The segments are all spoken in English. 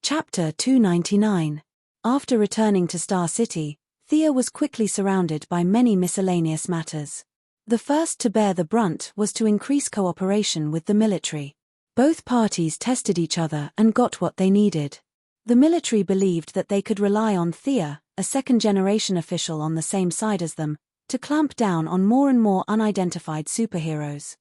Chapter 299. After returning to Star City, Thea was quickly surrounded by many miscellaneous matters. The first to bear the brunt was to increase cooperation with the military. Both parties tested each other and got what they needed. The military believed that they could rely on Thea, a second-generation official on the same side as them, to clamp down on more and more unidentified superheroes.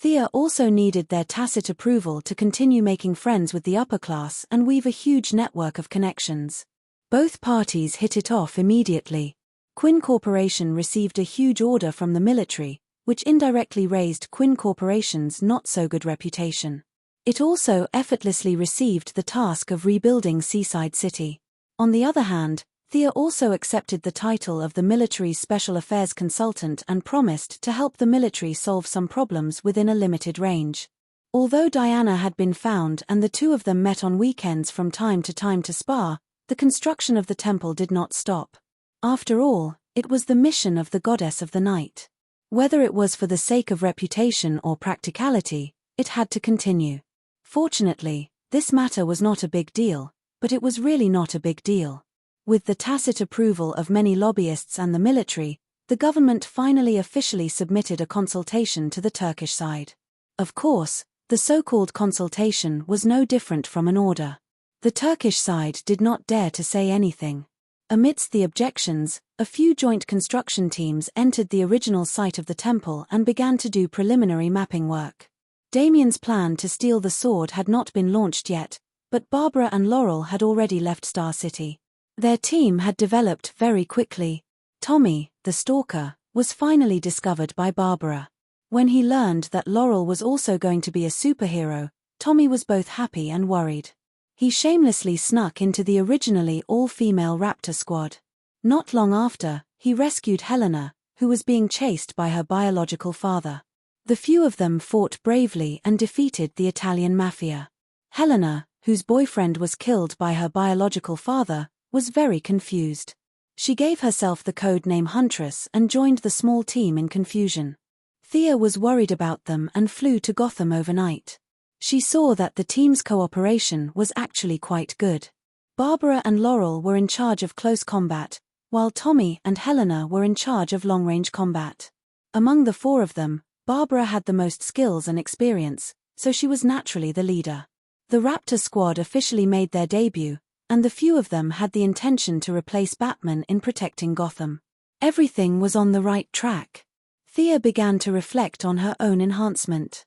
Thea also needed their tacit approval to continue making friends with the upper class and weave a huge network of connections. Both parties hit it off immediately. Quinn Corporation received a huge order from the military, which indirectly raised Quinn Corporation's not-so-good reputation. It also effortlessly received the task of rebuilding Seaside City. On the other hand, Thea also accepted the title of the military's special affairs consultant and promised to help the military solve some problems within a limited range. Although Diana had been found and the two of them met on weekends from time to spar, the construction of the temple did not stop. After all, it was the mission of the goddess of the night. Whether it was for the sake of reputation or practicality, it had to continue. Fortunately, this matter was not a big deal, but it was really not a big deal. With the tacit approval of many lobbyists and the military, the government finally officially submitted a consultation to the Turkish side. Of course, the so-called consultation was no different from an order. The Turkish side did not dare to say anything. Amidst the objections, a few joint construction teams entered the original site of the temple and began to do preliminary mapping work. Damien's plan to steal the sword had not been launched yet, but Barbara and Laurel had already left Star City. Their team had developed very quickly. Tommy, the stalker, was finally discovered by Barbara. When he learned that Laurel was also going to be a superhero, Tommy was both happy and worried. He shamelessly snuck into the originally all-female Raptor squad. Not long after, he rescued Helena, who was being chased by her biological father. The few of them fought bravely and defeated the Italian mafia. Helena, whose boyfriend was killed by her biological father, was very confused. She gave herself the code name Huntress and joined the small team in confusion. Thea was worried about them and flew to Gotham overnight. She saw that the team's cooperation was actually quite good. Barbara and Laurel were in charge of close combat, while Tommy and Helena were in charge of long-range combat. Among the four of them, Barbara had the most skills and experience, so she was naturally the leader. The Raptor squad officially made their debut, and the few of them had the intention to replace Batman in protecting Gotham. Everything was on the right track. Thea began to reflect on her own enhancement.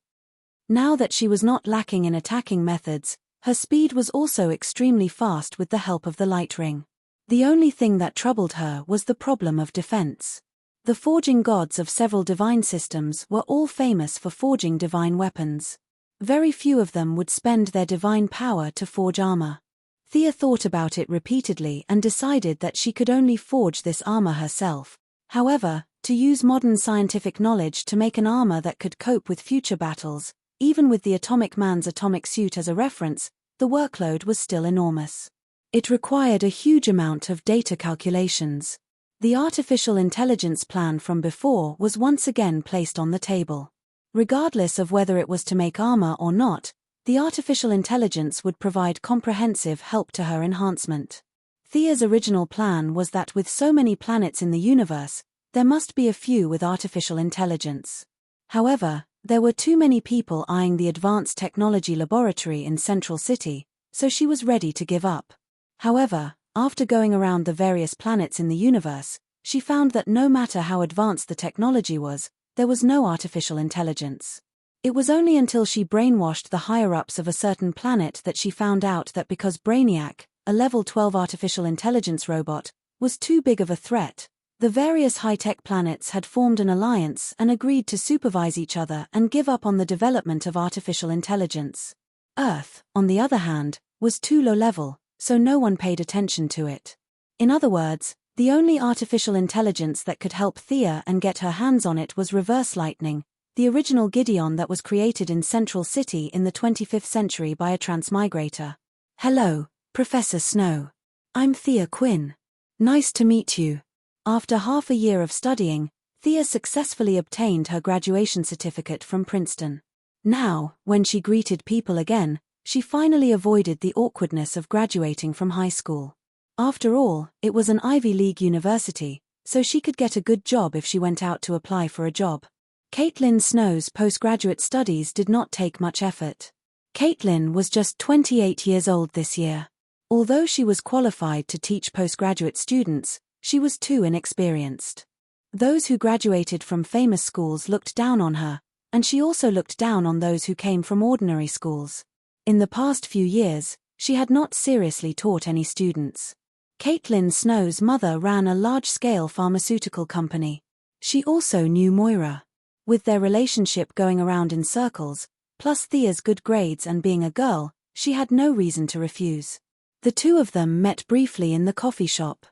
Now that she was not lacking in attacking methods, her speed was also extremely fast with the help of the light ring. The only thing that troubled her was the problem of defense. The forging gods of several divine systems were all famous for forging divine weapons. Very few of them would spend their divine power to forge armor. Thea thought about it repeatedly and decided that she could only forge this armor herself. However, to use modern scientific knowledge to make an armor that could cope with future battles, even with the Atomic Man's atomic suit as a reference, the workload was still enormous. It required a huge amount of data calculations. The artificial intelligence plan from before was once again placed on the table. Regardless of whether it was to make armor or not, the artificial intelligence would provide comprehensive help to her enhancement. Thea's original plan was that with so many planets in the universe, there must be a few with artificial intelligence. However, there were too many people eyeing the Advanced Technology Laboratory in Central City, so she was ready to give up. However, after going around the various planets in the universe, she found that no matter how advanced the technology was, there was no artificial intelligence. It was only until she brainwashed the higher-ups of a certain planet that she found out that because Brainiac, a level 12 artificial intelligence robot, was too big of a threat, the various high-tech planets had formed an alliance and agreed to supervise each other and give up on the development of artificial intelligence. Earth, on the other hand, was too low-level, so no one paid attention to it. In other words, the only artificial intelligence that could help Thea and get her hands on it was Reverse Lightning, the original Gideon that was created in Central City in the 25th century by a transmigrator. Hello, Professor Snow. I'm Thea Quinn. Nice to meet you. After half a year of studying, Thea successfully obtained her graduation certificate from Princeton. Now, when she greeted people again, She finally avoided the awkwardness of graduating from high school. After all, it was an Ivy League university, so she could get a good job if she went out to apply for a job. Caitlin Snow's postgraduate studies did not take much effort. Caitlin was just 28 years old this year. Although she was qualified to teach postgraduate students, she was too inexperienced. Those who graduated from famous schools looked down on her, and she also looked down on those who came from ordinary schools. In the past few years, she had not seriously taught any students. Caitlin Snow's mother ran a large-scale pharmaceutical company. She also knew Moira. With their relationship going around in circles, plus Thea's good grades and being a girl, she had no reason to refuse. The two of them met briefly in the coffee shop.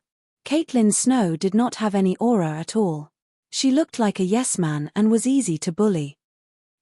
Caitlin Snow did not have any aura at all. She looked like a yes-man and was easy to bully.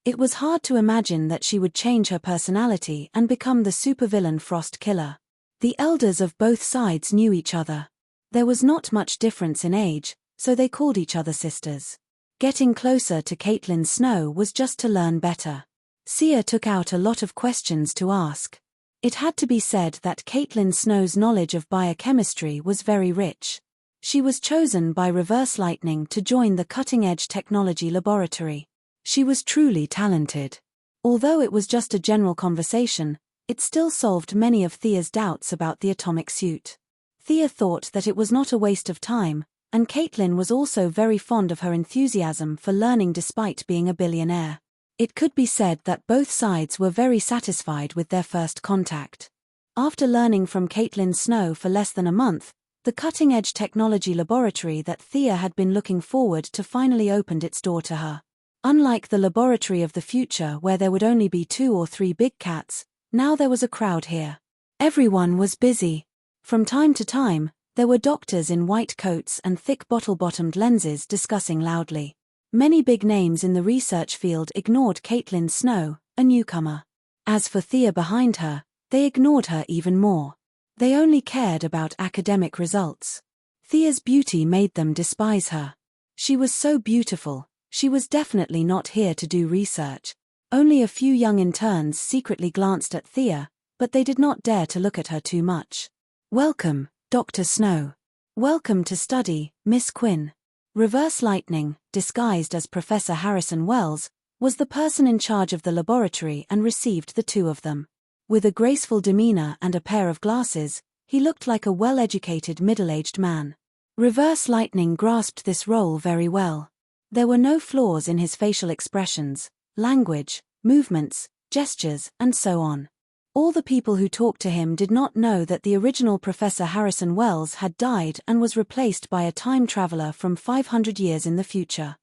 It was hard to imagine that she would change her personality and become the supervillain Frost Killer. The elders of both sides knew each other. There was not much difference in age, so they called each other sisters. Getting closer to Caitlin Snow was just to learn better. Sia took out a lot of questions to ask. It had to be said that Caitlin Snow's knowledge of biochemistry was very rich. She was chosen by Reverse Lightning to join the cutting-edge technology laboratory. She was truly talented. Although it was just a general conversation, it still solved many of Thea's doubts about the atomic suit. Thea thought that it was not a waste of time, and Caitlin was also very fond of her enthusiasm for learning despite being a billionaire. It could be said that both sides were very satisfied with their first contact. After learning from Caitlin Snow for less than a month, the cutting-edge technology laboratory that Thea had been looking forward to finally opened its door to her. Unlike the laboratory of the future where there would only be 2 or 3 big cats, now there was a crowd here. Everyone was busy. From time to time, there were doctors in white coats and thick bottle-bottomed lenses discussing loudly. Many big names in the research field ignored Caitlin Snow, a newcomer. As for Thea behind her, they ignored her even more. They only cared about academic results. Thea's beauty made them despise her. She was so beautiful, she was definitely not here to do research. Only a few young interns secretly glanced at Thea, but they did not dare to look at her too much. "Welcome, Dr. Snow. Welcome to study, Miss Quinn." Reverse Lightning, disguised as Professor Harrison Wells, was the person in charge of the laboratory and received the two of them. With a graceful demeanor and a pair of glasses, he looked like a well-educated middle-aged man. Reverse Lightning grasped this role very well. There were no flaws in his facial expressions, language, movements, gestures, and so on. All the people who talked to him did not know that the original Professor Harrison Wells had died and was replaced by a time traveler from 500 years in the future.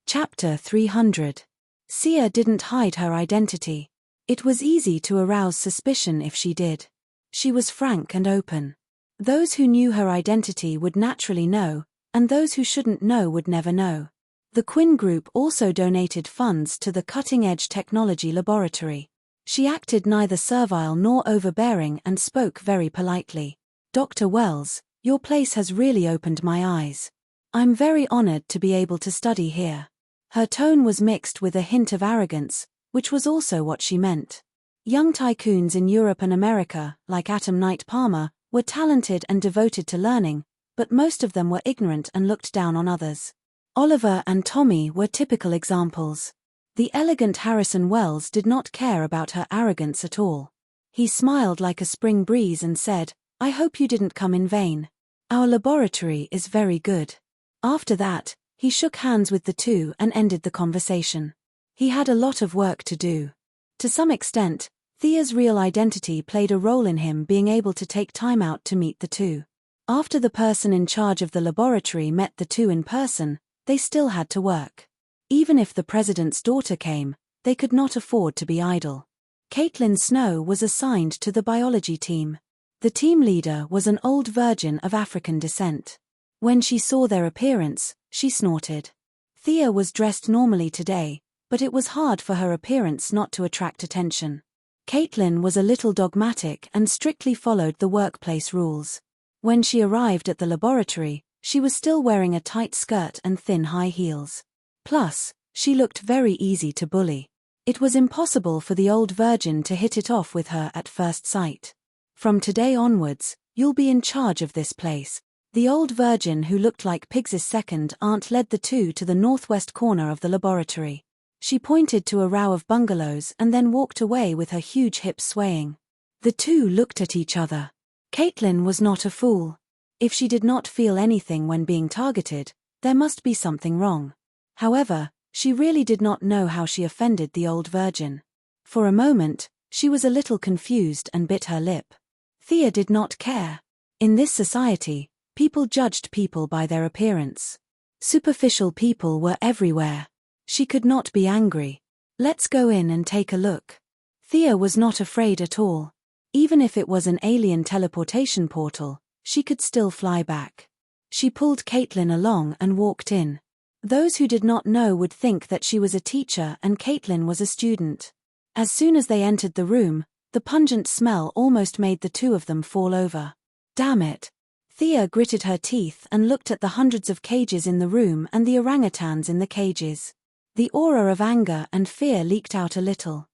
Chapter 300. Sia didn't hide her identity. It was easy to arouse suspicion if she did. She was frank and open. Those who knew her identity would naturally know, and those who shouldn't know would never know. The Quinn Group also donated funds to the cutting-edge technology laboratory. She acted neither servile nor overbearing and spoke very politely. "Dr. Wells, your place has really opened my eyes. I'm very honored to be able to study here." Her tone was mixed with a hint of arrogance, which was also what she meant. Young tycoons in Europe and America, like Atom Knight Palmer, were talented and devoted to learning, but most of them were ignorant and looked down on others. Oliver and Tommy were typical examples. The elegant Harrison Wells did not care about her arrogance at all. He smiled like a spring breeze and said, "I hope you didn't come in vain. Our laboratory is very good." After that, he shook hands with the two and ended the conversation. He had a lot of work to do. To some extent, Thea's real identity played a role in him being able to take time out to meet the two. After the person in charge of the laboratory met the two in person, they still had to work. Even if the president's daughter came, they could not afford to be idle. Caitlin Snow was assigned to the biology team. The team leader was an old virgin of African descent. When she saw their appearance, she snorted. Thea was dressed normally today, but it was hard for her appearance not to attract attention. Caitlin was a little dogmatic and strictly followed the workplace rules. When she arrived at the laboratory, she was still wearing a tight skirt and thin high heels. Plus, she looked very easy to bully. It was impossible for the old virgin to hit it off with her at first sight. "From today onwards, you'll be in charge of this place." The old virgin, who looked like Pigs's second aunt, led the two to the northwest corner of the laboratory. She pointed to a row of bungalows and then walked away with her huge hips swaying. The two looked at each other. Caitlin was not a fool. If she did not feel anything when being targeted, there must be something wrong. However, she really did not know how she offended the old virgin. For a moment, she was a little confused and bit her lip. Thea did not care. In this society, people judged people by their appearance. Superficial people were everywhere. She could not be angry. "Let's go in and take a look." Thea was not afraid at all. Even if it was an alien teleportation portal, she could still fly back. She pulled Caitlin along and walked in. Those who did not know would think that she was a teacher and Caitlin was a student. As soon as they entered the room, the pungent smell almost made the two of them fall over. "Damn it." Thea gritted her teeth and looked at the hundreds of cages in the room and the orangutans in the cages. The aura of anger and fear leaked out a little.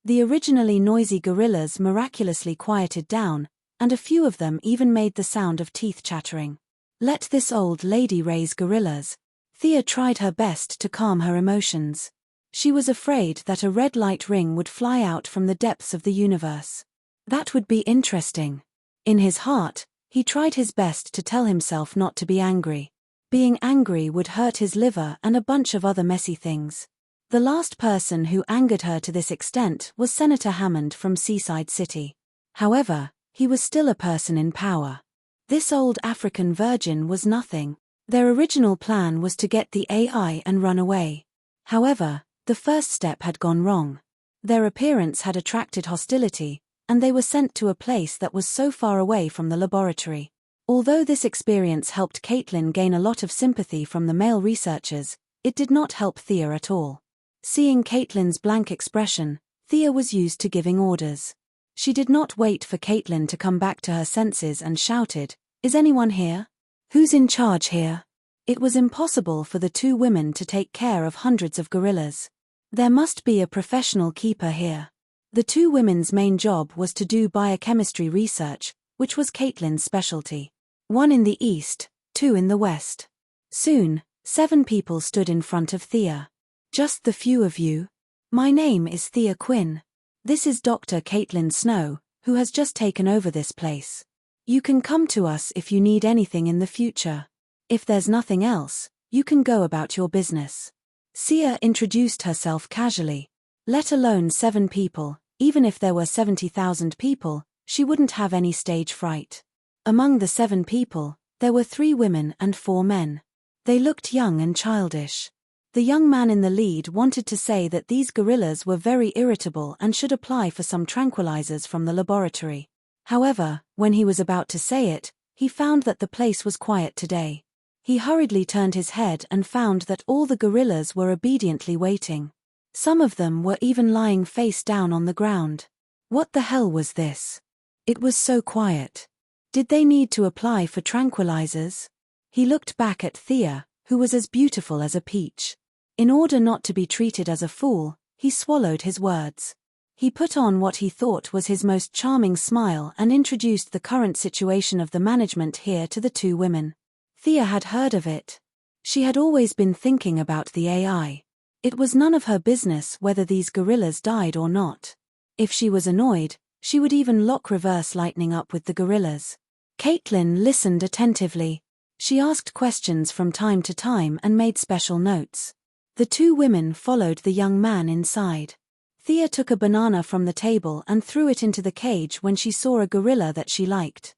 The originally noisy gorillas miraculously quieted down, and a few of them even made the sound of teeth chattering. Let this old lady raise gorillas. Thea tried her best to calm her emotions. She was afraid that a red light ring would fly out from the depths of the universe. That would be interesting. In his heart, he tried his best to tell himself not to be angry. Being angry would hurt his liver and a bunch of other messy things. The last person who angered her to this extent was Senator Hammond from Seaside City. However, he was still a person in power. This old African virgin was nothing. Their original plan was to get the AI and run away. However, the first step had gone wrong. Their appearance had attracted hostility, and they were sent to a place that was so far away from the laboratory. Although this experience helped Caitlin gain a lot of sympathy from the male researchers, it did not help Thea at all. Seeing Caitlin's blank expression, Thea was used to giving orders. She did not wait for Caitlin to come back to her senses and shouted, "Is anyone here? Who's in charge here?" It was impossible for the two women to take care of hundreds of gorillas. There must be a professional keeper here. The two women's main job was to do biochemistry research, which was Caitlin's specialty. One in the east, two in the west. Soon, 7 people stood in front of Thea. "Just the few of you? My name is Thea Quinn. This is Dr. Caitlin Snow, who has just taken over this place. You can come to us if you need anything in the future. If there's nothing else, you can go about your business." Thea introduced herself casually. Let alone 7 people, even if there were 70,000 people, she wouldn't have any stage fright. Among the 7 people, there were 3 women and 4 men. They looked young and childish. The young man in the lead wanted to say that these gorillas were very irritable and should apply for some tranquilizers from the laboratory. However, when he was about to say it, he found that the place was quiet today. He hurriedly turned his head and found that all the gorillas were obediently waiting. Some of them were even lying face down on the ground. What the hell was this? It was so quiet. Did they need to apply for tranquilizers? He looked back at Thea, who was as beautiful as a peach. In order not to be treated as a fool, he swallowed his words. He put on what he thought was his most charming smile and introduced the current situation of the management here to the 2 women. Thea had heard of it. She had always been thinking about the AI. It was none of her business whether these gorillas died or not. If she was annoyed, she would even lock reverse lightning up with the gorillas. Caitlin listened attentively. She asked questions from time to time and made special notes. The 2 women followed the young man inside. Thea took a banana from the table and threw it into the cage when she saw a gorilla that she liked.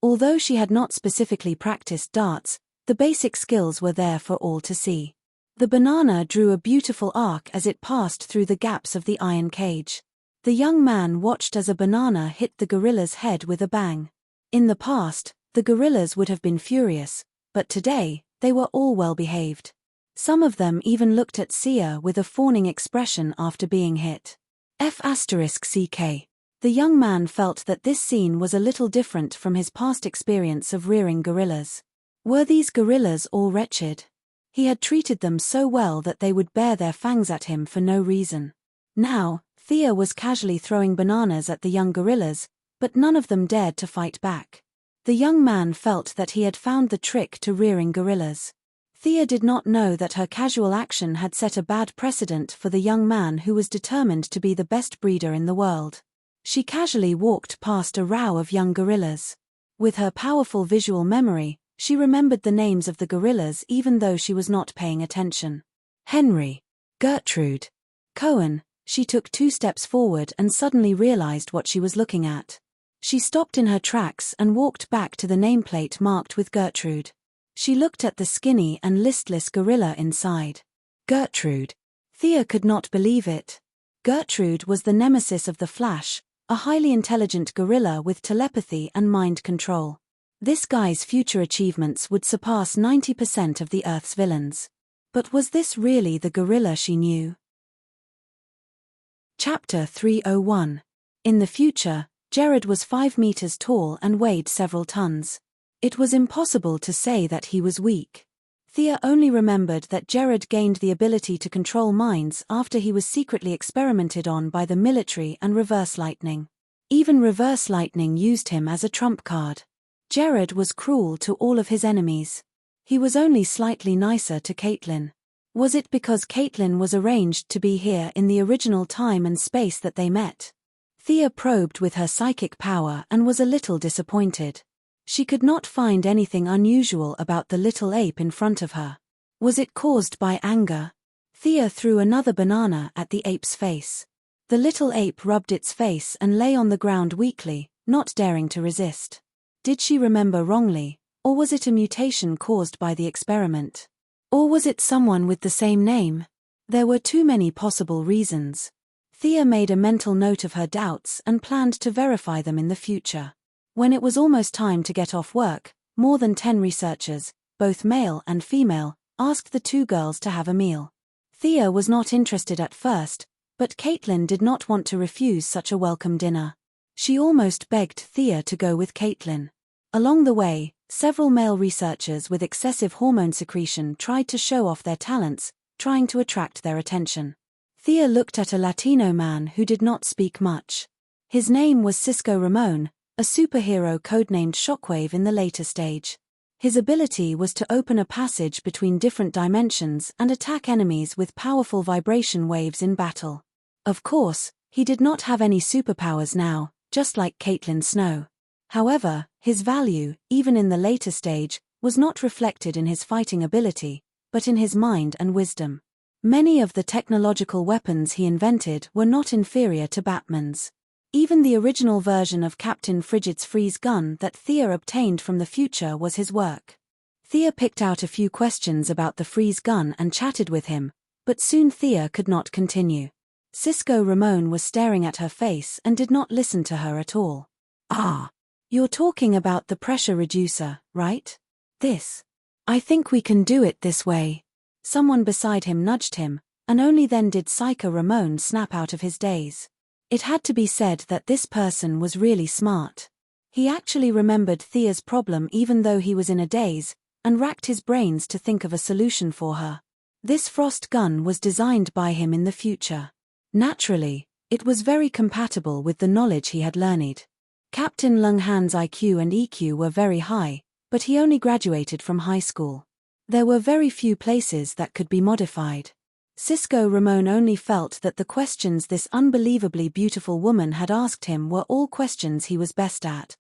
Although she had not specifically practiced darts, the basic skills were there for all to see. The banana drew a beautiful arc as it passed through the gaps of the iron cage. The young man watched as a banana hit the gorilla's head with a bang. In the past, the gorillas would have been furious, but today, they were all well behaved. Some of them even looked at Thea with a fawning expression after being hit. F***ck. The young man felt that this scene was a little different from his past experience of rearing gorillas. Were these gorillas all wretched? He had treated them so well that they would bare their fangs at him for no reason. Now, Thea was casually throwing bananas at the young gorillas, but none of them dared to fight back. The young man felt that he had found the trick to rearing gorillas. Thea did not know that her casual action had set a bad precedent for the young man who was determined to be the best breeder in the world. She casually walked past a row of young gorillas. With her powerful visual memory, she remembered the names of the gorillas even though she was not paying attention. Henry. Gertrude. Cohen. She took 2 steps forward and suddenly realized what she was looking at. She stopped in her tracks and walked back to the nameplate marked with Gertrude. She looked at the skinny and listless gorilla inside. Gertrude. Thea could not believe it. Gertrude was the nemesis of the Flash, a highly intelligent gorilla with telepathy and mind control. This guy's future achievements would surpass 90% of the Earth's villains. But was this really the gorilla she knew? Chapter 301. In the future, Jared was 5 meters tall and weighed several tons. It was impossible to say that he was weak. Thea only remembered that Jared gained the ability to control minds after he was secretly experimented on by the military and Reverse Lightning. Even Reverse Lightning used him as a trump card. Jared was cruel to all of his enemies. He was only slightly nicer to Caitlin. Was it because Caitlin was arranged to be here in the original time and space that they met? Thea probed with her psychic power and was a little disappointed. She could not find anything unusual about the little ape in front of her. Was it caused by anger? Thea threw another banana at the ape's face. The little ape rubbed its face and lay on the ground weakly, not daring to resist. Did she remember wrongly, or was it a mutation caused by the experiment? Or was it someone with the same name? There were too many possible reasons. Thea made a mental note of her doubts and planned to verify them in the future. When it was almost time to get off work, more than 10 researchers, both male and female, asked the 2 girls to have a meal. Thea was not interested at first, but Caitlin did not want to refuse such a welcome dinner. She almost begged Thea to go with Caitlin. Along the way, several male researchers with excessive hormone secretion tried to show off their talents, trying to attract their attention. Thea looked at a Latino man who did not speak much. His name was Cisco Ramon, a superhero codenamed Shockwave in the later stage. His ability was to open a passage between different dimensions and attack enemies with powerful vibration waves in battle. Of course, he did not have any superpowers now, just like Caitlin Snow. However, his value, even in the later stage, was not reflected in his fighting ability, but in his mind and wisdom. Many of the technological weapons he invented were not inferior to Batman's. Even the original version of Captain Frigid's freeze gun that Thea obtained from the future was his work. Thea picked out a few questions about the freeze gun and chatted with him, but soon Thea could not continue. Cisco Ramon was staring at her face and did not listen to her at all. "Ah, you're talking about the pressure reducer, right? This. I think we can do it this way." Someone beside him nudged him, and only then did Psycho Ramon snap out of his daze. It had to be said that this person was really smart. He actually remembered Thea's problem even though he was in a daze, and racked his brains to think of a solution for her. This frost gun was designed by him in the future. Naturally, it was very compatible with the knowledge he had learned. Captain Lunghan's IQ and EQ were very high, but he only graduated from high school. There were very few places that could be modified. Cisco Ramon only felt that the questions this unbelievably beautiful woman had asked him were all questions he was best at.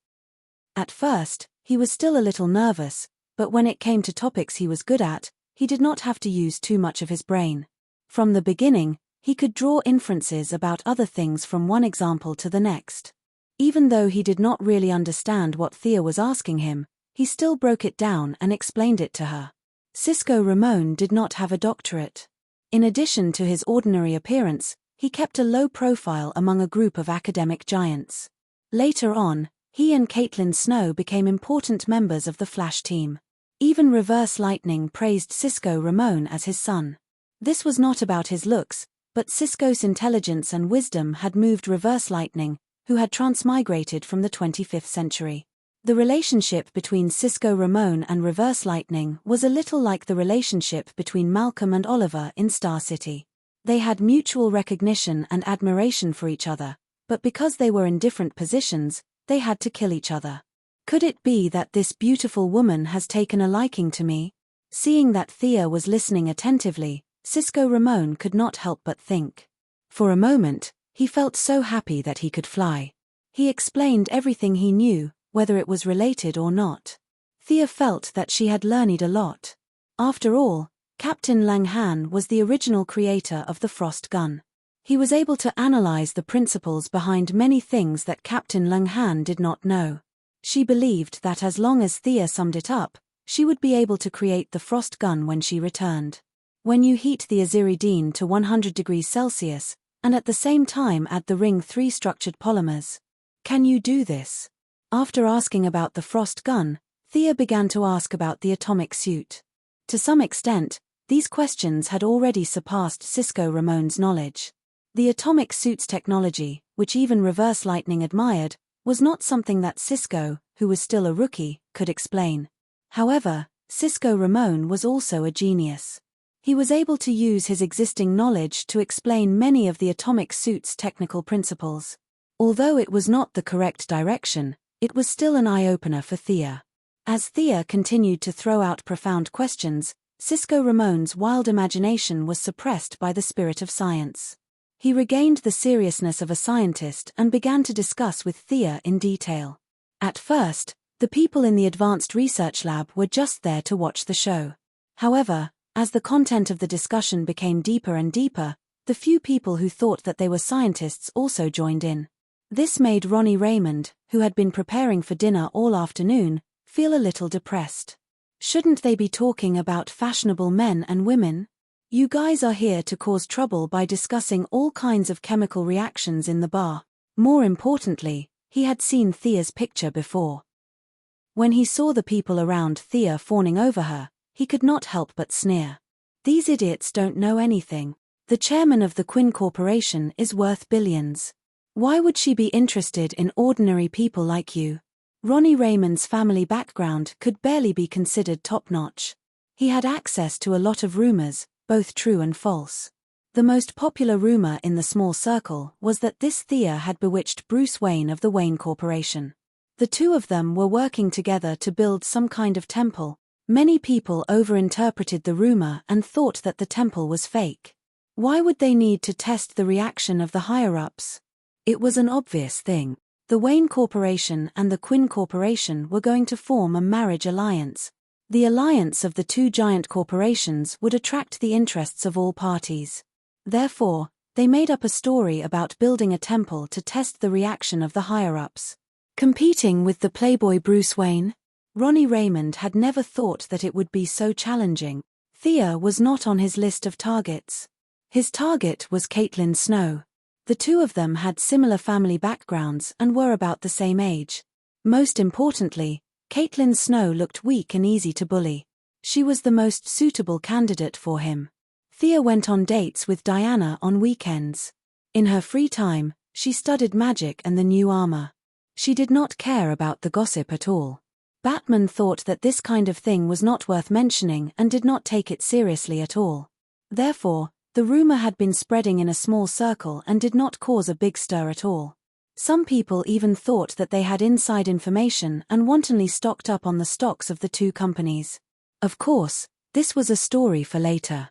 At first, he was still a little nervous, but when it came to topics he was good at, he did not have to use too much of his brain. From the beginning, he could draw inferences about other things from one example to the next. Even though he did not really understand what Thea was asking him, he still broke it down and explained it to her. Cisco Ramon did not have a doctorate. In addition to his ordinary appearance, he kept a low profile among a group of academic giants. Later on, he and Caitlin Snow became important members of the Flash team. Even Reverse Lightning praised Cisco Ramon as his son. This was not about his looks, but Cisco's intelligence and wisdom had moved Reverse Lightning, who had transmigrated from the 25th century. The relationship between Cisco Ramon and Reverse Lightning was a little like the relationship between Malcolm and Oliver in Star City. They had mutual recognition and admiration for each other, but because they were in different positions, they had to kill each other. Could it be that this beautiful woman has taken a liking to me? Seeing that Thea was listening attentively, Cisco Ramon could not help but think. For a moment, he felt so happy that he could fly. He explained everything he knew, whether it was related or not. Thea felt that she had learned a lot. After all, Captain Lang Han was the original creator of the frost gun. He was able to analyze the principles behind many things that Captain Lang Han did not know. She believed that as long as Thea summed it up, she would be able to create the frost gun when she returned. When you heat the aziridine to 100 degrees Celsius, and at the same time add the ring 3 structured polymers. Can you do this? After asking about the frost gun, Thea began to ask about the atomic suit. To some extent, these questions had already surpassed Cisco Ramon's knowledge. The atomic suit's technology, which even Reverse Lightning admired, was not something that Cisco, who was still a rookie, could explain. However, Cisco Ramon was also a genius. He was able to use his existing knowledge to explain many of the atomic suit's technical principles. Although it was not the correct direction, it was still an eye-opener for Thea. As Thea continued to throw out profound questions, Cisco Ramon's wild imagination was suppressed by the spirit of science. He regained the seriousness of a scientist and began to discuss with Thea in detail. At first, the people in the advanced research lab were just there to watch the show. However, as the content of the discussion became deeper and deeper, the few people who thought that they were scientists also joined in. This made Ronnie Raymond, who had been preparing for dinner all afternoon, feel a little depressed. Shouldn't they be talking about fashionable men and women? You guys are here to cause trouble by discussing all kinds of chemical reactions in the bar. More importantly, he had seen Thea's picture before. When he saw the people around Thea fawning over her, he could not help but sneer. These idiots don't know anything. The chairman of the Quinn Corporation is worth billions. Why would she be interested in ordinary people like you? Ronnie Raymond's family background could barely be considered top-notch. He had access to a lot of rumors, both true and false. The most popular rumor in the small circle was that this Thea had bewitched Bruce Wayne of the Wayne Corporation. The two of them were working together to build some kind of temple. Many people overinterpreted the rumor and thought that the temple was fake. Why would they need to test the reaction of the higher-ups? It was an obvious thing. The Wayne Corporation and the Quinn Corporation were going to form a marriage alliance. The alliance of the two giant corporations would attract the interests of all parties. Therefore, they made up a story about building a temple to test the reaction of the higher-ups. Competing with the playboy Bruce Wayne? Ronnie Raymond had never thought that it would be so challenging. Thea was not on his list of targets. His target was Caitlin Snow. The two of them had similar family backgrounds and were about the same age. Most importantly, Caitlin Snow looked weak and easy to bully. She was the most suitable candidate for him. Thea went on dates with Diana on weekends. In her free time, she studied magic and the new armor. She did not care about the gossip at all. Batman thought that this kind of thing was not worth mentioning and did not take it seriously at all. Therefore, the rumor had been spreading in a small circle and did not cause a big stir at all. Some people even thought that they had inside information and wantonly stocked up on the stocks of the two companies. Of course, this was a story for later.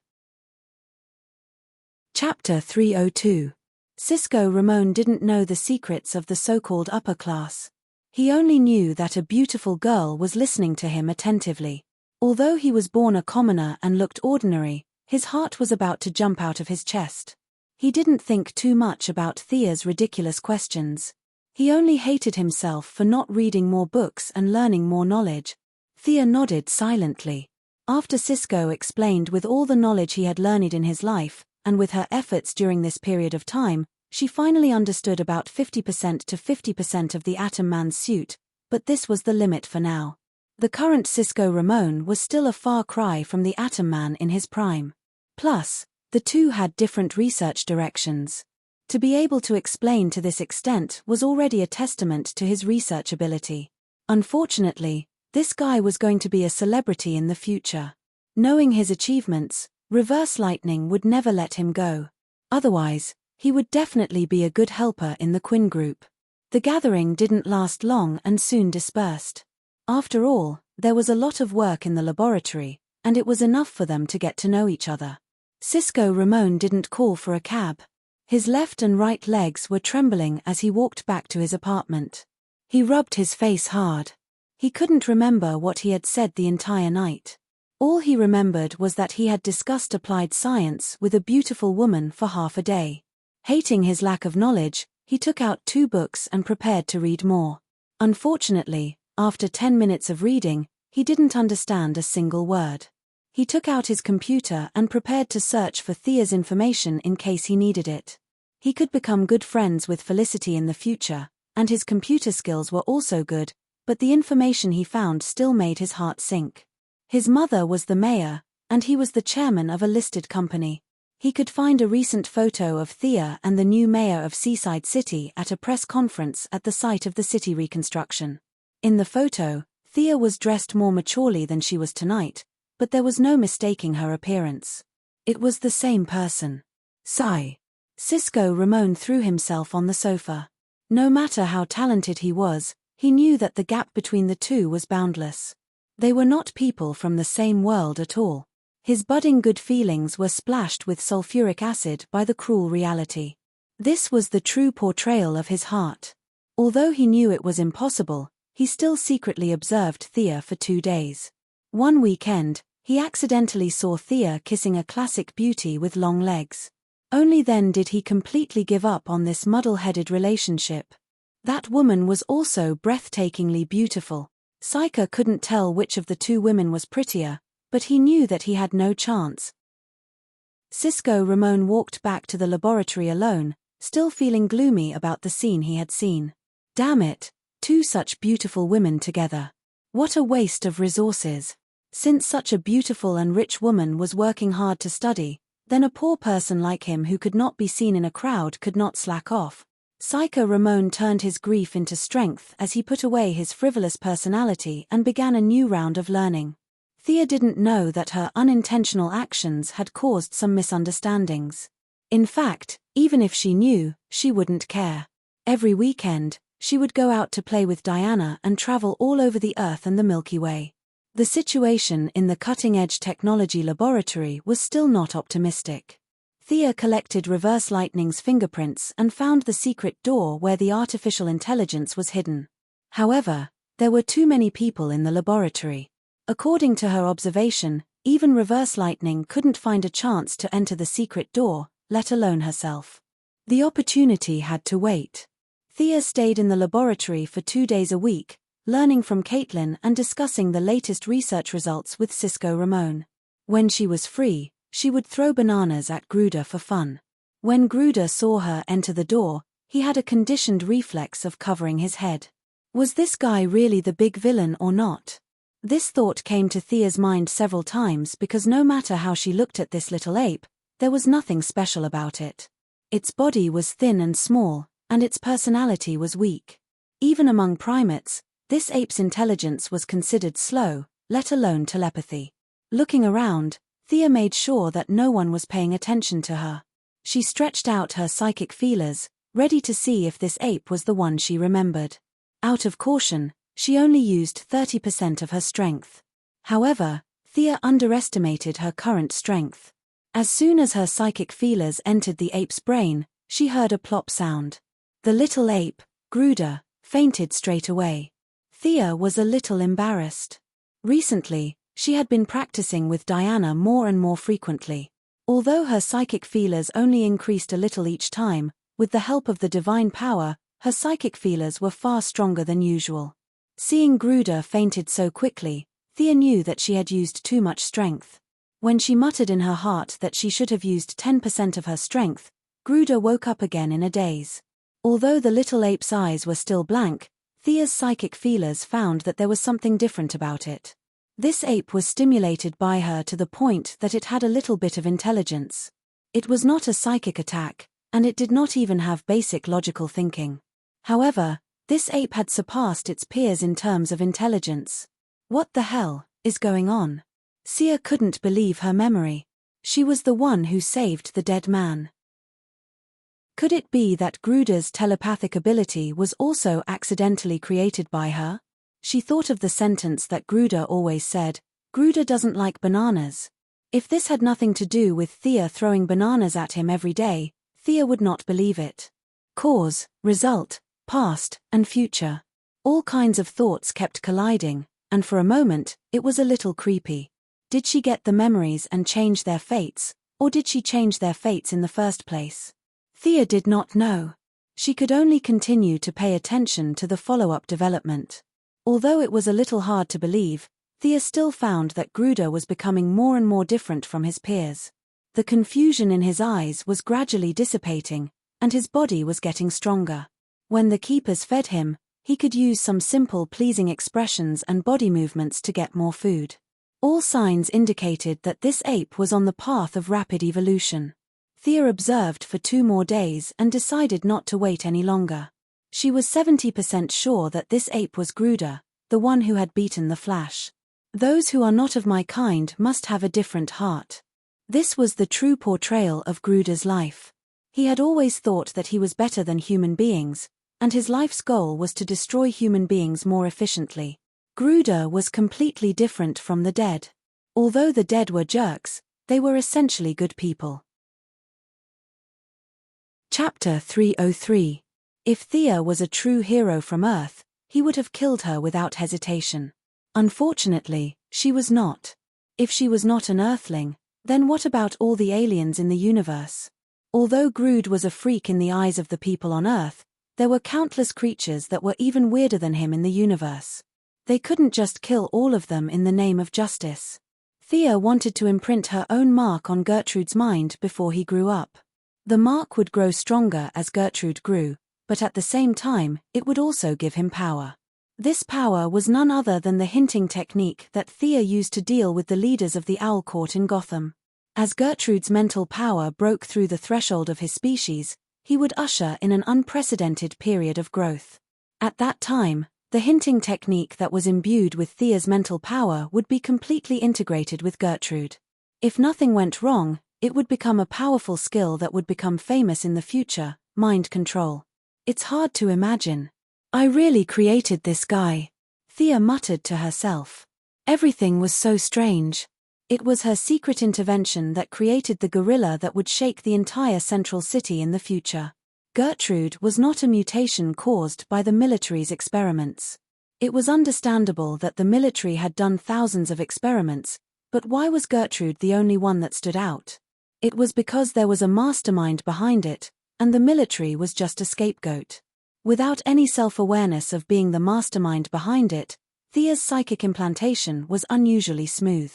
Chapter 302. Cisco Ramon didn't know the secrets of the so-called upper class. He only knew that a beautiful girl was listening to him attentively. Although he was born a commoner and looked ordinary, his heart was about to jump out of his chest. He didn't think too much about Thea's ridiculous questions. He only hated himself for not reading more books and learning more knowledge. Thea nodded silently. After Cisco explained with all the knowledge he had learned in his life, and with her efforts during this period of time, she finally understood about 50% to 50% of the Atom Man's suit, but this was the limit for now. The current Cisco Ramon was still a far cry from the Atom Man in his prime. Plus, the two had different research directions. To be able to explain to this extent was already a testament to his research ability. Unfortunately, this guy was going to be a celebrity in the future. Knowing his achievements, Reverse Lightning would never let him go. Otherwise, he would definitely be a good helper in the Quinn group. The gathering didn't last long and soon dispersed. After all, there was a lot of work in the laboratory, and it was enough for them to get to know each other. Cisco Ramon didn't call for a cab. His left and right legs were trembling as he walked back to his apartment. He rubbed his face hard. He couldn't remember what he had said the entire night. All he remembered was that he had discussed applied science with a beautiful woman for half a day. Hating his lack of knowledge, he took out 2 books and prepared to read more. Unfortunately, after 10 minutes of reading, he didn't understand a single word. He took out his computer and prepared to search for Thea's information in case he needed it. He could become good friends with Felicity in the future, and his computer skills were also good, but the information he found still made his heart sink. His mother was the mayor, and he was the chairman of a listed company. He could find a recent photo of Thea and the new mayor of Seaside City at a press conference at the site of the city reconstruction. In the photo, Thea was dressed more maturely than she was tonight, but there was no mistaking her appearance. It was the same person. Sigh. Cisco Ramon threw himself on the sofa. No matter how talented he was, he knew that the gap between the two was boundless. They were not people from the same world at all. His budding good feelings were splashed with sulfuric acid by the cruel reality. This was the true portrayal of his heart. Although he knew it was impossible, he still secretly observed Thea for 2 days. One weekend, he accidentally saw Thea kissing a classic beauty with long legs. Only then did he completely give up on this muddle-headed relationship. That woman was also breathtakingly beautiful. Saika couldn't tell which of the 2 women was prettier, but he knew that he had no chance. Cisco Ramon walked back to the laboratory alone, still feeling gloomy about the scene he had seen. Damn it, 2 such beautiful women together. What a waste of resources. Since such a beautiful and rich woman was working hard to study, then a poor person like him who could not be seen in a crowd could not slack off. Saika Ramon turned his grief into strength as he put away his frivolous personality and began a new round of learning. Thea didn't know that her unintentional actions had caused some misunderstandings. In fact, even if she knew, she wouldn't care. Every weekend, she would go out to play with Diana and travel all over the Earth and the Milky Way. The situation in the cutting-edge technology laboratory was still not optimistic. Thea collected Reverse Lightning's fingerprints and found the secret door where the artificial intelligence was hidden. However, there were too many people in the laboratory. According to her observation, even Reverse Lightning couldn't find a chance to enter the secret door, let alone herself. The opportunity had to wait. Thea stayed in the laboratory for 2 days a week, learning from Caitlin and discussing the latest research results with Cisco Ramon. When she was free, she would throw bananas at Gruder for fun. When Gruder saw her enter the door, he had a conditioned reflex of covering his head. Was this guy really the big villain or not? This thought came to Thea's mind several times because no matter how she looked at this little ape, there was nothing special about it. Its body was thin and small, and its personality was weak. Even among primates, this ape's intelligence was considered slow, let alone telepathy. Looking around, Thea made sure that no one was paying attention to her. She stretched out her psychic feelers, ready to see if this ape was the one she remembered. Out of caution, she only used 30% of her strength. However, Thea underestimated her current strength. As soon as her psychic feelers entered the ape's brain, she heard a plop sound. The little ape, Gruder, fainted straight away. Thea was a little embarrassed. Recently, she had been practicing with Diana more and more frequently. Although her psychic feelers only increased a little each time, with the help of the divine power, her psychic feelers were far stronger than usual. Seeing Gruder fainted so quickly, Thea knew that she had used too much strength. When she muttered in her heart that she should have used 10% of her strength, Gruder woke up again in a daze. Although the little ape's eyes were still blank, Thea's psychic feelers found that there was something different about it. This ape was stimulated by her to the point that it had a little bit of intelligence. It was not a psychic attack, and it did not even have basic logical thinking. However, this ape had surpassed its peers in terms of intelligence. What the hell is going on? Thea couldn't believe her memory. She was the one who saved the dead man. Could it be that Gruder's telepathic ability was also accidentally created by her? She thought of the sentence that Gruder always said, "Gruder doesn't like bananas." If this had nothing to do with Thea throwing bananas at him every day, Thea would not believe it. Cause, result, past, and future. All kinds of thoughts kept colliding, and for a moment, it was a little creepy. Did she get the memories and change their fates, or did she change their fates in the first place? Thea did not know. She could only continue to pay attention to the follow-up development. Although it was a little hard to believe, Thea still found that Gruder was becoming more and more different from his peers. The confusion in his eyes was gradually dissipating, and his body was getting stronger. When the keepers fed him, he could use some simple pleasing expressions and body movements to get more food. All signs indicated that this ape was on the path of rapid evolution. Thea observed for 2 more days and decided not to wait any longer. She was 70% sure that this ape was Gruder, the one who had beaten the Flash. Those who are not of my kind must have a different heart. This was the true portrayal of Gruder's life. He had always thought that he was better than human beings, and his life's goal was to destroy human beings more efficiently. Gruder was completely different from the dead. Although the dead were jerks, they were essentially good people. Chapter 303. If Thea was a true hero from Earth, he would have killed her without hesitation. Unfortunately, she was not. If she was not an Earthling, then what about all the aliens in the universe? Although Grood was a freak in the eyes of the people on Earth, there were countless creatures that were even weirder than him in the universe. They couldn't just kill all of them in the name of justice. Thea wanted to imprint her own mark on Gertrude's mind before he grew up. The mark would grow stronger as Gertrude grew, but at the same time, it would also give him power. This power was none other than the hinting technique that Thea used to deal with the leaders of the Owl Court in Gotham. As Gertrude's mental power broke through the threshold of his species, he would usher in an unprecedented period of growth. At that time, the hinting technique that was imbued with Thea's mental power would be completely integrated with Gertrude. If nothing went wrong, it would become a powerful skill that would become famous in the future: mind control. It's hard to imagine. I really created this guy, Thea muttered to herself. Everything was so strange. It was her secret intervention that created the gorilla that would shake the entire central city in the future. Gertrude was not a mutation caused by the military's experiments. It was understandable that the military had done thousands of experiments, but why was Gertrude the only one that stood out? It was because there was a mastermind behind it, and the military was just a scapegoat. Without any self-awareness of being the mastermind behind it, Thea's psychic implantation was unusually smooth.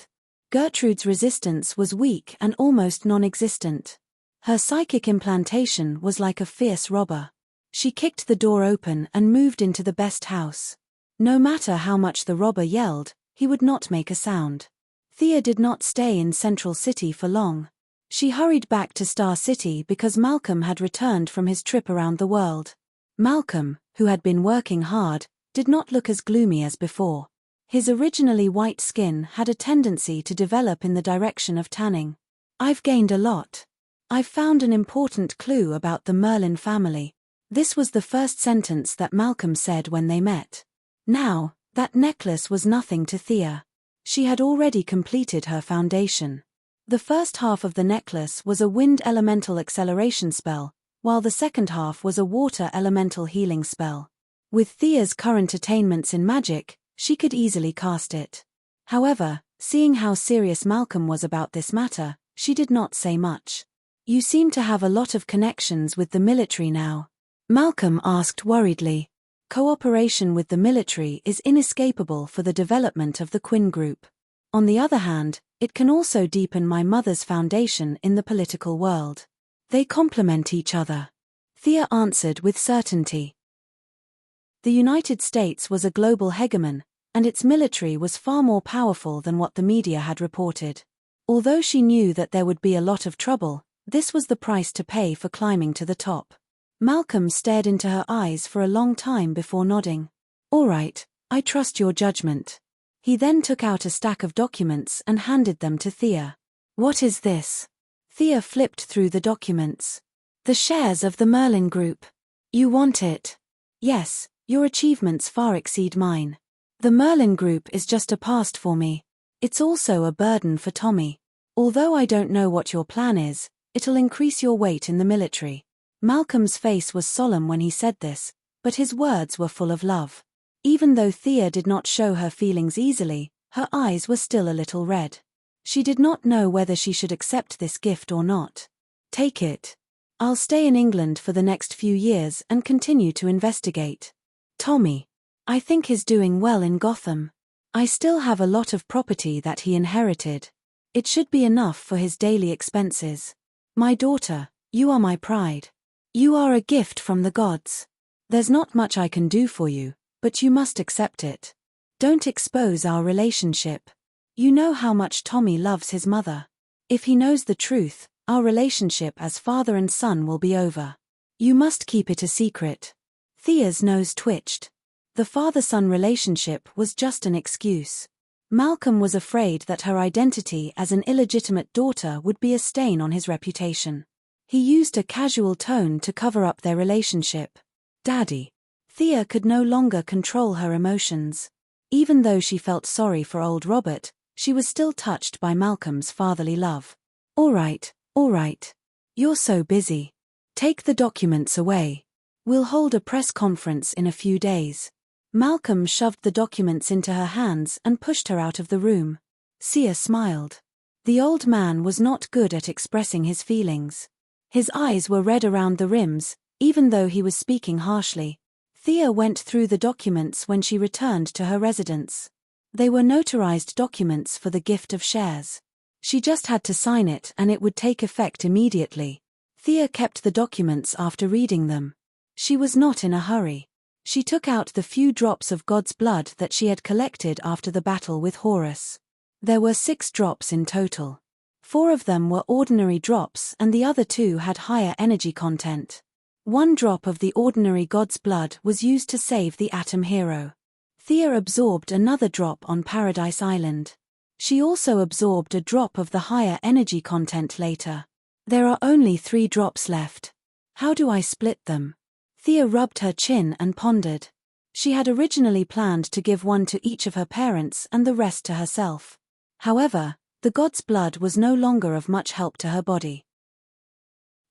Gertrude's resistance was weak and almost non-existent. Her psychic implantation was like a fierce robber. She kicked the door open and moved into the best house. No matter how much the robber yelled, he would not make a sound. Thea did not stay in Central City for long. She hurried back to Star City because Malcolm had returned from his trip around the world. Malcolm, who had been working hard, did not look as gloomy as before. His originally white skin had a tendency to develop in the direction of tanning. "I've gained a lot. I've found an important clue about the Merlin family." This was the first sentence that Malcolm said when they met. Now, that necklace was nothing to Thea. She had already completed her foundation. The first half of the necklace was a wind elemental acceleration spell, while the second half was a water elemental healing spell. With Thea's current attainments in magic, she could easily cast it. However, seeing how serious Malcolm was about this matter, she did not say much. "You seem to have a lot of connections with the military now," Malcolm asked worriedly. Cooperation with the military is inescapable for the development of the Quinn Group. On the other hand, it can also deepen my mother's foundation in the political world. They complement each other, Thea answered with certainty. The United States was a global hegemon, and its military was far more powerful than what the media had reported. Although she knew that there would be a lot of trouble, this was the price to pay for climbing to the top. Malcolm stared into her eyes for a long time before nodding. "All right, I trust your judgment." He then took out a stack of documents and handed them to Thea. "What is this?" Thea flipped through the documents. The shares of the Merlin Group. You want it? Yes, your achievements far exceed mine. The Merlin Group is just a past for me. It's also a burden for Tommy. Although I don't know what your plan is, it'll increase your weight in the military. Malcolm's face was solemn when he said this, but his words were full of love. Even though Thea did not show her feelings easily, her eyes were still a little red. She did not know whether she should accept this gift or not. Take it. I'll stay in England for the next few years and continue to investigate. Tommy. I think is doing well in Gotham. I still have a lot of property that he inherited. It should be enough for his daily expenses. My daughter, you are my pride. You are a gift from the gods. There's not much I can do for you, but you must accept it. Don't expose our relationship. You know how much Tommy loves his mother. If he knows the truth, our relationship as father and son will be over. You must keep it a secret. Thea's nose twitched. The father-son relationship was just an excuse. Malcolm was afraid that her identity as an illegitimate daughter would be a stain on his reputation. He used a casual tone to cover up their relationship. Daddy. Thea could no longer control her emotions. Even though she felt sorry for old Robert, she was still touched by Malcolm's fatherly love. All right. You're so busy. Take the documents away. We'll hold a press conference in a few days. Malcolm shoved the documents into her hands and pushed her out of the room. Thea smiled. The old man was not good at expressing his feelings. His eyes were red around the rims, even though he was speaking harshly. Thea went through the documents when she returned to her residence. They were notarized documents for the gift of shares. She just had to sign it and it would take effect immediately. Thea kept the documents after reading them. She was not in a hurry. She took out the few drops of God's blood that she had collected after the battle with Horus. There were 6 drops in total. 4 of them were ordinary drops and the other 2 had higher energy content. 1 drop of the ordinary God's blood was used to save the atom hero. Thea absorbed another drop on Paradise Island. She also absorbed a drop of the higher energy content later. There are only 3 drops left. How do I split them? Thea rubbed her chin and pondered. She had originally planned to give 1 to each of her parents and the rest to herself. However, the God's blood was no longer of much help to her body.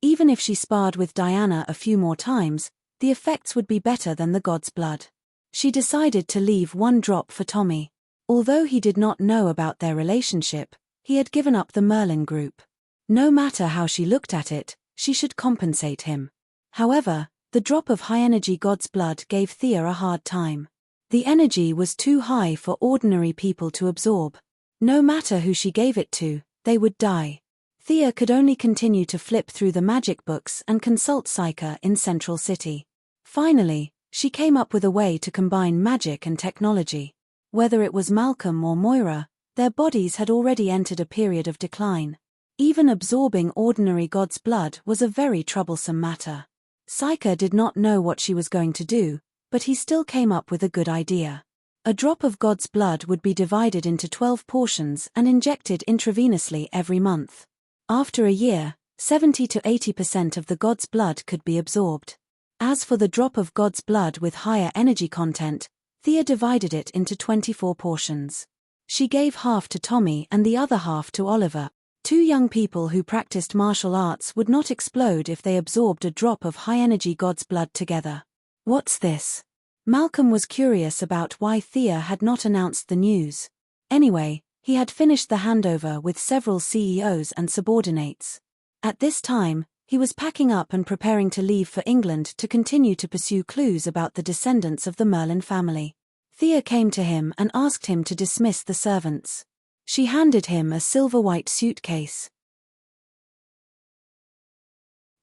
Even if she sparred with Diana a few more times, the effects would be better than the God's blood. She decided to leave 1 drop for Tommy. Although he did not know about their relationship, he had given up the Merlin Group. No matter how she looked at it, she should compensate him. However, the drop of high-energy God's blood gave Thea a hard time. The energy was too high for ordinary people to absorb. No matter who she gave it to, they would die. Thea could only continue to flip through the magic books and consult Psyker in Central City. Finally, she came up with a way to combine magic and technology. Whether it was Malcolm or Moira, their bodies had already entered a period of decline. Even absorbing ordinary God's blood was a very troublesome matter. Psyker did not know what she was going to do, but he still came up with a good idea. A drop of God's blood would be divided into 12 portions and injected intravenously every month. After a year, 70 to 80% of the God's blood could be absorbed. As for the drop of God's blood with higher energy content, Thea divided it into 24 portions. She gave half to Tommy and the other half to Oliver. 2 young people who practiced martial arts would not explode if they absorbed a drop of high-energy God's blood together. What's this? Malcolm was curious about why Thea had not announced the news. Anyway, he had finished the handover with several CEOs and subordinates. At this time, he was packing up and preparing to leave for England to continue to pursue clues about the descendants of the Merlin family. Thea came to him and asked him to dismiss the servants. She handed him a silver-white suitcase.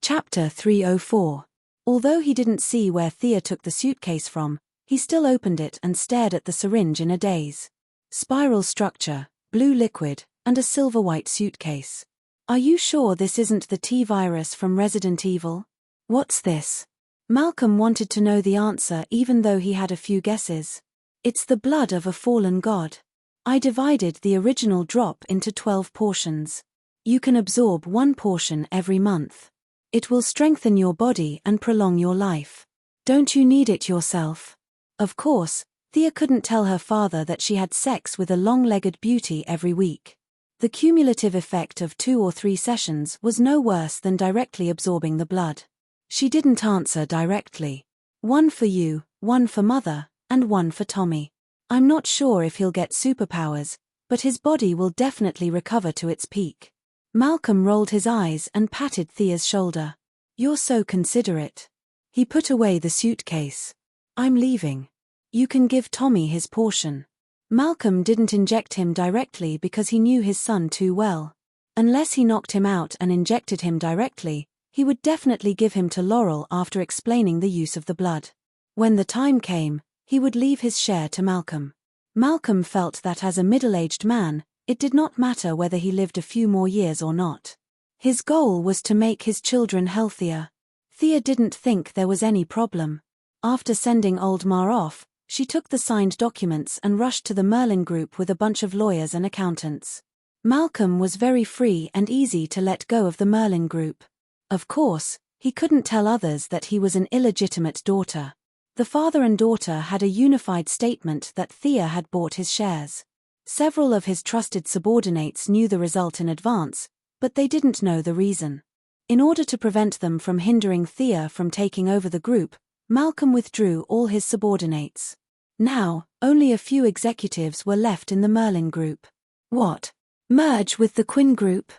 Chapter 304. Although he didn't see where Thea took the suitcase from, he still opened it and stared at the syringe in a daze. Spiral structure, blue liquid, and a silver-white suitcase. Are you sure this isn't the T-virus from Resident Evil? What's this? Malcolm wanted to know the answer even though he had a few guesses. It's the blood of a fallen god. I divided the original drop into 12 portions. You can absorb 1 portion every month. It will strengthen your body and prolong your life. Don't you need it yourself? Of course, Thea couldn't tell her father that she had sex with a long-legged beauty every week. The cumulative effect of 2 or 3 sessions was no worse than directly absorbing the blood. She didn't answer directly. One for you, one for Mother, and one for Tommy. I'm not sure if he'll get superpowers, but his body will definitely recover to its peak. Malcolm rolled his eyes and patted Thea's shoulder. You're so considerate. He put away the suitcase. I'm leaving. You can give Tommy his portion. Malcolm didn't inject him directly because he knew his son too well. Unless he knocked him out and injected him directly, he would definitely give him to Laurel after explaining the use of the blood. When the time came, he would leave his share to Malcolm. Malcolm felt that as a middle-aged man, it did not matter whether he lived a few more years or not. His goal was to make his children healthier. Thea didn't think there was any problem. After sending old Ma off, she took the signed documents and rushed to the Merlin Group with a bunch of lawyers and accountants. Malcolm was very free and easy to let go of the Merlin Group. Of course, he couldn't tell others that he was an illegitimate daughter. The father and daughter had a unified statement that Thea had bought his shares. Several of his trusted subordinates knew the result in advance, but they didn't know the reason. In order to prevent them from hindering Thea from taking over the group, Malcolm withdrew all his subordinates. Now, only a few executives were left in the Merlin Group. What? Merge with the Quinn Group?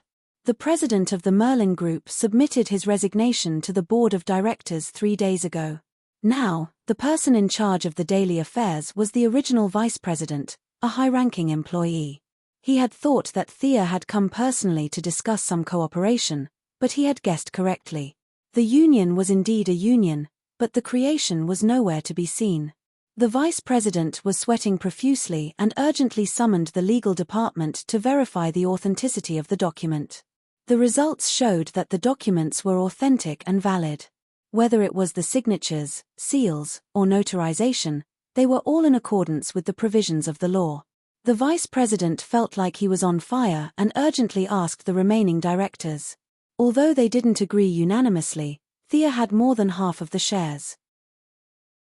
The president of the Merlin Group submitted his resignation to the board of directors 3 days ago. Now, the person in charge of the daily affairs was the original vice president, a high-ranking employee. He had thought that Thea had come personally to discuss some cooperation, but he had guessed correctly. The union was indeed a union, but the creation was nowhere to be seen. The vice president was sweating profusely and urgently summoned the legal department to verify the authenticity of the document. The results showed that the documents were authentic and valid. Whether it was the signatures, seals, or notarization, they were all in accordance with the provisions of the law. The vice president felt like he was on fire and urgently asked the remaining directors. Although they didn't agree unanimously, Thea had more than half of the shares.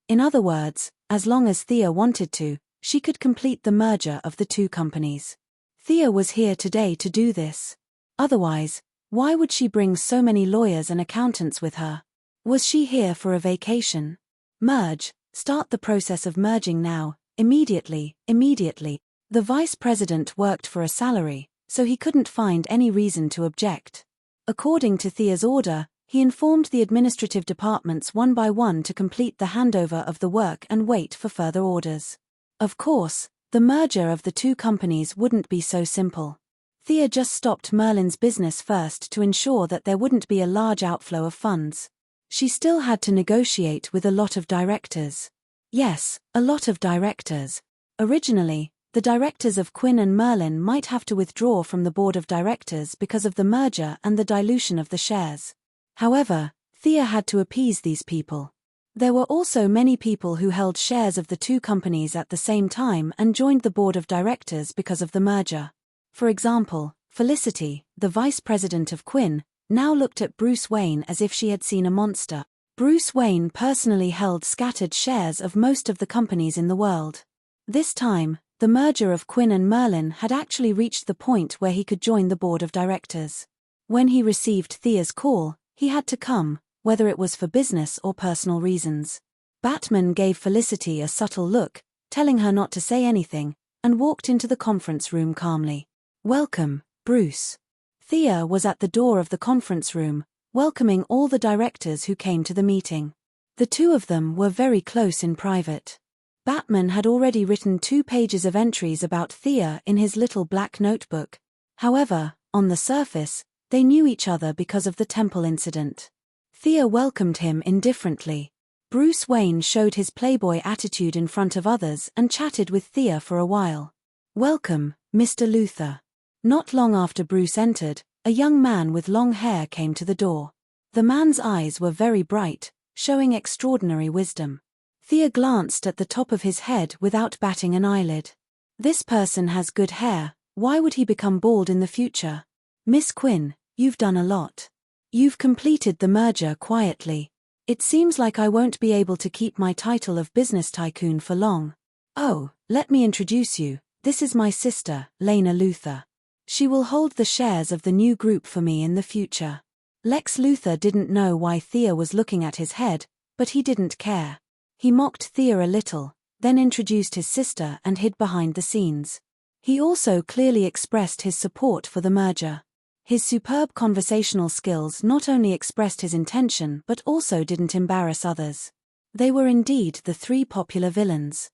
In other words, as long as Thea wanted to, she could complete the merger of the 2 companies. Thea was here today to do this. Otherwise, why would she bring so many lawyers and accountants with her? Was she here for a vacation? Merge, start the process of merging now, immediately. The vice president worked for a salary, so he couldn't find any reason to object. According to Thea's order, he informed the administrative departments one by one to complete the handover of the work and wait for further orders. Of course, the merger of the 2 companies wouldn't be so simple. Thea just stopped Merlin's business first to ensure that there wouldn't be a large outflow of funds. She still had to negotiate with a lot of directors. Yes, a lot of directors. Originally, the directors of Quinn and Merlin might have to withdraw from the board of directors because of the merger and the dilution of the shares. However, Thea had to appease these people. There were also many people who held shares of the 2 companies at the same time and joined the board of directors because of the merger. For example, Felicity, the vice president of Quinn, now looked at Bruce Wayne as if she had seen a monster. Bruce Wayne personally held scattered shares of most of the companies in the world. This time, the merger of Quinn and Merlin had actually reached the point where he could join the board of directors. When he received Thea's call, he had to come, whether it was for business or personal reasons. Batman gave Felicity a subtle look, telling her not to say anything, and walked into the conference room calmly. "Welcome, Bruce." Thea was at the door of the conference room, welcoming all the directors who came to the meeting. The 2 of them were very close in private. Batman had already written 2 pages of entries about Thea in his little black notebook. However, on the surface, they knew each other because of the temple incident. Thea welcomed him indifferently. Bruce Wayne showed his playboy attitude in front of others and chatted with Thea for a while. "Welcome, Mr. Luther." Not long after Bruce entered, a young man with long hair came to the door. The man's eyes were very bright, showing extraordinary wisdom. Thea glanced at the top of his head without batting an eyelid. This person has good hair, why would he become bald in the future? "Miss Quinn, you've done a lot." You've completed the merger quietly. It seems like I won't be able to keep my title of business tycoon for long. Oh, let me introduce you. This is my sister, Lena Luthor. She will hold the shares of the new group for me in the future. Lex Luthor didn't know why Thea was looking at his head, but he didn't care. He mocked Thea a little, then introduced his sister and hid behind the scenes. He also clearly expressed his support for the merger. His superb conversational skills not only expressed his intention but also didn't embarrass others. They were indeed the three popular villains.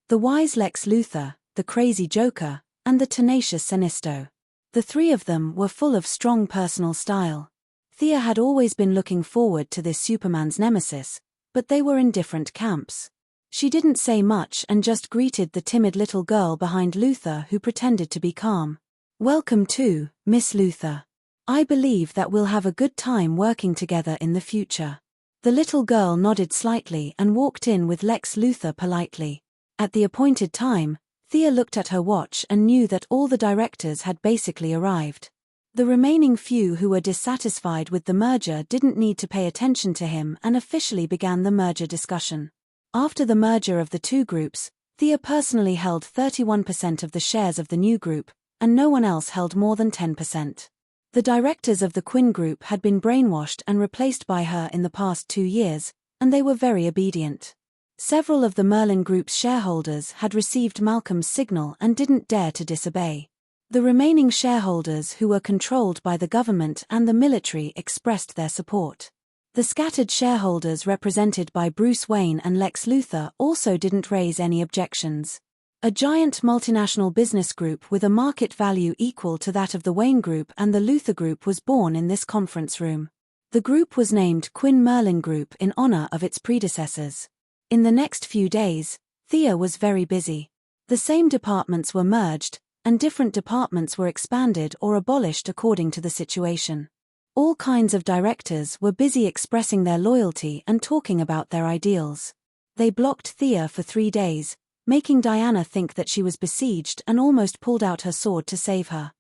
The wise Lex Luthor, the crazy Joker, and the tenacious Sinestro. The three of them were full of strong personal style. Thea had always been looking forward to this Superman's nemesis, but they were in different camps. She didn't say much and just greeted the timid little girl behind Luthor who pretended to be calm. Welcome to, Miss Luthor. I believe that we'll have a good time working together in the future. The little girl nodded slightly and walked in with Lex Luthor politely. At the appointed time, Thea looked at her watch and knew that all the directors had basically arrived. The remaining few who were dissatisfied with the merger didn't need to pay attention to him and officially began the merger discussion. After the merger of the two groups, Thea personally held 31% of the shares of the new group, and no one else held more than 10%. The directors of the Quinn Group had been brainwashed and replaced by her in the past 2 years, and they were very obedient. Several of the Merlin Group's shareholders had received Malcolm's signal and didn't dare to disobey. The remaining shareholders who were controlled by the government and the military expressed their support. The scattered shareholders represented by Bruce Wayne and Lex Luthor also didn't raise any objections. A giant multinational business group with a market value equal to that of the Wayne Group and the Luthor Group was born in this conference room. The group was named Quinn Merlin Group in honor of its predecessors. In the next few days, Thea was very busy. The same departments were merged, and different departments were expanded or abolished according to the situation. All kinds of directors were busy expressing their loyalty and talking about their ideals. They blocked Thea for 3 days, making Diana think that she was besieged and almost pulled out her sword to save her.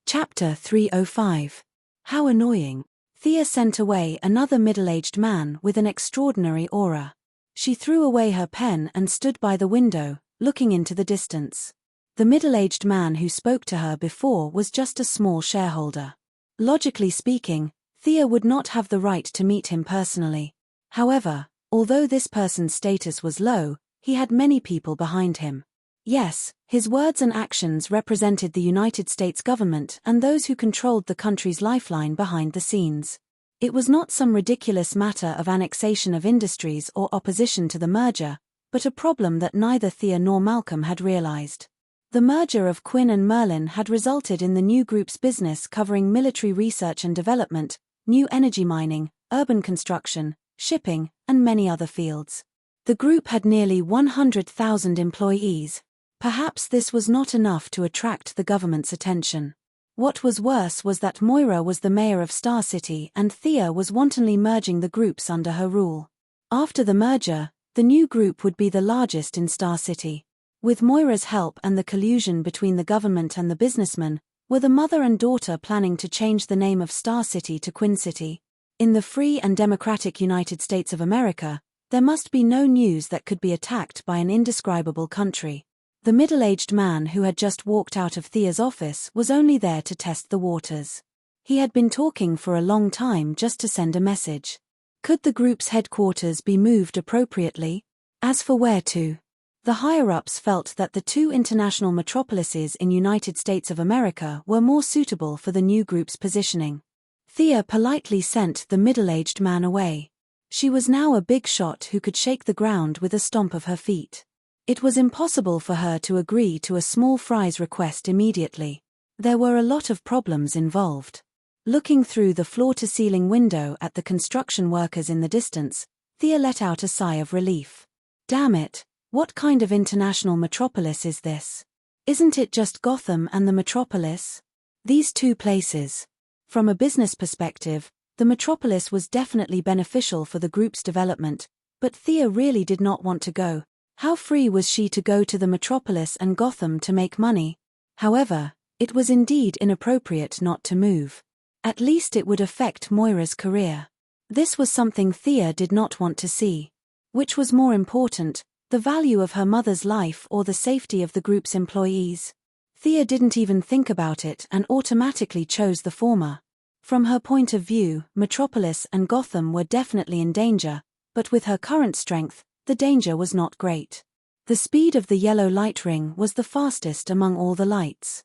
Chapter 305. How annoying. Thea sent away another middle-aged man with an extraordinary aura. She threw away her pen and stood by the window, looking into the distance. The middle-aged man who spoke to her before was just a small shareholder. Logically speaking, Thea would not have the right to meet him personally. However, although this person's status was low, he had many people behind him. Yes, his words and actions represented the United States government and those who controlled the country's lifeline behind the scenes. It was not some ridiculous matter of annexation of industries or opposition to the merger, but a problem that neither Thea nor Malcolm had realized. The merger of Quinn and Merlin had resulted in the new group's business covering military research and development, new energy mining, urban construction, shipping, and many other fields. The group had nearly 100,000 employees. Perhaps this was not enough to attract the government's attention. What was worse was that Moira was the mayor of Star City and Thea was wantonly merging the groups under her rule. After the merger, the new group would be the largest in Star City. With Moira's help and the collusion between the government and the businessmen, were the mother and daughter planning to change the name of Star City to Quinn City. In the free and democratic United States of America, there must be no news that could be attacked by an indescribable country. The middle-aged man who had just walked out of Thea's office was only there to test the waters. He had been talking for a long time just to send a message. Could the group's headquarters be moved appropriately? As for where to? The higher-ups felt that the 2 international metropolises in United States of America were more suitable for the new group's positioning. Thea politely sent the middle-aged man away. She was now a big shot who could shake the ground with a stomp of her feet. It was impossible for her to agree to a small fries request immediately. There were a lot of problems involved. Looking through the floor-to-ceiling window at the construction workers in the distance, Thea let out a sigh of relief. Damn it, what kind of international metropolis is this? Isn't it just Gotham and the metropolis? These two places. From a business perspective, the metropolis was definitely beneficial for the group's development, but Thea really did not want to go. How free was she to go to the metropolis and Gotham to make money? However, It was indeed inappropriate not to move. At least it would affect Moira's career. This was something Thea did not want to see. Which was more important, the value of her mother's life or the safety of the group's employees? Thea didn't even think about it and automatically chose the former. From her point of view, Metropolis and Gotham were definitely in danger, but with her current strength, the danger was not great. The speed of the yellow light ring was the fastest among all the lights.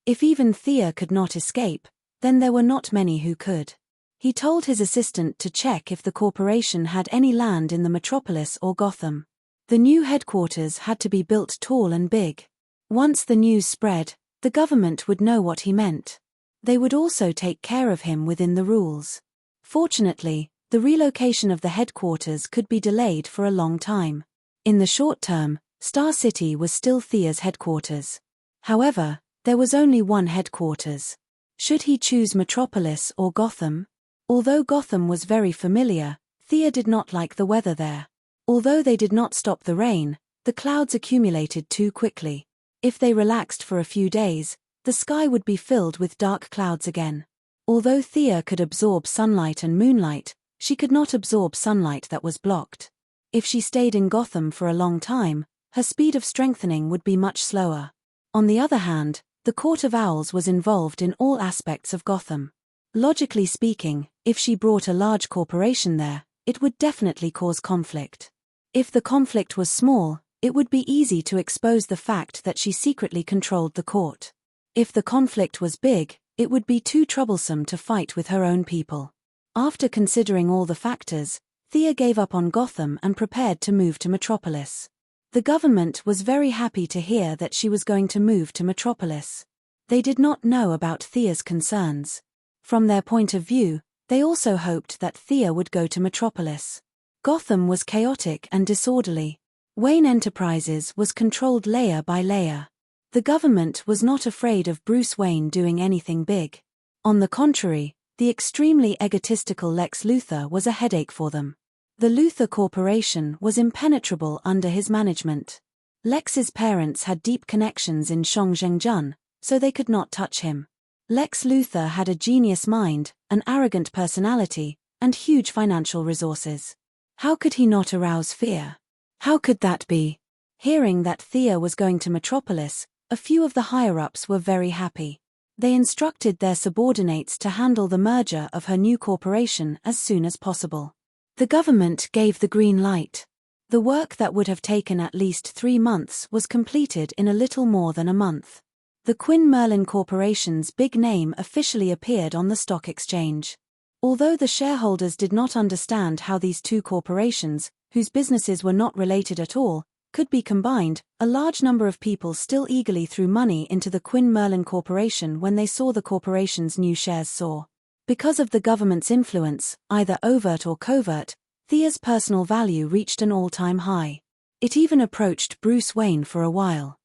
If even Thea could not escape, then there were not many who could. He told his assistant to check if the corporation had any land in the Metropolis or Gotham. The new headquarters had to be built tall and big. Once the news spread, the government would know what he meant. They would also take care of him within the rules. Fortunately, the relocation of the headquarters could be delayed for a long time. In the short term, Star City was still Thea's headquarters. However, there was only one headquarters. Should he choose Metropolis or Gotham? Although Gotham was very familiar, Thea did not like the weather there. Although they did not stop the rain, the clouds accumulated too quickly. If they relaxed for a few days, the sky would be filled with dark clouds again. Although Thea could absorb sunlight and moonlight, she could not absorb sunlight that was blocked. If she stayed in Gotham for a long time, her speed of strengthening would be much slower. On the other hand, the Court of Owls was involved in all aspects of Gotham. Logically speaking, if she brought a large corporation there, it would definitely cause conflict. If the conflict was small, it would be easy to expose the fact that she secretly controlled the court. If the conflict was big, it would be too troublesome to fight with her own people. After considering all the factors, Thea gave up on Gotham and prepared to move to Metropolis. The government was very happy to hear that she was going to move to Metropolis. They did not know about Thea's concerns. From their point of view, they also hoped that Thea would go to Metropolis. Gotham was chaotic and disorderly. Wayne Enterprises was controlled layer by layer. The government was not afraid of Bruce Wayne doing anything big. On the contrary, the extremely egotistical Lex Luthor was a headache for them. The Luthor Corporation was impenetrable under his management. Lex's parents had deep connections in Shangzhengjun, so they could not touch him. Lex Luthor had a genius mind, an arrogant personality, and huge financial resources. How could he not arouse fear? How could that be? Hearing that Thea was going to Metropolis, a few of the higher-ups were very happy. They instructed their subordinates to handle the merger of her new corporation as soon as possible. The government gave the green light. The work that would have taken at least 3 months was completed in a little more than a month. The Quinn Merlin Corporation's big name officially appeared on the stock exchange. Although the shareholders did not understand how these two corporations, whose businesses were not related at all, could be combined, a large number of people still eagerly threw money into the Quinn Merlin Corporation when they saw the corporation's new shares soar. Because of the government's influence, either overt or covert, Thea's personal value reached an all-time high. It even approached Bruce Wayne for a while.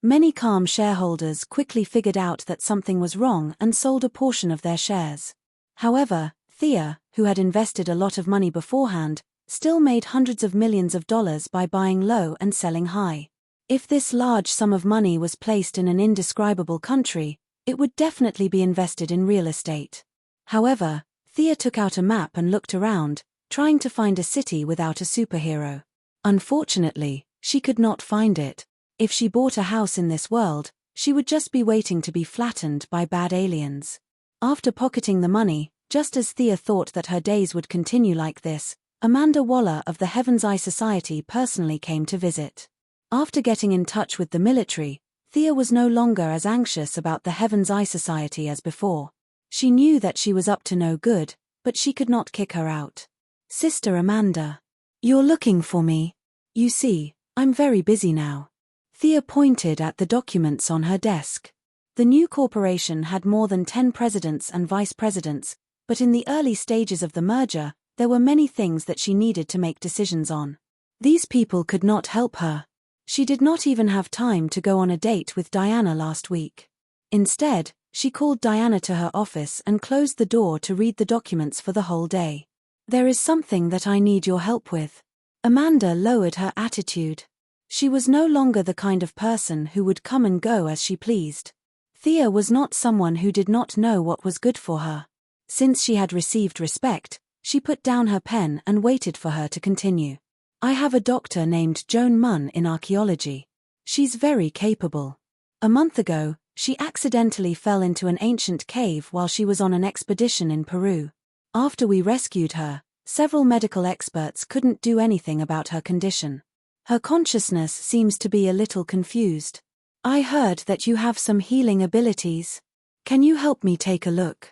Many calm shareholders quickly figured out that something was wrong and sold a portion of their shares. However, Thea, who had invested a lot of money beforehand, still made hundreds of millions of dollars by buying low and selling high. If this large sum of money was placed in an indescribable country, it would definitely be invested in real estate. However, Thea took out a map and looked around, trying to find a city without a superhero. Unfortunately, she could not find it. If she bought a house in this world, she would just be waiting to be flattened by bad aliens. After pocketing the money, just as Thea thought that her days would continue like this, Amanda Waller of the Heaven's Eye Society personally came to visit. After getting in touch with the military, Thea was no longer as anxious about the Heaven's Eye Society as before. She knew that she was up to no good, but she could not kick her out. "Sister Amanda. You're looking for me. You see, I'm very busy now." Thea pointed at the documents on her desk. The new corporation had more than 10 presidents and vice presidents, but in the early stages of the merger, there were many things that she needed to make decisions on. These people could not help her. She did not even have time to go on a date with Diana last week. Instead, she called Diana to her office and closed the door to read the documents for the whole day. "There is something that I need your help with." Amanda lowered her attitude. She was no longer the kind of person who would come and go as she pleased. Thea was not someone who did not know what was good for her. Since she had received respect, she put down her pen and waited for her to continue. I have a doctor named Joan Munn in archaeology. She's very capable. A month ago, she accidentally fell into an ancient cave while she was on an expedition in Peru. After we rescued her, several medical experts couldn't do anything about her condition. Her consciousness seems to be a little confused. I heard that you have some healing abilities. Can you help me take a look?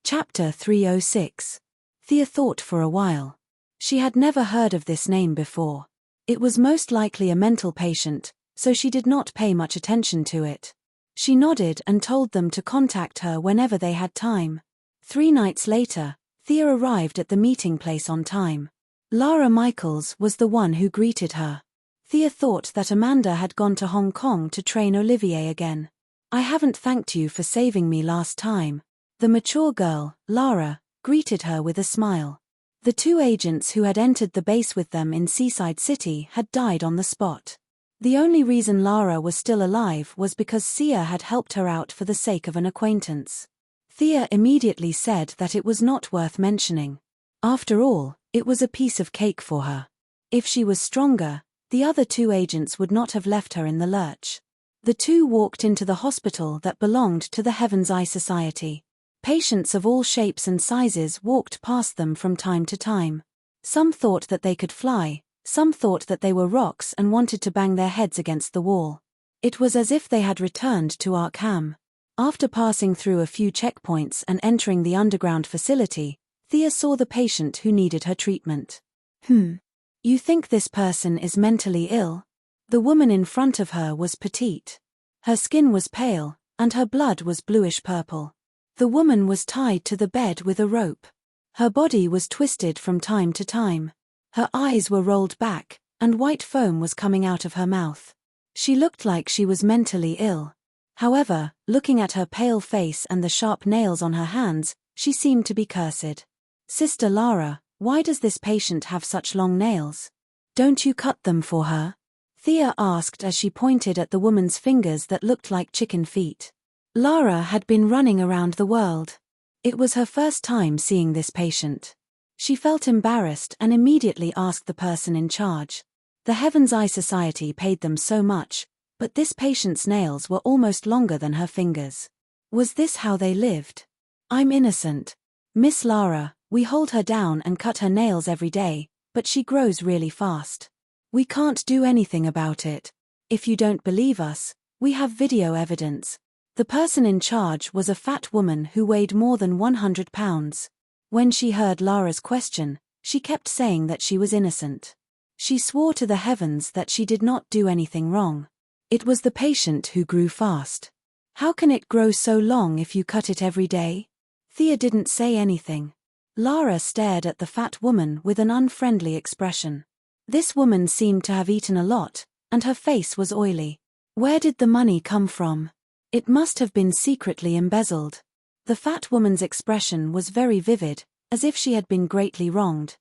Chapter 306. Thea thought for a while. She had never heard of this name before. It was most likely a mental patient, so she did not pay much attention to it. She nodded and told them to contact her whenever they had time. 3 nights later, Thea arrived at the meeting place on time. Lara Michaels was the one who greeted her. Thea thought that Amanda had gone to Hong Kong to train Olivier again. I haven't thanked you for saving me last time. The mature girl, Lara, greeted her with a smile. The 2 agents who had entered the base with them in Seaside City had died on the spot. The only reason Lara was still alive was because Sia had helped her out for the sake of an acquaintance. Thea immediately said that it was not worth mentioning. After all, it was a piece of cake for her. If she was stronger, the other 2 agents would not have left her in the lurch. The 2 walked into the hospital that belonged to the Heaven's Eye Society. Patients of all shapes and sizes walked past them from time to time. Some thought that they could fly, some thought that they were rocks and wanted to bang their heads against the wall. It was as if they had returned to Arkham. After passing through a few checkpoints and entering the underground facility, Thea saw the patient who needed her treatment. You think this person is mentally ill? The woman in front of her was petite. Her skin was pale, and her blood was bluish-purple. The woman was tied to the bed with a rope. Her body was twisted from time to time. Her eyes were rolled back, and white foam was coming out of her mouth. She looked like she was mentally ill. However, looking at her pale face and the sharp nails on her hands, she seemed to be cursed. Sister Lara, why does this patient have such long nails? Don't you cut them for her? Thea asked as she pointed at the woman's fingers that looked like chicken feet. Lara had been running around the world. It was her first time seeing this patient. She felt embarrassed and immediately asked the person in charge. The Heaven's Eye Society paid them so much, but this patient's nails were almost longer than her fingers. Was this how they lived? I'm innocent. Miss Lara, we hold her down and cut her nails every day, but she grows really fast. We can't do anything about it. If you don't believe us, we have video evidence. The person in charge was a fat woman who weighed more than 100 pounds. When she heard Lara's question, she kept saying that she was innocent. She swore to the heavens that she did not do anything wrong. It was the patient who grew fast. How can it grow so long if you cut it every day? Thea didn't say anything. Lara stared at the fat woman with an unfriendly expression. This woman seemed to have eaten a lot, and her face was oily. Where did the money come from? It must have been secretly embezzled. The fat woman's expression was very vivid, as if she had been greatly wronged.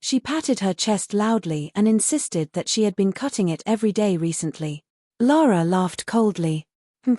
She patted her chest loudly and insisted that she had been cutting it every day recently. Lara laughed coldly.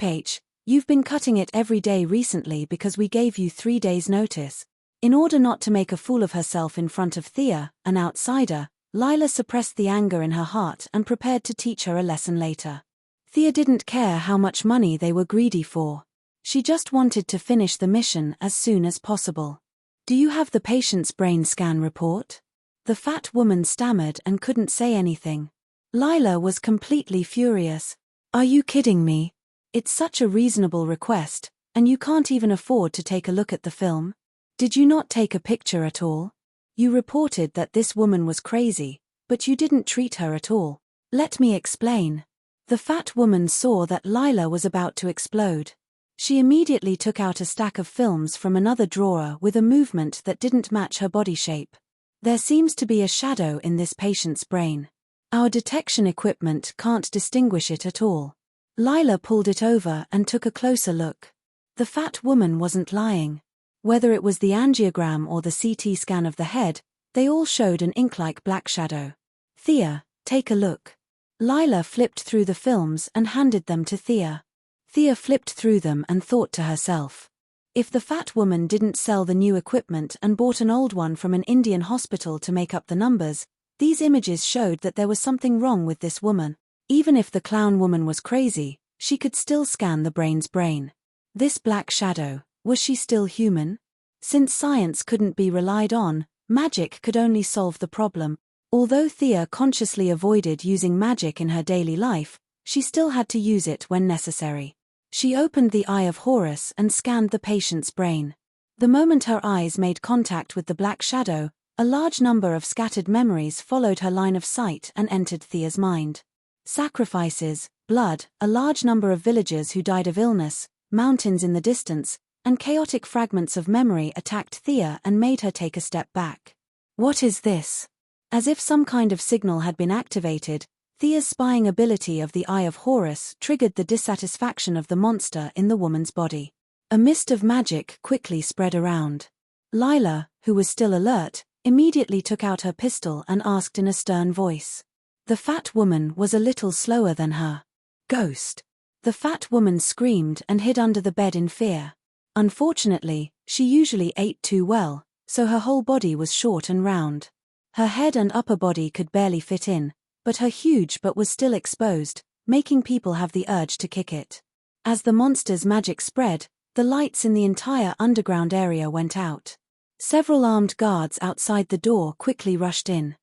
H, you've been cutting it every day recently because we gave you 3 days' notice. In order not to make a fool of herself in front of Thea, an outsider, Lila suppressed the anger in her heart and prepared to teach her a lesson later. Thea didn't care how much money they were greedy for. She just wanted to finish the mission as soon as possible. Do you have the patient's brain scan report? The fat woman stammered and couldn't say anything. Lila was completely furious. Are you kidding me? It's such a reasonable request, and you can't even afford to take a look at the film? Did you not take a picture at all? You reported that this woman was crazy, but you didn't treat her at all. Let me explain. The fat woman saw that Lila was about to explode. She immediately took out a stack of films from another drawer with a movement that didn't match her body shape. There seems to be a shadow in this patient's brain. Our detection equipment can't distinguish it at all. Lila pulled it over and took a closer look. The fat woman wasn't lying. Whether it was the angiogram or the CT scan of the head, They all showed an ink-like black shadow. Thea, take a look. Lila flipped through the films and handed them to Thea. Thea flipped through them and thought to herself. If the fat woman didn't sell the new equipment and bought an old one from an Indian hospital to make up the numbers, these images showed that there was something wrong with this woman. Even if the clown woman was crazy, she could still scan the brain's brain. This black shadow, was she still human? Since science couldn't be relied on, magic could only solve the problem. Although Thea consciously avoided using magic in her daily life, she still had to use it when necessary. She opened the Eye of Horus and scanned the patient's brain. The moment her eyes made contact with the black shadow, a large number of scattered memories followed her line of sight and entered Thea's mind. Sacrifices, blood, a large number of villagers who died of illness, mountains in the distance, and chaotic fragments of memory attacked Thea and made her take a step back. What is this? As if some kind of signal had been activated, Thea's spying ability of the Eye of Horus triggered the dissatisfaction of the monster in the woman's body. A mist of magic quickly spread around. Lila, who was still alert, immediately took out her pistol and asked in a stern voice. The fat woman was a little slower than her. Ghost. The fat woman screamed and hid under the bed in fear. Unfortunately, she usually ate too well, so her whole body was short and round. Her head and upper body could barely fit in, but her huge butt was still exposed, making people have the urge to kick it. As the monster's magic spread, the lights in the entire underground area went out. Several armed guards outside the door quickly rushed in.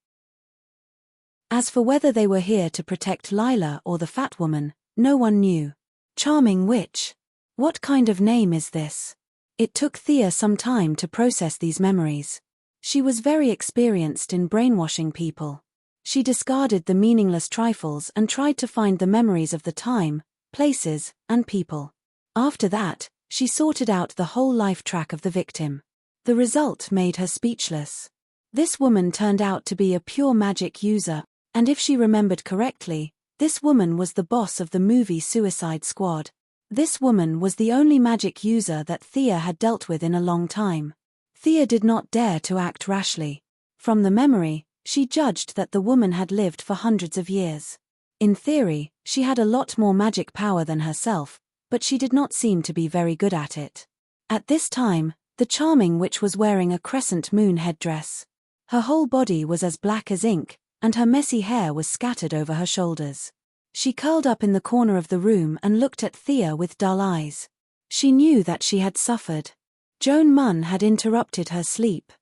As for whether they were here to protect Lila or the fat woman, no one knew. Charming witch. What kind of name is this? It took Thea some time to process these memories. She was very experienced in brainwashing people. She discarded the meaningless trifles and tried to find the memories of the time, places, and people. After that, she sorted out the whole life track of the victim. The result made her speechless. This woman turned out to be a pure magic user, and if she remembered correctly, this woman was the boss of the movie Suicide Squad. This woman was the only magic user that Thea had dealt with in a long time. Thea did not dare to act rashly. From the memory, she judged that the woman had lived for hundreds of years. In theory, she had a lot more magic power than herself, but she did not seem to be very good at it. At this time, the charming witch was wearing a crescent moon headdress. Her whole body was as black as ink, and her messy hair was scattered over her shoulders. She curled up in the corner of the room and looked at Thea with dull eyes. She knew that she had suffered. Joan Munn had interrupted her sleep.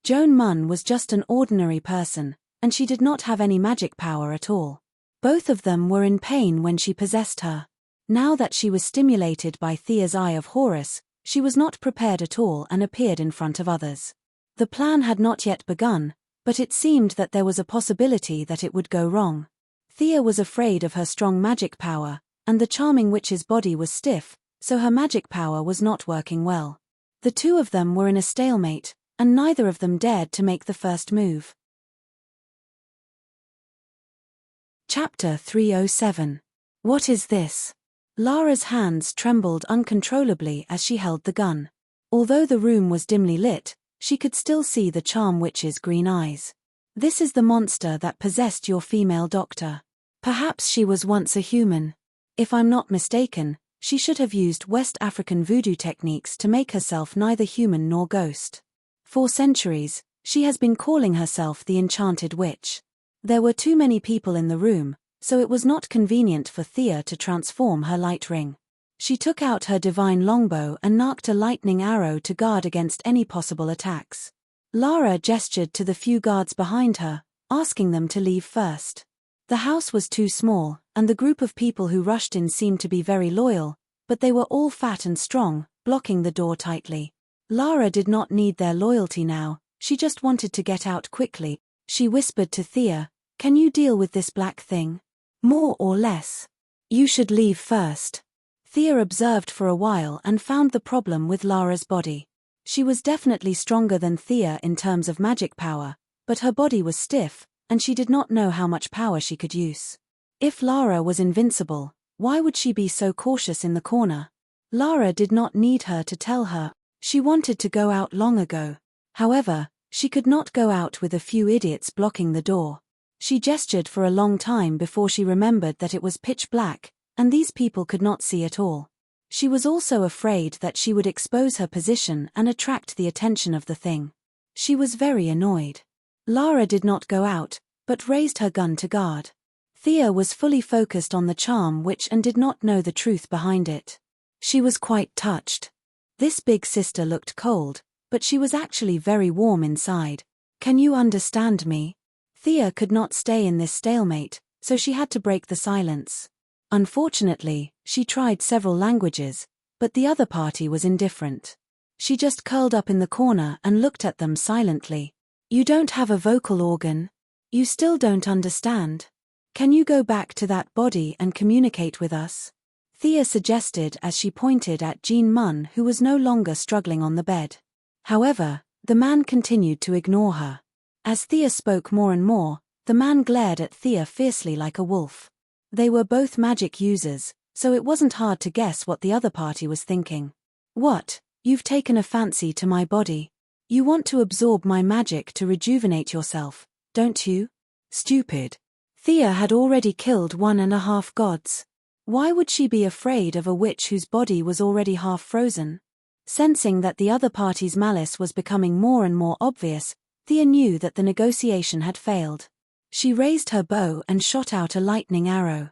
Joan Munn was just an ordinary person, and she did not have any magic power at all. Both of them were in pain when she possessed her. Now that she was stimulated by Thea's Eye of Horus, she was not prepared at all and appeared in front of others. The plan had not yet begun, but it seemed that there was a possibility that it would go wrong. Thea was afraid of her strong magic power, and the charming witch's body was stiff, so her magic power was not working well. The two of them were in a stalemate, and neither of them dared to make the first move. Chapter 307. What is this? Lara's hands trembled uncontrollably as she held the gun. Although the room was dimly lit, she could still see the charm witch's green eyes. This is the monster that possessed your female doctor. Perhaps she was once a human. If I'm not mistaken, she should have used West African voodoo techniques to make herself neither human nor ghost. For centuries, she has been calling herself the Enchanted Witch. There were too many people in the room, so it was not convenient for Thea to transform her light ring. She took out her divine longbow and narked a lightning arrow to guard against any possible attacks. Lara gestured to the few guards behind her, asking them to leave first. The house was too small, and the group of people who rushed in seemed to be very loyal, but they were all fat and strong, blocking the door tightly. Lara did not need their loyalty now, she just wanted to get out quickly. She whispered to Thea, "Can you deal with this black thing? More or less? You should leave first." Thea observed for a while and found the problem with Lara's body. She was definitely stronger than Thea in terms of magic power, but her body was stiff, and she did not know how much power she could use. If Lara was invincible, why would she be so cautious in the corner? Lara did not need her to tell her. She wanted to go out long ago. However, She could not go out with a few idiots blocking the door. She gestured for a long time before she remembered that it was pitch black, and these people could not see at all. She was also afraid that she would expose her position and attract the attention of the thing. She was very annoyed. Lara did not go out, but raised her gun to guard. Thea was fully focused on the charm witch and did not know the truth behind it. She was quite touched. This big sister looked cold, but she was actually very warm inside. Can you understand me? Thea could not stay in this stalemate, so she had to break the silence. Unfortunately, she tried several languages, but the other party was indifferent. She just curled up in the corner and looked at them silently. You don't have a vocal organ? You still don't understand? Can you go back to that body and communicate with us? Thea suggested as she pointed at Jean Munn, who was no longer struggling on the bed. However, the man continued to ignore her. As Thea spoke more and more, the man glared at Thea fiercely like a wolf. They were both magic users, so it wasn't hard to guess what the other party was thinking. What? You've taken a fancy to my body. You want to absorb my magic to rejuvenate yourself, don't you? Stupid. Thea had already killed 1.5 gods. Why would she be afraid of a witch whose body was already half frozen? Sensing that the other party's malice was becoming more and more obvious, Thea knew that the negotiation had failed. She raised her bow and shot out a lightning arrow.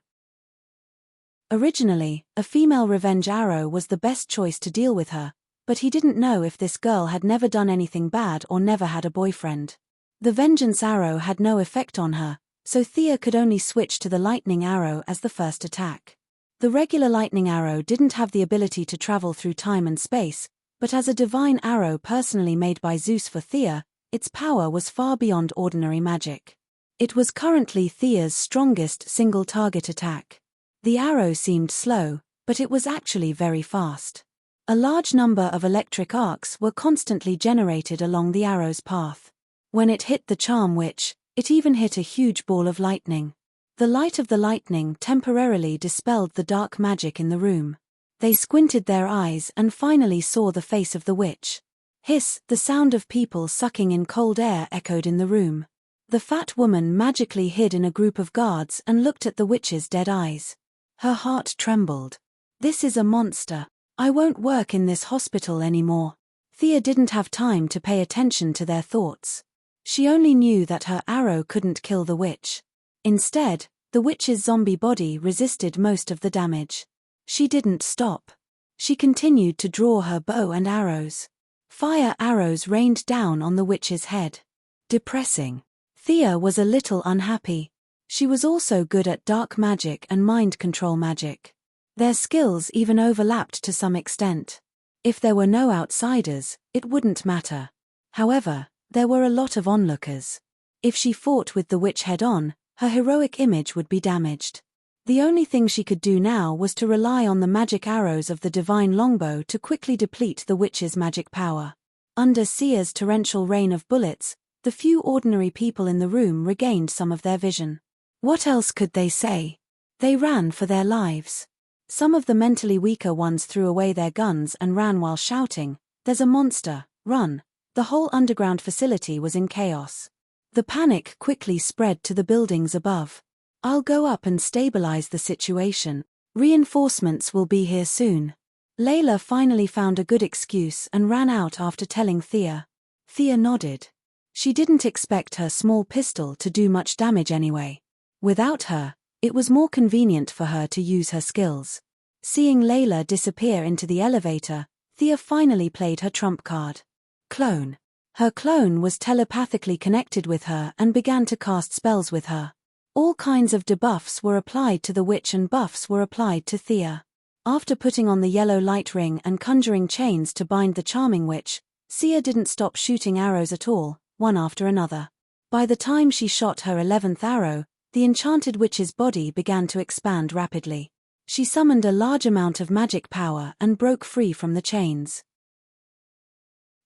Originally, a female revenge arrow was the best choice to deal with her, but he didn't know if this girl had never done anything bad or never had a boyfriend. The vengeance arrow had no effect on her, so Thea could only switch to the lightning arrow as the first attack. The regular lightning arrow didn't have the ability to travel through time and space, but as a divine arrow personally made by Zeus for Thea, its power was far beyond ordinary magic. It was currently Thea's strongest single-target attack. The arrow seemed slow, but it was actually very fast. A large number of electric arcs were constantly generated along the arrow's path. When it hit the charm witch, it even hit a huge ball of lightning. The light of the lightning temporarily dispelled the dark magic in the room. They squinted their eyes and finally saw the face of the witch. Hiss, the sound of people sucking in cold air echoed in the room. The fat woman magically hid in a group of guards and looked at the witch's dead eyes. Her heart trembled. This is a monster. I won't work in this hospital anymore. Thea didn't have time to pay attention to their thoughts. She only knew that her arrow couldn't kill the witch. Instead, the witch's zombie body resisted most of the damage. She didn't stop. She continued to draw her bow and arrows. Fire arrows rained down on the witch's head. Depressing. Thea was a little unhappy. She was also good at dark magic and mind control magic. Their skills even overlapped to some extent. If there were no outsiders, it wouldn't matter. However, there were a lot of onlookers. If she fought with the witch head-on, her heroic image would be damaged. The only thing she could do now was to rely on the magic arrows of the divine longbow to quickly deplete the witch's magic power. Under Sia's torrential rain of bullets, the few ordinary people in the room regained some of their vision. What else could they say? They ran for their lives. Some of the mentally weaker ones threw away their guns and ran while shouting, "There's a monster, run!" The whole underground facility was in chaos. The panic quickly spread to the buildings above. I'll go up and stabilize the situation. Reinforcements will be here soon. Layla finally found a good excuse and ran out after telling Thea. Thea nodded. She didn't expect her small pistol to do much damage anyway. Without her, it was more convenient for her to use her skills. Seeing Layla disappear into the elevator, Thea finally played her trump card. Clone. Her clone was telepathically connected with her and began to cast spells with her. All kinds of debuffs were applied to the witch and buffs were applied to Thea. After putting on the yellow light ring and conjuring chains to bind the charming witch, Sia didn't stop shooting arrows at all, one after another. By the time she shot her 11th arrow, the enchanted witch's body began to expand rapidly. She summoned a large amount of magic power and broke free from the chains.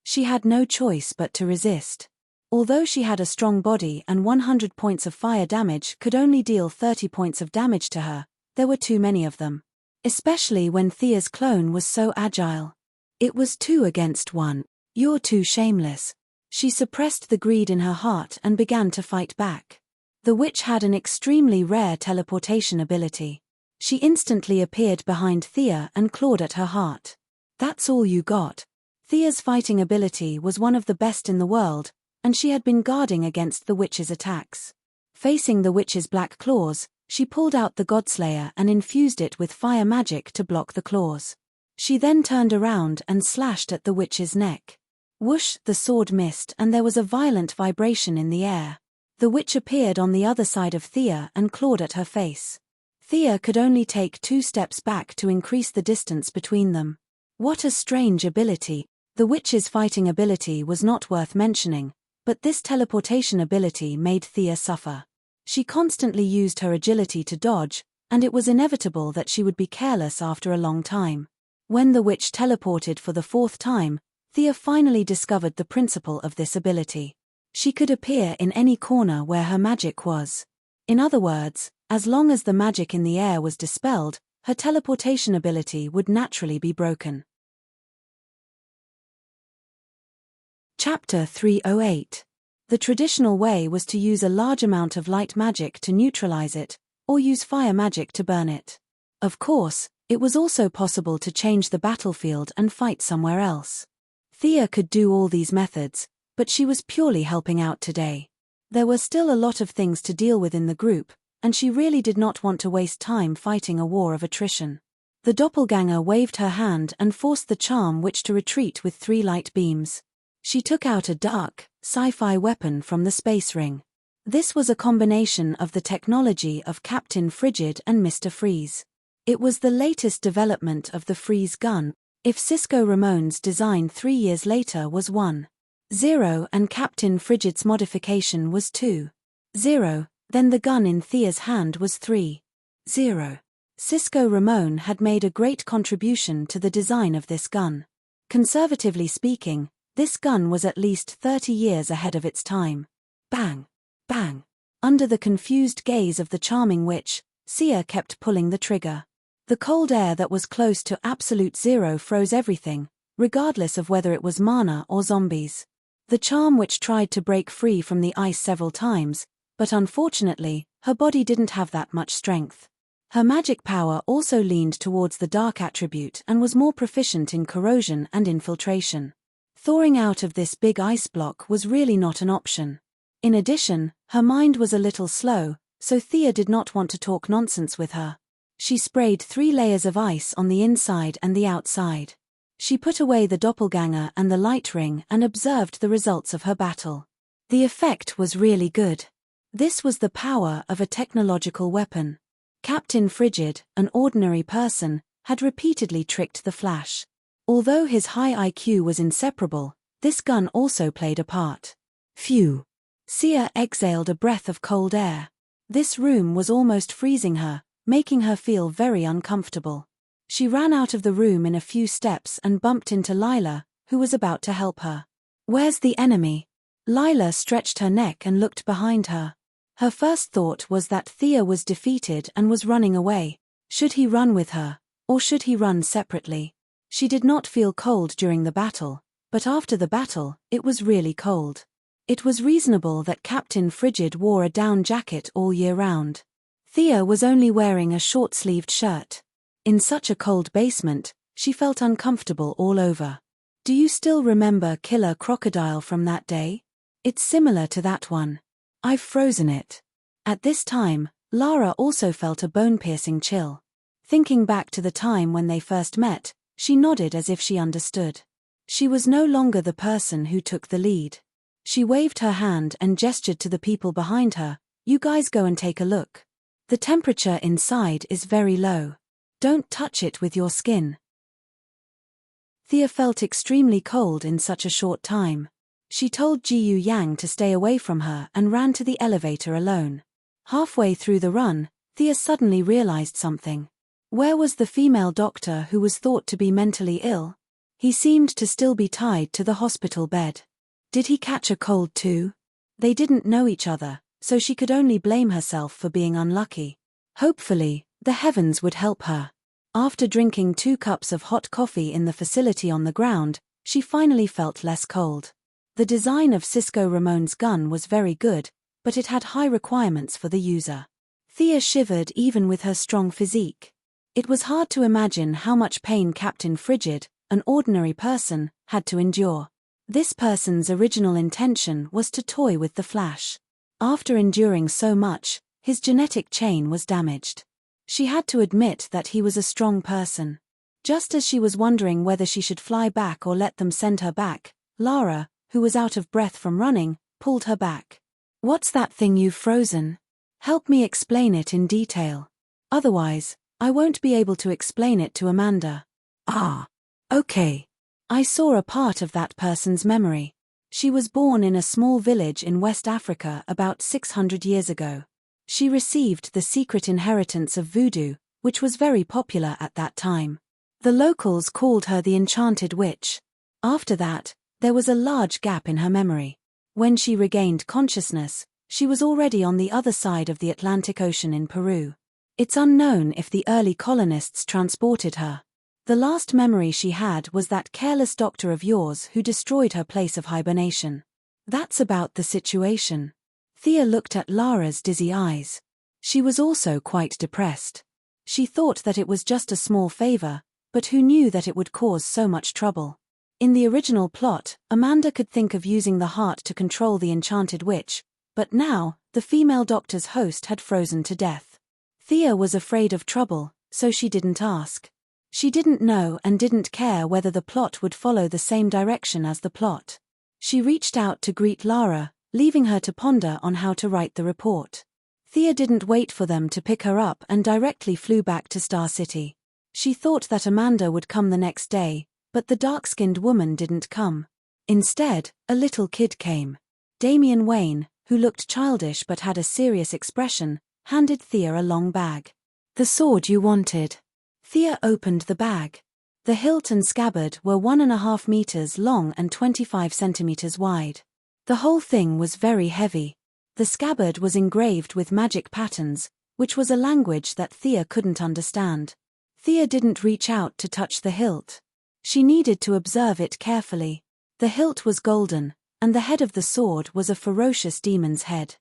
She had no choice but to resist. Although she had a strong body and 100 points of fire damage could only deal 30 points of damage to her, there were too many of them. Especially when Thea's clone was so agile. It was 2 against 1. You're too shameless. She suppressed the greed in her heart and began to fight back. The witch had an extremely rare teleportation ability. She instantly appeared behind Thea and clawed at her heart. That's all you got. Thea's fighting ability was one of the best in the world, and she had been guarding against the witch's attacks. Facing the witch's black claws, she pulled out the Godslayer and infused it with fire magic to block the claws. She then turned around and slashed at the witch's neck. Whoosh, the sword missed and there was a violent vibration in the air. The witch appeared on the other side of Thea and clawed at her face. Thea could only take 2 steps back to increase the distance between them. What a strange ability. The witch's fighting ability was not worth mentioning, but this teleportation ability made Thea suffer. She constantly used her agility to dodge, and it was inevitable that she would be careless after a long time. When the witch teleported for the 4th time, Thea finally discovered the principle of this ability. She could appear in any corner where her magic was. In other words, as long as the magic in the air was dispelled, her teleportation ability would naturally be broken. Chapter 308. The traditional way was to use a large amount of light magic to neutralize it, or use fire magic to burn it. Of course, it was also possible to change the battlefield and fight somewhere else. Thea could do all these methods, but she was purely helping out today. There were still a lot of things to deal with in the group, and she really did not want to waste time fighting a war of attrition. The doppelganger waved her hand and forced the charm witch to retreat with 3 light beams. She took out a dark, sci-fi weapon from the space ring. This was a combination of the technology of Captain Frigid and Mr. Freeze. It was the latest development of the Freeze gun. If Cisco Ramon's design 3 years later was 1.0 and Captain Frigid's modification was 2.0, then the gun in Thea's hand was 3.0. Cisco Ramon had made a great contribution to the design of this gun. Conservatively speaking, this gun was at least 30 years ahead of its time. Bang! Bang! Under the confused gaze of the charming witch, Sia kept pulling the trigger. The cold air that was close to absolute zero froze everything, regardless of whether it was mana or zombies. The charm witch tried to break free from the ice several times, but unfortunately, her body didn't have that much strength. Her magic power also leaned towards the dark attribute and was more proficient in corrosion and infiltration. Thawing out of this big ice block was really not an option. In addition, her mind was a little slow, so Thea did not want to talk nonsense with her. She sprayed 3 layers of ice on the inside and the outside. She put away the doppelganger and the light ring and observed the results of her battle. The effect was really good. This was the power of a technological weapon. Captain Frigid, an ordinary person, had repeatedly tricked the Flash. Although his high IQ was inseparable, this gun also played a part. Phew! Sia exhaled a breath of cold air. This room was almost freezing her, making her feel very uncomfortable. She ran out of the room in a few steps and bumped into Lila, who was about to help her. "Where's the enemy?" Lila stretched her neck and looked behind her. Her first thought was that Thea was defeated and was running away. Should he run with her, or should he run separately? She did not feel cold during the battle, but after the battle, it was really cold. It was reasonable that Captain Frigid wore a down jacket all year round. Thea was only wearing a short-sleeved shirt. In such a cold basement, she felt uncomfortable all over. "Do you still remember Killer Crocodile from that day? It's similar to that one. I've frozen it." At this time, Lara also felt a bone-piercing chill. Thinking back to the time when they first met, she nodded as if she understood. She was no longer the person who took the lead. She waved her hand and gestured to the people behind her. "You guys go and take a look. The temperature inside is very low. Don't touch it with your skin." Thea felt extremely cold in such a short time. She told Jiyu Yang to stay away from her and ran to the elevator alone. Halfway through the run, Thea suddenly realized something. Where was the female doctor who was thought to be mentally ill? He seemed to still be tied to the hospital bed. Did he catch a cold too? They didn't know each other, so she could only blame herself for being unlucky. Hopefully, the heavens would help her. After drinking 2 cups of hot coffee in the facility on the ground, she finally felt less cold. The design of Cisco Ramon's gun was very good, but it had high requirements for the user. Thea shivered even with her strong physique. It was hard to imagine how much pain Captain Frigid, an ordinary person, had to endure. This person's original intention was to toy with the Flash. After enduring so much, his genetic chain was damaged. She had to admit that he was a strong person. Just as she was wondering whether she should fly back or let them send her back, Lara, who was out of breath from running, pulled her back. "What's that thing you've frozen? Help me explain it in detail. Otherwise, I won't be able to explain it to Amanda." "Ah. Okay. I saw a part of that person's memory. She was born in a small village in West Africa about 600 years ago. She received the secret inheritance of voodoo, which was very popular at that time. The locals called her the Enchanted Witch. After that, there was a large gap in her memory. When she regained consciousness, she was already on the other side of the Atlantic Ocean in Peru. It's unknown if the early colonists transported her. The last memory she had was that careless doctor of yours who destroyed her place of hibernation. That's about the situation." Thea looked at Lara's dizzy eyes. She was also quite depressed. She thought that it was just a small favor, but who knew that it would cause so much trouble? In the original plot, Amanda could think of using the heart to control the Enchanted Witch, but now, the female doctor's host had frozen to death. Thea was afraid of trouble, so she didn't ask. She didn't know and didn't care whether the plot would follow the same direction as the plot. She reached out to greet Lara, leaving her to ponder on how to write the report. Thea didn't wait for them to pick her up and directly flew back to Star City. She thought that Amanda would come the next day, but the dark-skinned woman didn't come. Instead, a little kid came. Damian Wayne, who looked childish but had a serious expression, handed Thea a long bag. "The sword you wanted." Thea opened the bag. The hilt and scabbard were 1.5 meters long and 25 centimeters wide. The whole thing was very heavy. The scabbard was engraved with magic patterns, which was a language that Thea couldn't understand. Thea didn't reach out to touch the hilt. She needed to observe it carefully. The hilt was golden, and the head of the sword was a ferocious demon's head.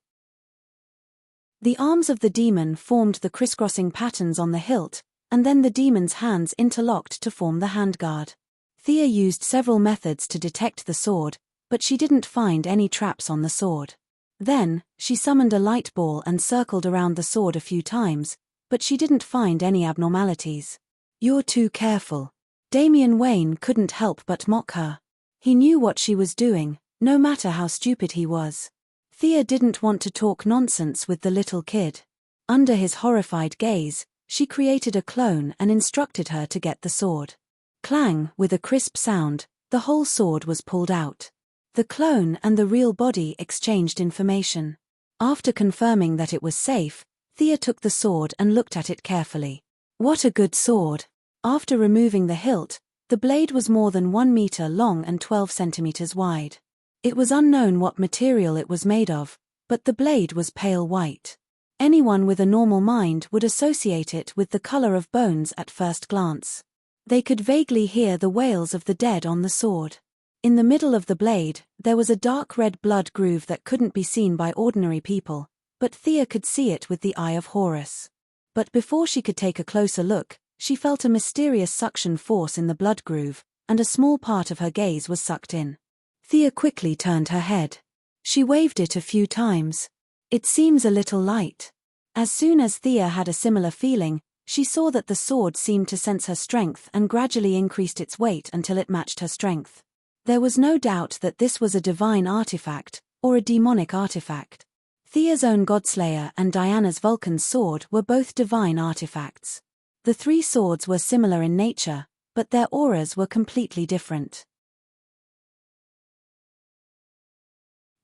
The arms of the demon formed the crisscrossing patterns on the hilt, and then the demon's hands interlocked to form the handguard. Thea used several methods to detect the sword, but she didn't find any traps on the sword. Then, she summoned a light ball and circled around the sword a few times, but she didn't find any abnormalities. "You're too careful." Damian Wayne couldn't help but mock her. He knew what she was doing, no matter how stupid he was. Thea didn't want to talk nonsense with the little kid. Under his horrified gaze, she created a clone and instructed her to get the sword. Clang, with a crisp sound, the whole sword was pulled out. The clone and the real body exchanged information. After confirming that it was safe, Thea took the sword and looked at it carefully. What a good sword! After removing the hilt, the blade was more than 1 meter long and 12 centimeters wide. It was unknown what material it was made of, but the blade was pale white. Anyone with a normal mind would associate it with the color of bones at first glance. They could vaguely hear the wails of the dead on the sword. In the middle of the blade, there was a dark red blood groove that couldn't be seen by ordinary people, but Thea could see it with the eye of Horus. But before she could take a closer look, she felt a mysterious suction force in the blood groove, and a small part of her gaze was sucked in. Thea quickly turned her head. She waved it a few times. "It seems a little light." As soon as Thea had a similar feeling, she saw that the sword seemed to sense her strength and gradually increased its weight until it matched her strength. There was no doubt that this was a divine artifact, or a demonic artifact. Thea's own Godslayer and Diana's Vulcan's sword were both divine artifacts. The three swords were similar in nature, but their auras were completely different.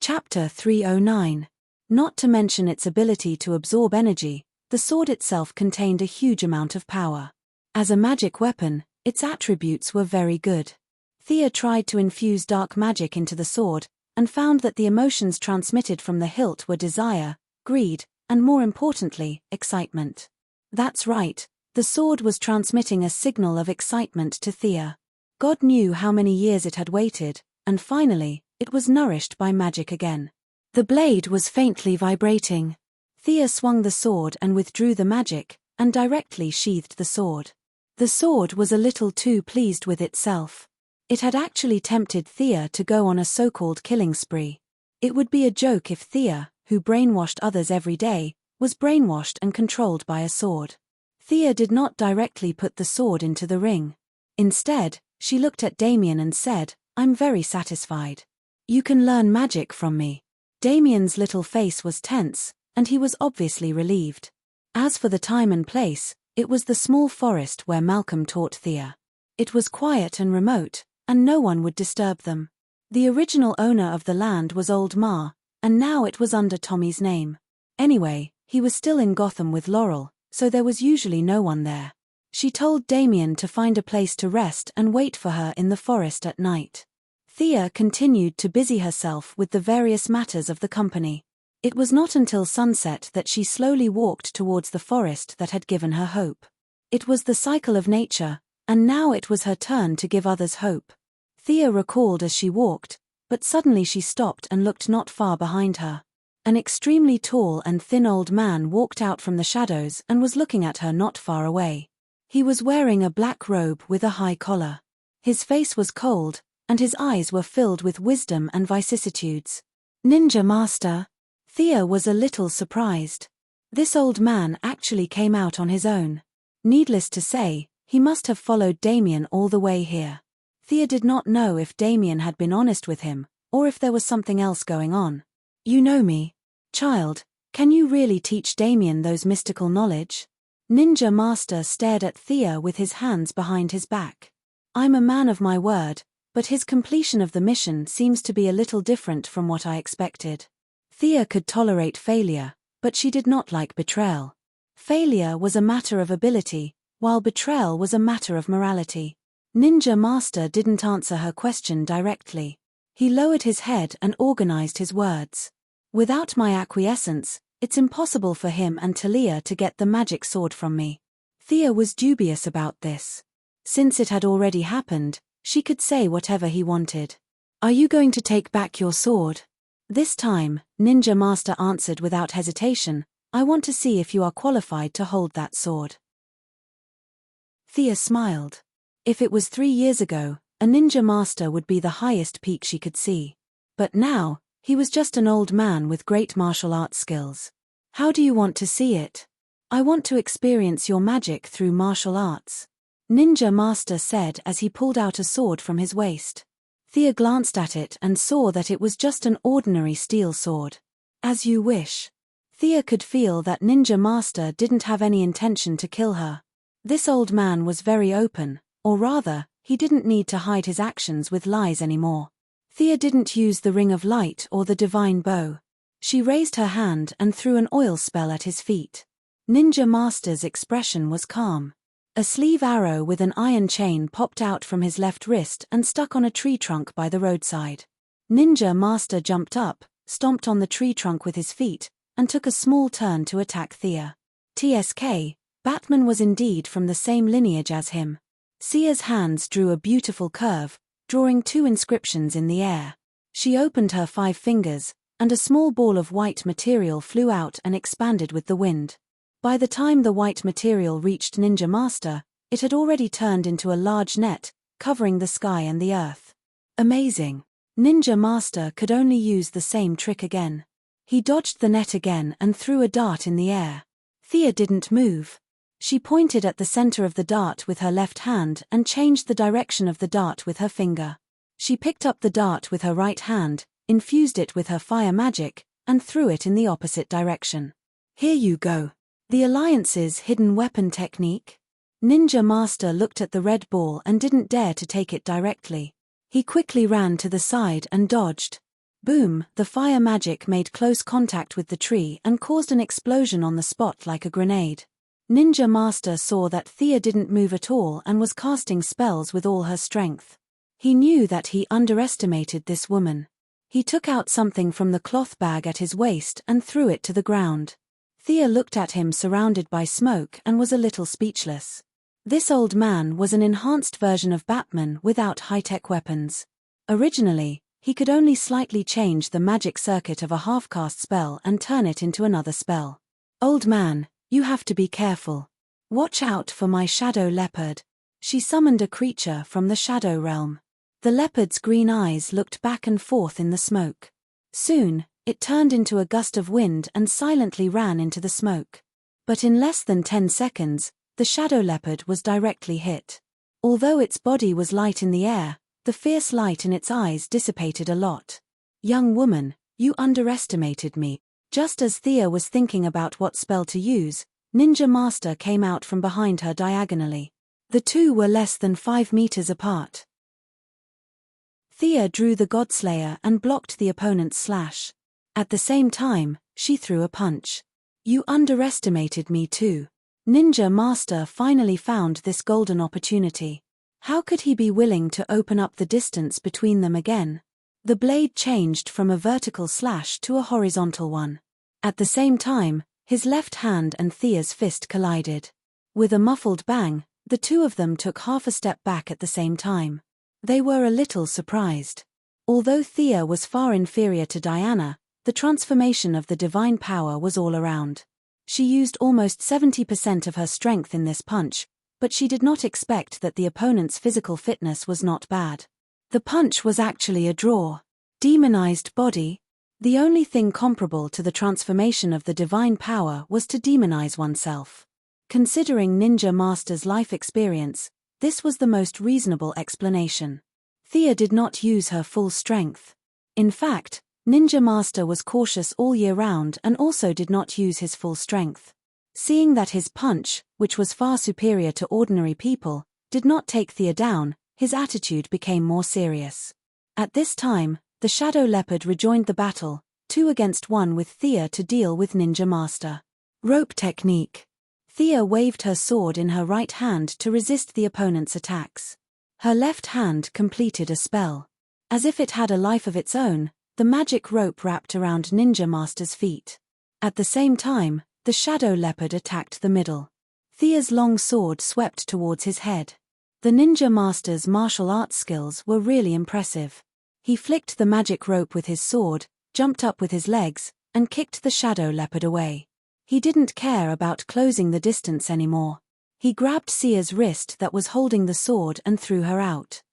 Chapter 309. Not to mention its ability to absorb energy, the sword itself contained a huge amount of power. As a magic weapon, its attributes were very good. Thea tried to infuse dark magic into the sword, and found that the emotions transmitted from the hilt were desire, greed, and more importantly, excitement. That's right, the sword was transmitting a signal of excitement to Thea. God knew how many years it had waited, and finally, It was nourished by magic again. The blade was faintly vibrating. Thea swung the sword and withdrew the magic, and directly sheathed the sword. The sword was a little too pleased with itself. It had actually tempted Thea to go on a so-called killing spree. It would be a joke if Thea, who brainwashed others every day, was brainwashed and controlled by a sword. Thea did not directly put the sword into the ring. Instead, she looked at Damien and said, "I'm very satisfied. You can learn magic from me." Damien's little face was tense, and he was obviously relieved. As for the time and place, it was the small forest where Malcolm taught Thea. It was quiet and remote, and no one would disturb them. The original owner of the land was Old Ma, and now it was under Tommy's name. Anyway, he was still in Gotham with Laurel, so there was usually no one there. She told Damien to find a place to rest and wait for her in the forest at night. Thea continued to busy herself with the various matters of the company. It was not until sunset that she slowly walked towards the forest that had given her hope. It was the cycle of nature, and now it was her turn to give others hope. Thea recalled as she walked, but suddenly she stopped and looked not far behind her. An extremely tall and thin old man walked out from the shadows and was looking at her not far away. He was wearing a black robe with a high collar. His face was cold, and his eyes were filled with wisdom and vicissitudes. "Ninja Master?" Thea was a little surprised. This old man actually came out on his own. Needless to say, he must have followed Damien all the way here. Thea did not know if Damien had been honest with him, or if there was something else going on. "You know me, child, can you really teach Damien those mystical knowledge?" Ninja Master stared at Thea with his hands behind his back. "I'm a man of my word, but his completion of the mission seems to be a little different from what I expected." Thea could tolerate failure, but she did not like betrayal. Failure was a matter of ability, while betrayal was a matter of morality. Ninja Master didn't answer her question directly. He lowered his head and organized his words. "Without my acquiescence, it's impossible for him and Talia to get the magic sword from me." Thea was dubious about this. Since it had already happened, she could say whatever he wanted. "Are you going to take back your sword?" This time, Ninja Master answered without hesitation, "I want to see if you are qualified to hold that sword." Thea smiled. If it was 3 years ago, a Ninja Master would be the highest peak she could see. But now, he was just an old man with great martial arts skills. "How do you want to see it?" "I want to experience your magic through martial arts," Ninja Master said as he pulled out a sword from his waist. Thea glanced at it and saw that it was just an ordinary steel sword. "As you wish." Thea could feel that Ninja Master didn't have any intention to kill her. This old man was very open, or rather, he didn't need to hide his actions with lies anymore. Thea didn't use the ring of light or the divine bow. She raised her hand and threw an oil spell at his feet. Ninja Master's expression was calm. A sleeve arrow with an iron chain popped out from his left wrist and stuck on a tree trunk by the roadside. Ninja Master jumped up, stomped on the tree trunk with his feet, and took a small turn to attack Thea. TSK, Batman was indeed from the same lineage as him. Thea's hands drew a beautiful curve, drawing 2 inscriptions in the air. She opened her 5 fingers, and a small ball of white material flew out and expanded with the wind. By the time the white material reached Ninja Master, it had already turned into a large net, covering the sky and the earth. Amazing. Ninja Master could only use the same trick again. He dodged the net again and threw a dart in the air. Thea didn't move. She pointed at the center of the dart with her left hand and changed the direction of the dart with her finger. She picked up the dart with her right hand, infused it with her fire magic, and threw it in the opposite direction. "Here you go. The Alliance's hidden weapon technique?" Ninja Master looked at the red ball and didn't dare to take it directly. He quickly ran to the side and dodged. Boom, the fire magic made close contact with the tree and caused an explosion on the spot like a grenade. Ninja Master saw that Thea didn't move at all and was casting spells with all her strength. He knew that he underestimated this woman. He took out something from the cloth bag at his waist and threw it to the ground. Thea looked at him surrounded by smoke and was a little speechless. This old man was an enhanced version of Batman without high-tech weapons. Originally, He could only slightly change the magic circuit of a half-cast spell and turn it into another spell. "Old man, you have to be careful. Watch out for my shadow leopard." She summoned a creature from the shadow realm. The leopard's green eyes looked back and forth in the smoke. Soon, it turned into a gust of wind and silently ran into the smoke. But in less than 10 seconds, the shadow leopard was directly hit. Although its body was light in the air, the fierce light in its eyes dissipated a lot. "Young woman, you underestimated me." Just as Thea was thinking about what spell to use, Ninja Master came out from behind her diagonally. The two were less than 5 meters apart. Thea drew the Godslayer and blocked the opponent's slash. At the same time, she threw a punch. "You underestimated me too." Ninja Master finally found this golden opportunity. How could he be willing to open up the distance between them again? The blade changed from a vertical slash to a horizontal one. At the same time, his left hand and Thea's fist collided. With a muffled bang, the two of them took half a step back at the same time. They were a little surprised. Although Thea was far inferior to Diana, the transformation of the divine power was all around. She used almost 70% of her strength in this punch, but she did not expect that the opponent's physical fitness was not bad. The punch was actually a draw. Demonized body. The only thing comparable to the transformation of the divine power was to demonize oneself. Considering Ninja Master's life experience, this was the most reasonable explanation. Thea did not use her full strength. In fact, Ninja Master was cautious all year round and also did not use his full strength. Seeing that his punch, which was far superior to ordinary people, did not take Thea down, his attitude became more serious. At this time, the Shadow Leopard rejoined the battle, 2 against 1 with Thea to deal with Ninja Master. Rope technique. Thea waved her sword in her right hand to resist the opponent's attacks. Her left hand completed a spell. As if it had a life of its own, the magic rope wrapped around Ninja Master's feet. At the same time, the Shadow Leopard attacked the middle. Thea's long sword swept towards his head. The Ninja Master's martial arts skills were really impressive. He flicked the magic rope with his sword, jumped up with his legs, and kicked the Shadow Leopard away. He didn't care about closing the distance anymore. He grabbed Sia's wrist that was holding the sword and threw her out.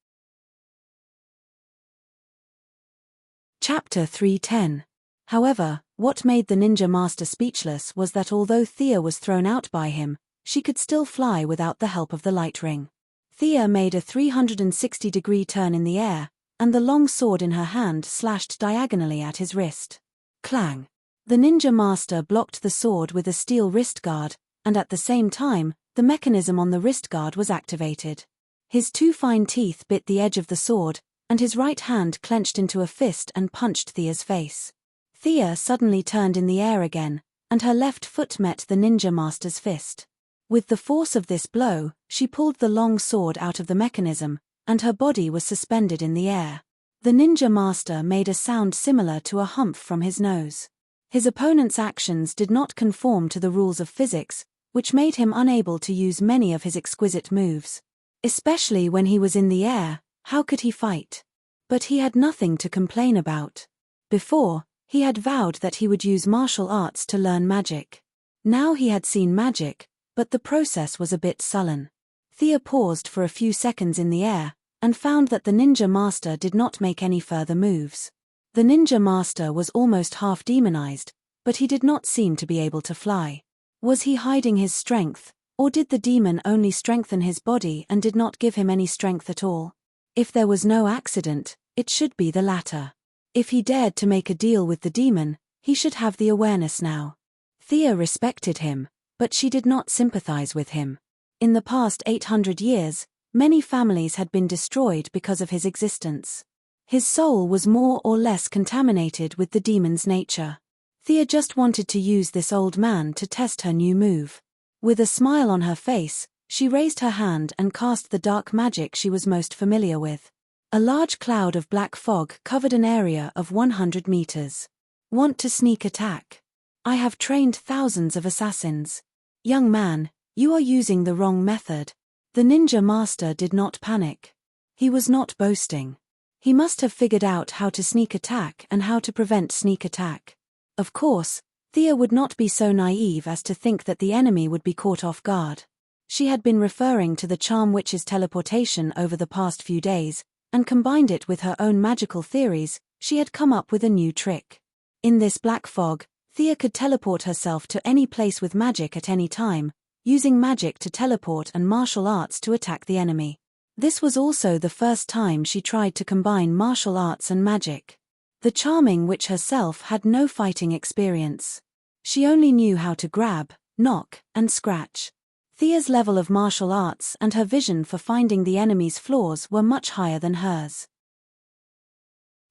Chapter 310. However, what made the Ninja Master speechless was that although Thea was thrown out by him, she could still fly without the help of the light ring. Thea made a 360-degree turn in the air, and the long sword in her hand slashed diagonally at his wrist. Clang! The Ninja Master blocked the sword with a steel wrist guard, and at the same time, the mechanism on the wrist guard was activated. His 2 fine teeth bit the edge of the sword, and his right hand clenched into a fist and punched Thea's face. Thea suddenly turned in the air again, and her left foot met the Ninja Master's fist. With the force of this blow, she pulled the long sword out of the mechanism, and her body was suspended in the air. The Ninja Master made a sound similar to a humph from his nose. His opponent's actions did not conform to the rules of physics, which made him unable to use many of his exquisite moves. Especially when he was in the air, how could he fight? But he had nothing to complain about. Before, he had vowed that he would use martial arts to learn magic. Now he had seen magic, but the process was a bit sullen. Thea paused for a few seconds in the air, and found that the Ninja Master did not make any further moves. The Ninja Master was almost half demonized, but he did not seem to be able to fly. Was he hiding his strength, or did the demon only strengthen his body and did not give him any strength at all? If there was no accident, it should be the latter. If he dared to make a deal with the demon, he should have the awareness now. Thea respected him, but she did not sympathize with him. In the past 800 years, many families had been destroyed because of his existence. His soul was more or less contaminated with the demon's nature. Thea just wanted to use this old man to test her new move. With a smile on her face, she raised her hand and cast the dark magic she was most familiar with. A large cloud of black fog covered an area of 100 meters. Want to sneak attack? I have trained thousands of assassins. Young man, you are using the wrong method. The Ninja Master did not panic. He was not boasting. He must have figured out how to sneak attack and how to prevent sneak attack. Of course, Thea would not be so naive as to think that the enemy would be caught off guard. She had been referring to the charm witch's teleportation over the past few days, and combined it with her own magical theories. She had come up with a new trick. In this black fog, Thea could teleport herself to any place with magic at any time, using magic to teleport and martial arts to attack the enemy. This was also the first time she tried to combine martial arts and magic. The charming witch herself had no fighting experience. She only knew how to grab, knock, and scratch. Thea's level of martial arts and her vision for finding the enemy's flaws were much higher than hers.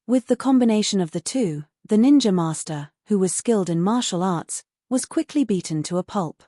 With the combination of the two, the ninja master, who was skilled in martial arts, was quickly beaten to a pulp.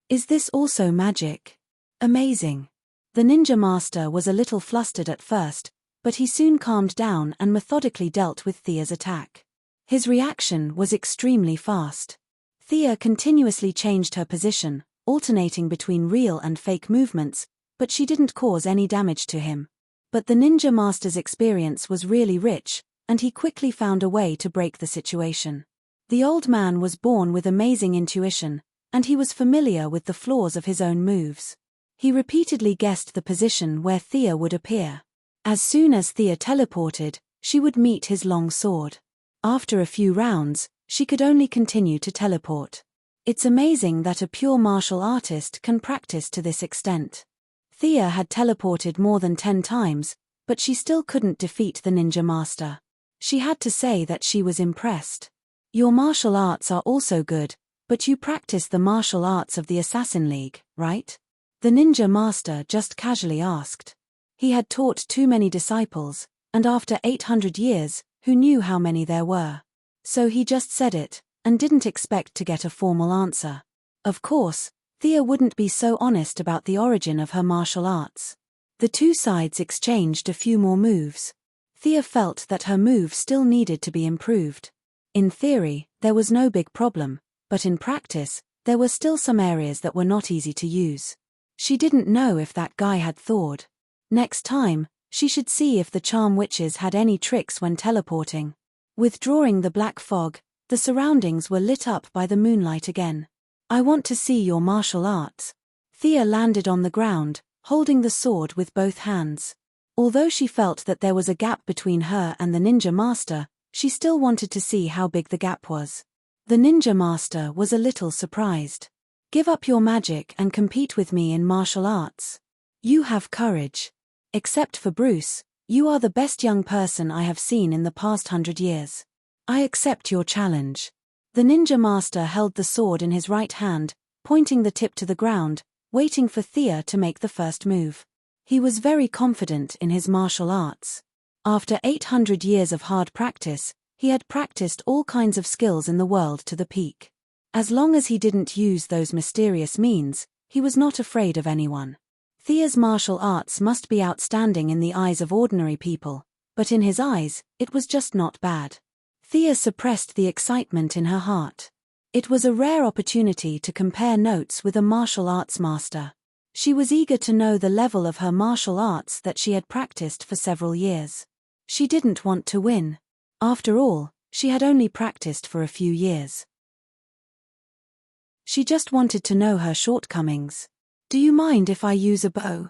Is this also magic? Amazing. The ninja master was a little flustered at first, but he soon calmed down and methodically dealt with Thea's attack. His reaction was extremely fast. Thea continuously changed her position, alternating between real and fake movements, but she didn't cause any damage to him. But the ninja master's experience was really rich, and he quickly found a way to break the situation. The old man was born with amazing intuition, and he was familiar with the flaws of his own moves. He repeatedly guessed the position where Thea would appear. As soon as Thea teleported, she would meet his long sword. After a few rounds, she could only continue to teleport. It's amazing that a pure martial artist can practice to this extent. Thea had teleported more than 10 times, but she still couldn't defeat the ninja master. She had to say that she was impressed. Your martial arts are also good, but you practice the martial arts of the Assassin League, right? The ninja master just casually asked. He had taught too many disciples, and after 800 years, who knew how many there were? So he just said it, and didn't expect to get a formal answer. Of course, Thea wouldn't be so honest about the origin of her martial arts. The two sides exchanged a few more moves. Thea felt that her move still needed to be improved. In theory, there was no big problem, but in practice, there were still some areas that were not easy to use. She didn't know if that guy had thawed. Next time, she should see if the charm witches had any tricks when teleporting. Withdrawing the black fog, the surroundings were lit up by the moonlight again. I want to see your martial arts. Thea landed on the ground, holding the sword with both hands. Although she felt that there was a gap between her and the ninja master, she still wanted to see how big the gap was. The ninja master was a little surprised. Give up your magic and compete with me in martial arts. You have courage. Except for Bruce, you are the best young person I have seen in the past 100 years. I accept your challenge. The ninja master held the sword in his right hand, pointing the tip to the ground, waiting for Thea to make the first move. He was very confident in his martial arts. After 800 years of hard practice, he had practiced all kinds of skills in the world to the peak. As long as he didn't use those mysterious means, he was not afraid of anyone. Thea's martial arts must be outstanding in the eyes of ordinary people, but in his eyes, it was just not bad. Thea suppressed the excitement in her heart. It was a rare opportunity to compare notes with a martial arts master. She was eager to know the level of her martial arts that she had practiced for several years. She didn't want to win. After all, she had only practiced for a few years. She just wanted to know her shortcomings. Do you mind if I use a bow?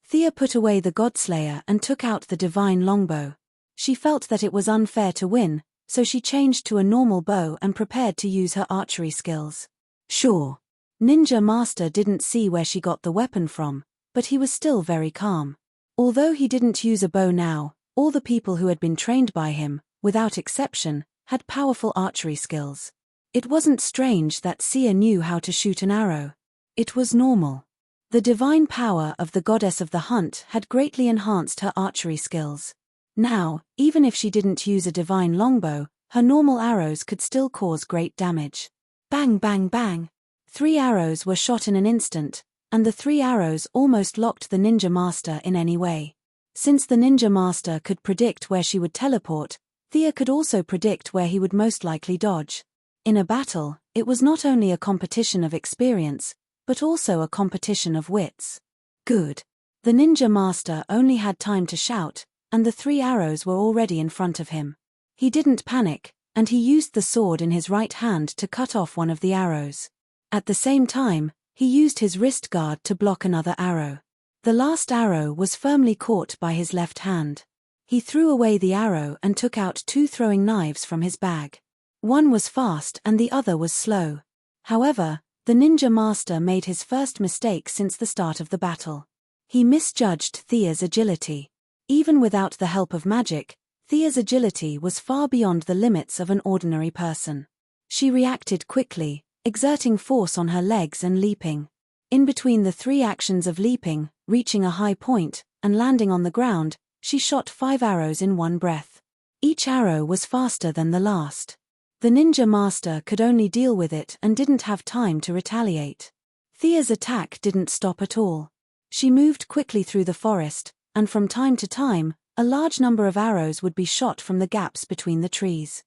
Thea put away the Godslayer and took out the divine longbow. She felt that it was unfair to win, so she changed to a normal bow and prepared to use her archery skills. Sure. Ninja Master didn't see where she got the weapon from, but he was still very calm. Although he didn't use a bow now, all the people who had been trained by him, without exception, had powerful archery skills. It wasn't strange that Sia knew how to shoot an arrow. It was normal. The divine power of the goddess of the hunt had greatly enhanced her archery skills. Now, even if she didn't use a divine longbow, her normal arrows could still cause great damage. Bang bang bang! 3 arrows were shot in an instant, and the 3 arrows almost locked the ninja master in any way. Since the ninja master could predict where she would teleport, Thea could also predict where he would most likely dodge. In a battle, it was not only a competition of experience, but also a competition of wits. Good. The ninja master only had time to shout, and the 3 arrows were already in front of him. He didn't panic, and he used the sword in his right hand to cut off one of the arrows. At the same time, he used his wrist guard to block another arrow. The last arrow was firmly caught by his left hand. He threw away the arrow and took out 2 throwing knives from his bag. One was fast and the other was slow. However, the ninja master made his first mistake since the start of the battle. He misjudged Thea's agility. Even without the help of magic, Thea's agility was far beyond the limits of an ordinary person. She reacted quickly, exerting force on her legs and leaping. In between the 3 actions of leaping, reaching a high point, and landing on the ground, she shot 5 arrows in one breath. Each arrow was faster than the last. The ninja master could only deal with it and didn't have time to retaliate. Thea's attack didn't stop at all. She moved quickly through the forest, and from time to time, a large number of arrows would be shot from the gaps between the trees.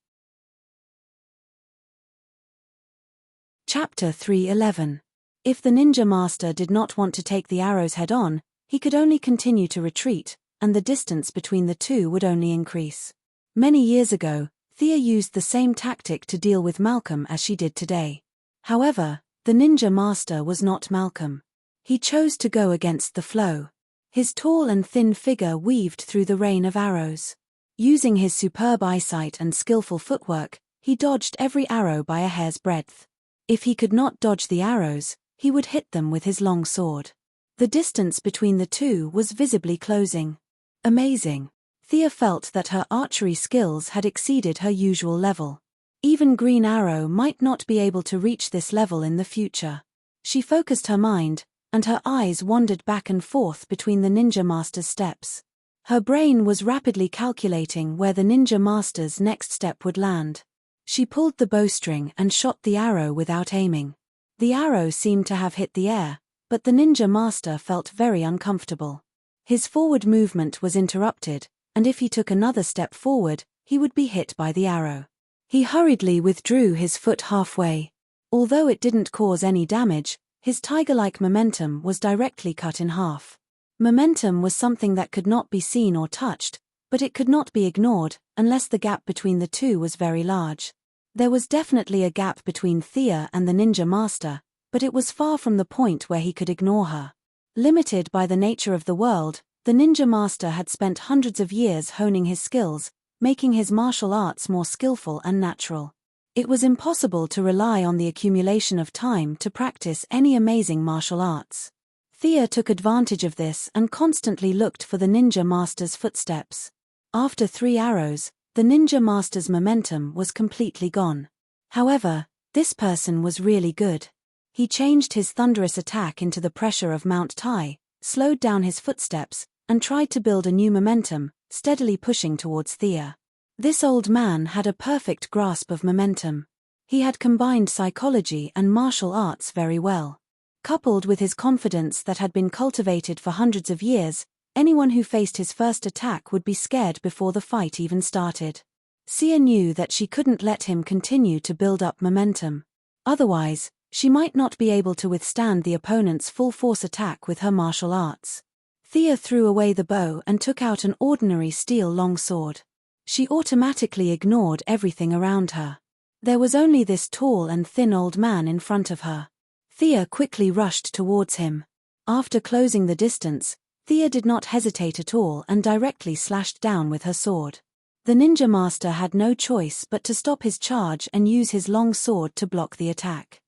Chapter 3:11. If the ninja master did not want to take the arrows head-on, he could only continue to retreat, and the distance between the two would only increase. Many years ago, Thea used the same tactic to deal with Malcolm as she did today. However, the ninja master was not Malcolm. He chose to go against the flow. His tall and thin figure weaved through the rain of arrows. Using his superb eyesight and skillful footwork, he dodged every arrow by a hair's breadth. If he could not dodge the arrows, he would hit them with his long sword. The distance between the two was visibly closing. Amazing. Thea felt that her archery skills had exceeded her usual level. Even Green Arrow might not be able to reach this level in the future. She focused her mind, and her eyes wandered back and forth between the ninja master's steps. Her brain was rapidly calculating where the ninja master's next step would land. She pulled the bowstring and shot the arrow without aiming. The arrow seemed to have hit the air, but the ninja master felt very uncomfortable. His forward movement was interrupted, and if he took another step forward, he would be hit by the arrow. He hurriedly withdrew his foot halfway. Although it didn't cause any damage, his tiger-like momentum was directly cut in half. Momentum was something that could not be seen or touched, but it could not be ignored, unless the gap between the two was very large. There was definitely a gap between Thea and the ninja master, but it was far from the point where he could ignore her. Limited by the nature of the world, the ninja master had spent hundreds of years honing his skills, making his martial arts more skillful and natural. It was impossible to rely on the accumulation of time to practice any amazing martial arts. Thea took advantage of this and constantly looked for the ninja master's footsteps. After 3 arrows, the ninja master's momentum was completely gone. However, this person was really good. He changed his thunderous attack into the pressure of Mount Tai, slowed down his footsteps, and tried to build a new momentum, steadily pushing towards Thea. This old man had a perfect grasp of momentum. He had combined psychology and martial arts very well. Coupled with his confidence that had been cultivated for hundreds of years, anyone who faced his first attack would be scared before the fight even started. Sia knew that she couldn't let him continue to build up momentum. Otherwise, she might not be able to withstand the opponent's full-force attack with her martial arts. Thea threw away the bow and took out an ordinary steel longsword. She automatically ignored everything around her. There was only this tall and thin old man in front of her. Thea quickly rushed towards him. After closing the distance, Thea did not hesitate at all and directly slashed down with her sword. The ninja master had no choice but to stop his charge and use his long sword to block the attack.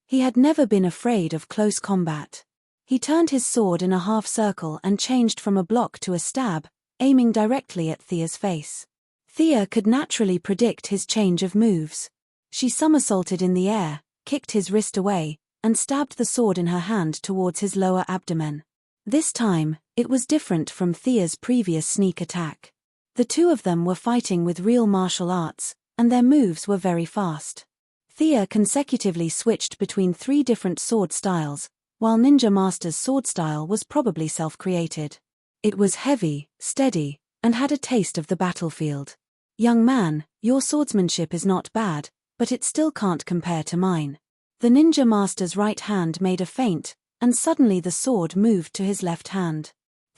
He had never been afraid of close combat. He turned his sword in a half circle and changed from a block to a stab, aiming directly at Thea's face. Thea could naturally predict his change of moves. She somersaulted in the air, kicked his wrist away, and stabbed the sword in her hand towards his lower abdomen. This time, it was different from Thea's previous sneak attack. The two of them were fighting with real martial arts, and their moves were very fast. Thea consecutively switched between 3 different sword styles, while Ninja Master's sword style was probably self-created. It was heavy, steady, and had a taste of the battlefield. "Young man, your swordsmanship is not bad, but it still can't compare to mine." The Ninja Master's right hand made a feint, and suddenly the sword moved to his left hand.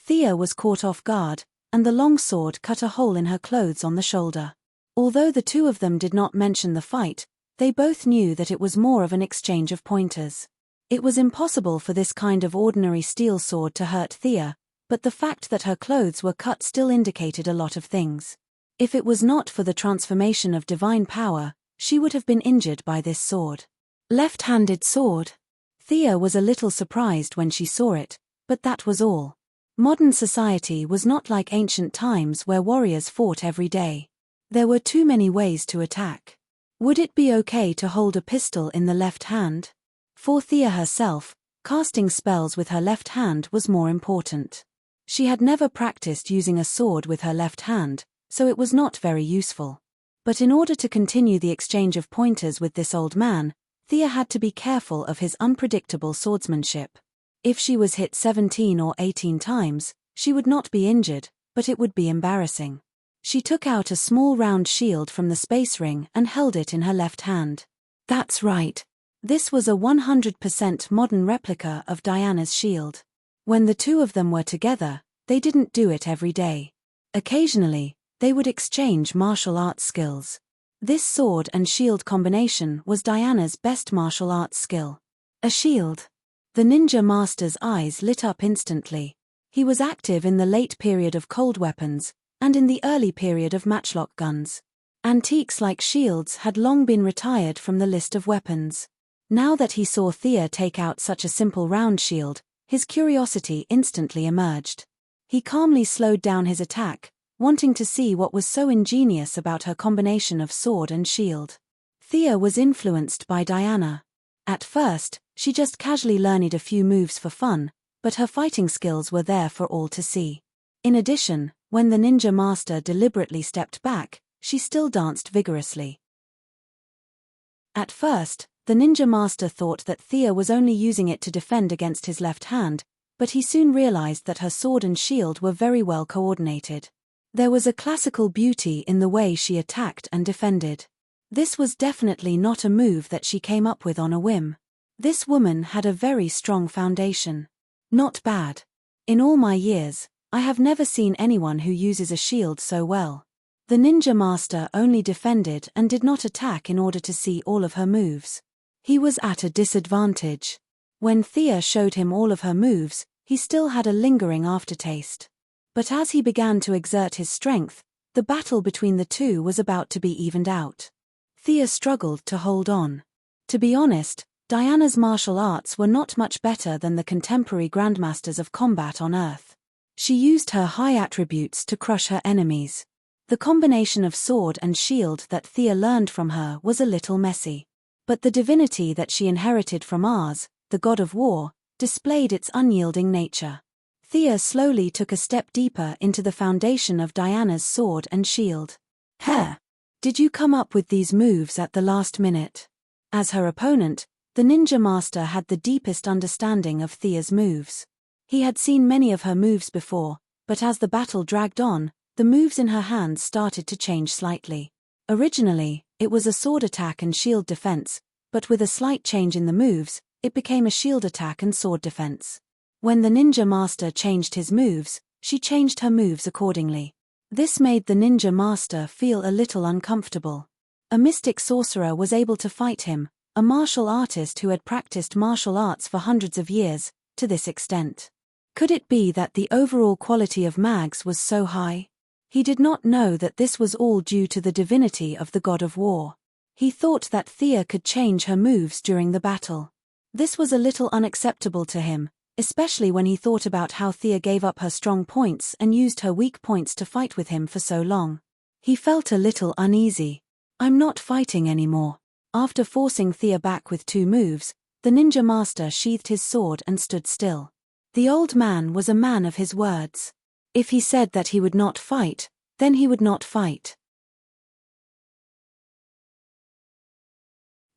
Thea was caught off guard, and the long sword cut a hole in her clothes on the shoulder. Although the two of them did not mention the fight, they both knew that it was more of an exchange of pointers. It was impossible for this kind of ordinary steel sword to hurt Thea, but the fact that her clothes were cut still indicated a lot of things. If it was not for the transformation of divine power, she would have been injured by this sword. Left-handed sword. Thea was a little surprised when she saw it, but that was all. Modern society was not like ancient times where warriors fought every day. There were too many ways to attack. Would it be okay to hold a pistol in the left hand? For Thea herself, casting spells with her left hand was more important. She had never practiced using a sword with her left hand, so it was not very useful. But in order to continue the exchange of pointers with this old man, Thea had to be careful of his unpredictable swordsmanship. If she was hit 17 or 18 times, she would not be injured, but it would be embarrassing. She took out a small round shield from the space ring and held it in her left hand. That's right. This was a 100% modern replica of Diana's shield. When the two of them were together, they didn't do it every day. Occasionally, they would exchange martial arts skills. This sword and shield combination was Diana's best martial arts skill. A shield. The ninja master's eyes lit up instantly. He was active in the late period of cold weapons, and in the early period of matchlock guns. Antiques like shields had long been retired from the list of weapons. Now that he saw Thea take out such a simple round shield, his curiosity instantly emerged. He calmly slowed down his attack, wanting to see what was so ingenious about her combination of sword and shield. Thea was influenced by Diana. At first, she just casually learned a few moves for fun, but her fighting skills were there for all to see. In addition, when the ninja master deliberately stepped back, she still danced vigorously. At first, the ninja master thought that Thea was only using it to defend against his left hand, but he soon realized that her sword and shield were very well coordinated. There was a classical beauty in the way she attacked and defended. This was definitely not a move that she came up with on a whim. This woman had a very strong foundation. Not bad. In all my years, I have never seen anyone who uses a shield so well. The ninja master only defended and did not attack in order to see all of her moves. He was at a disadvantage. When Thea showed him all of her moves, he still had a lingering aftertaste. But as he began to exert his strength, the battle between the two was about to be evened out. Thea struggled to hold on. To be honest, Diana's martial arts were not much better than the contemporary grandmasters of combat on Earth. She used her high attributes to crush her enemies. The combination of sword and shield that Thea learned from her was a little messy. But the divinity that she inherited from Mars, the god of war, displayed its unyielding nature. Thea slowly took a step deeper into the foundation of Diana's sword and shield. "Heh! Did you come up with these moves at the last minute?" As her opponent, the ninja master had the deepest understanding of Thea's moves. He had seen many of her moves before, but as the battle dragged on, the moves in her hands started to change slightly. Originally, it was a sword attack and shield defense, but with a slight change in the moves, it became a shield attack and sword defense. When the ninja master changed his moves, she changed her moves accordingly. This made the ninja master feel a little uncomfortable. A mystic sorcerer was able to fight him, a martial artist who had practiced martial arts for hundreds of years, to this extent. Could it be that the overall quality of Mags was so high? He did not know that this was all due to the divinity of the god of war. He thought that Thea could change her moves during the battle. This was a little unacceptable to him, especially when he thought about how Thea gave up her strong points and used her weak points to fight with him for so long. He felt a little uneasy. "I'm not fighting anymore." After forcing Thea back with 2 moves, the ninja master sheathed his sword and stood still. The old man was a man of his words. If he said that he would not fight, then he would not fight.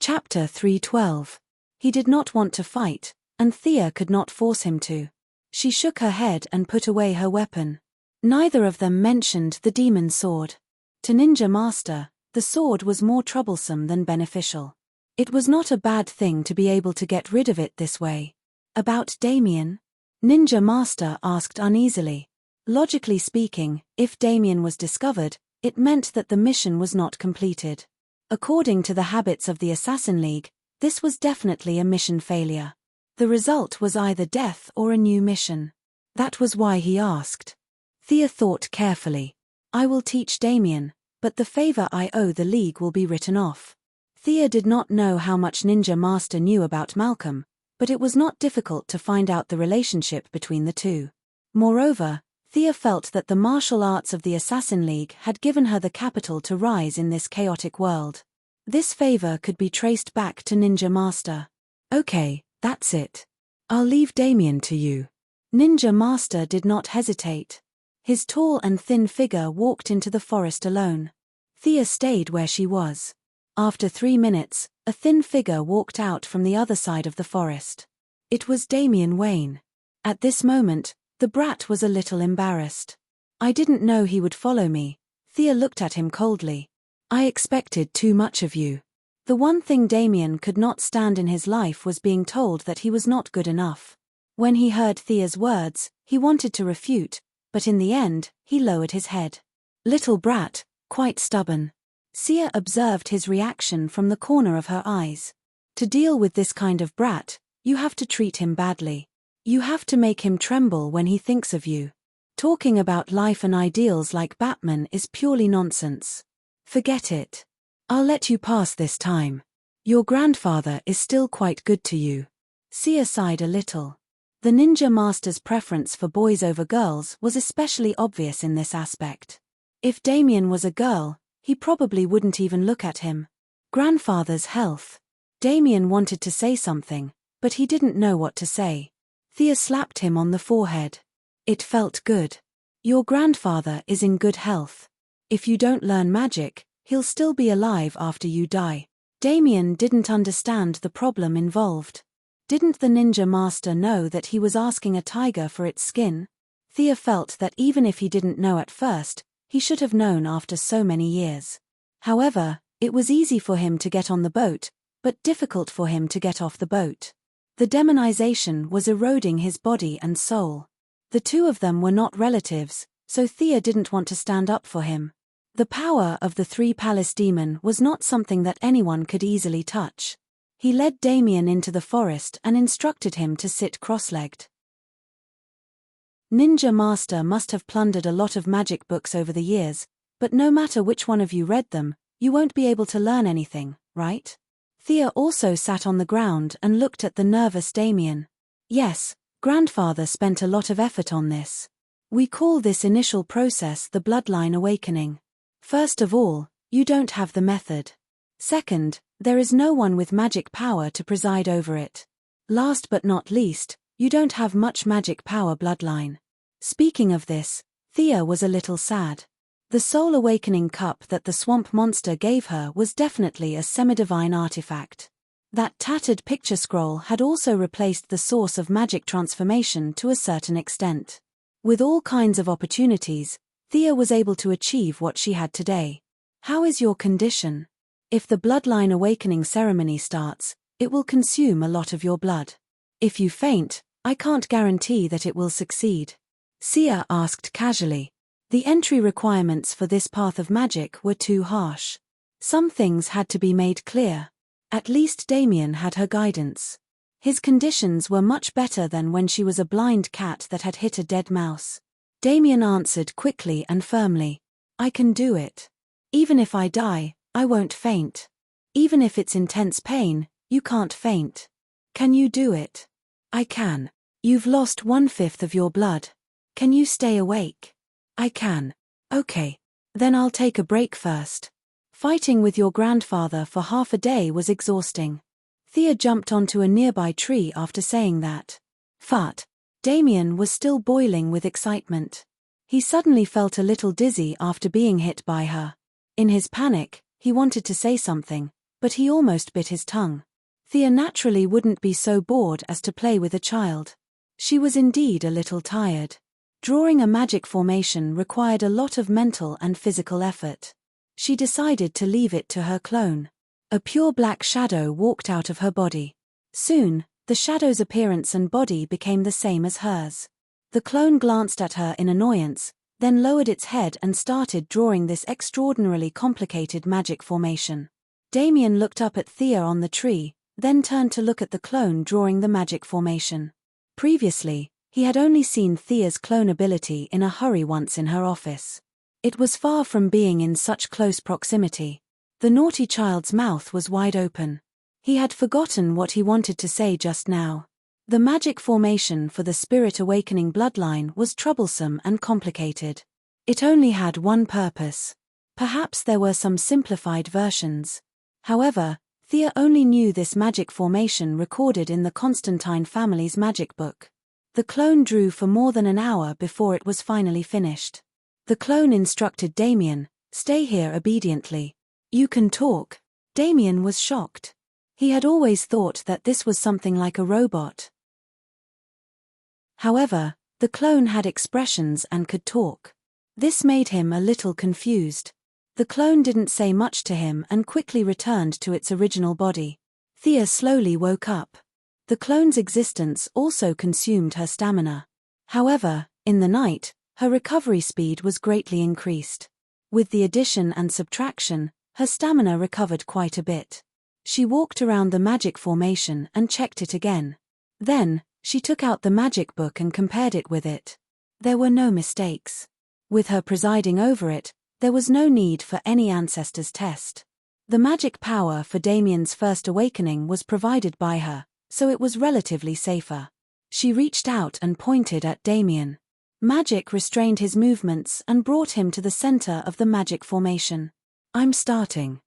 Chapter 312. He did not want to fight, and Thea could not force him to. She shook her head and put away her weapon. Neither of them mentioned the demon sword. To Ninja Master, the sword was more troublesome than beneficial. It was not a bad thing to be able to get rid of it this way. About Damien? Ninja Master asked uneasily. Logically speaking, if Damien was discovered, it meant that the mission was not completed. According to the habits of the Assassin League, this was definitely a mission failure. The result was either death or a new mission. That was why he asked. Thea thought carefully. I will teach Damien, but the favor I owe the League will be written off. Thea did not know how much Ninja Master knew about Malcolm, but it was not difficult to find out the relationship between the two. Moreover, Thea felt that the martial arts of the Assassin League had given her the capital to rise in this chaotic world. This favor could be traced back to Ninja Master. Okay, that's it. I'll leave Damien to you. Ninja Master did not hesitate. His tall and thin figure walked into the forest alone. Thea stayed where she was. After 3 minutes, a thin figure walked out from the other side of the forest. It was Damien Wayne. At this moment, the brat was a little embarrassed. I didn't know he would follow me. Thea looked at him coldly. I expected too much of you. The one thing Damien could not stand in his life was being told that he was not good enough. When he heard Thea's words, he wanted to refute, but in the end, he lowered his head. Little brat, quite stubborn. Thea observed his reaction from the corner of her eyes. To deal with this kind of brat, you have to treat him badly. You have to make him tremble when he thinks of you. Talking about life and ideals like Batman is purely nonsense. Forget it. I'll let you pass this time. Your grandfather is still quite good to you. Thea sighed a little. The Ninja Master's preference for boys over girls was especially obvious in this aspect. If Damien was a girl, he probably wouldn't even look at him. Grandfather's health. Damien wanted to say something, but he didn't know what to say. Thea slapped him on the forehead. It felt good. Your grandfather is in good health. If you don't learn magic, he'll still be alive after you die. Damien didn't understand the problem involved. Didn't the Ninja Master know that he was asking a tiger for its skin? Thea felt that even if he didn't know at first, he should have known after so many years. However, it was easy for him to get on the boat, but difficult for him to get off the boat. The demonization was eroding his body and soul. The two of them were not relatives, so Thea didn't want to stand up for him. The power of the three-palace demon was not something that anyone could easily touch. He led Damien into the forest and instructed him to sit cross-legged. Ninja Master must have plundered a lot of magic books over the years, but no matter which one of you read them, you won't be able to learn anything, right? Thea also sat on the ground and looked at the nervous Damien. Yes, grandfather spent a lot of effort on this. We call this initial process the bloodline awakening. First of all, you don't have the method. Second, there is no one with magic power to preside over it. Last but not least, you don't have much magic power bloodline. Speaking of this, Thea was a little sad. The soul awakening cup that the swamp monster gave her was definitely a semi-divine artifact. That tattered picture scroll had also replaced the source of magic transformation to a certain extent. With all kinds of opportunities, Thea was able to achieve what she had today. How is your condition? If the bloodline awakening ceremony starts, it will consume a lot of your blood. If you faint, I can't guarantee that it will succeed. Thea asked casually. The entry requirements for this path of magic were too harsh. Some things had to be made clear. At least Damien had her guidance. His conditions were much better than when she was a blind cat that had hit a dead mouse. Damien answered quickly and firmly. I can do it. Even if I die, I won't faint. Even if it's intense pain, you can't faint. Can you do it? I can. You've lost 1/5 of your blood. Can you stay awake? I can. Okay. Then I'll take a break first. Fighting with your grandfather for half a day was exhausting. Thea jumped onto a nearby tree after saying that. Fart. Damien was still boiling with excitement. He suddenly felt a little dizzy after being hit by her. In his panic, he wanted to say something, but he almost bit his tongue. Thea naturally wouldn't be so bored as to play with a child. She was indeed a little tired. Drawing a magic formation required a lot of mental and physical effort. She decided to leave it to her clone. A pure black shadow walked out of her body. Soon, The shadow's appearance and body became the same as hers. The clone glanced at her in annoyance, then lowered its head and started drawing this extraordinarily complicated magic formation. Damien looked up at Thea on the tree, then turned to look at the clone drawing the magic formation. Previously, he had only seen Thea's clone ability in a hurry once in her office. It was far from being in such close proximity. The naughty child's mouth was wide open. He had forgotten what he wanted to say just now. The magic formation for the Spirit Awakening bloodline was troublesome and complicated. It only had one purpose. Perhaps there were some simplified versions. However, Thea only knew this magic formation recorded in the Constantine family's magic book. The clone drew for more than an hour before it was finally finished. The clone instructed Damien, "Stay here obediently. You can talk." Damien was shocked. He had always thought that this was something like a robot. However, the clone had expressions and could talk. This made him a little confused. The clone didn't say much to him and quickly returned to its original body. Thea slowly woke up. The clone's existence also consumed her stamina. However, in the night, her recovery speed was greatly increased. With the addition and subtraction, her stamina recovered quite a bit. She walked around the magic formation and checked it again. Then, she took out the magic book and compared it with it. There were no mistakes. With her presiding over it, there was no need for any ancestors test. The magic power for Damien's first awakening was provided by her, so it was relatively safer. She reached out and pointed at Damien. Magic restrained his movements and brought him to the center of the magic formation. "I'm starting."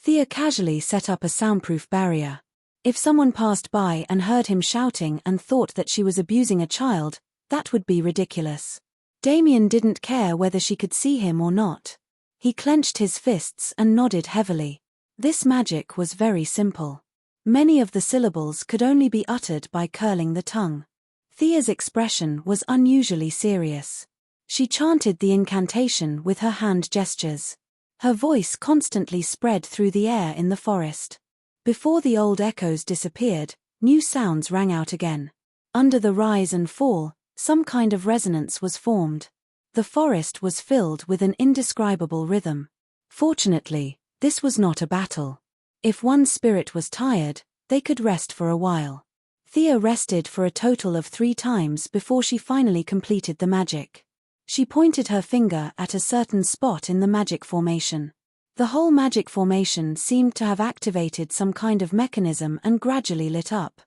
Thea casually set up a soundproof barrier. If someone passed by and heard him shouting and thought that she was abusing a child, that would be ridiculous. Damien didn't care whether she could see him or not. He clenched his fists and nodded heavily. This magic was very simple. Many of the syllables could only be uttered by curling the tongue. Thea's expression was unusually serious. She chanted the incantation with her hand gestures. Her voice constantly spread through the air in the forest. Before the old echoes disappeared, new sounds rang out again. Under the rise and fall, some kind of resonance was formed. The forest was filled with an indescribable rhythm. Fortunately, this was not a battle. If one spirit was tired, they could rest for a while. Thea rested for a total of 3 times before she finally completed the magic. She pointed her finger at a certain spot in the magic formation. The whole magic formation seemed to have activated some kind of mechanism and gradually lit up.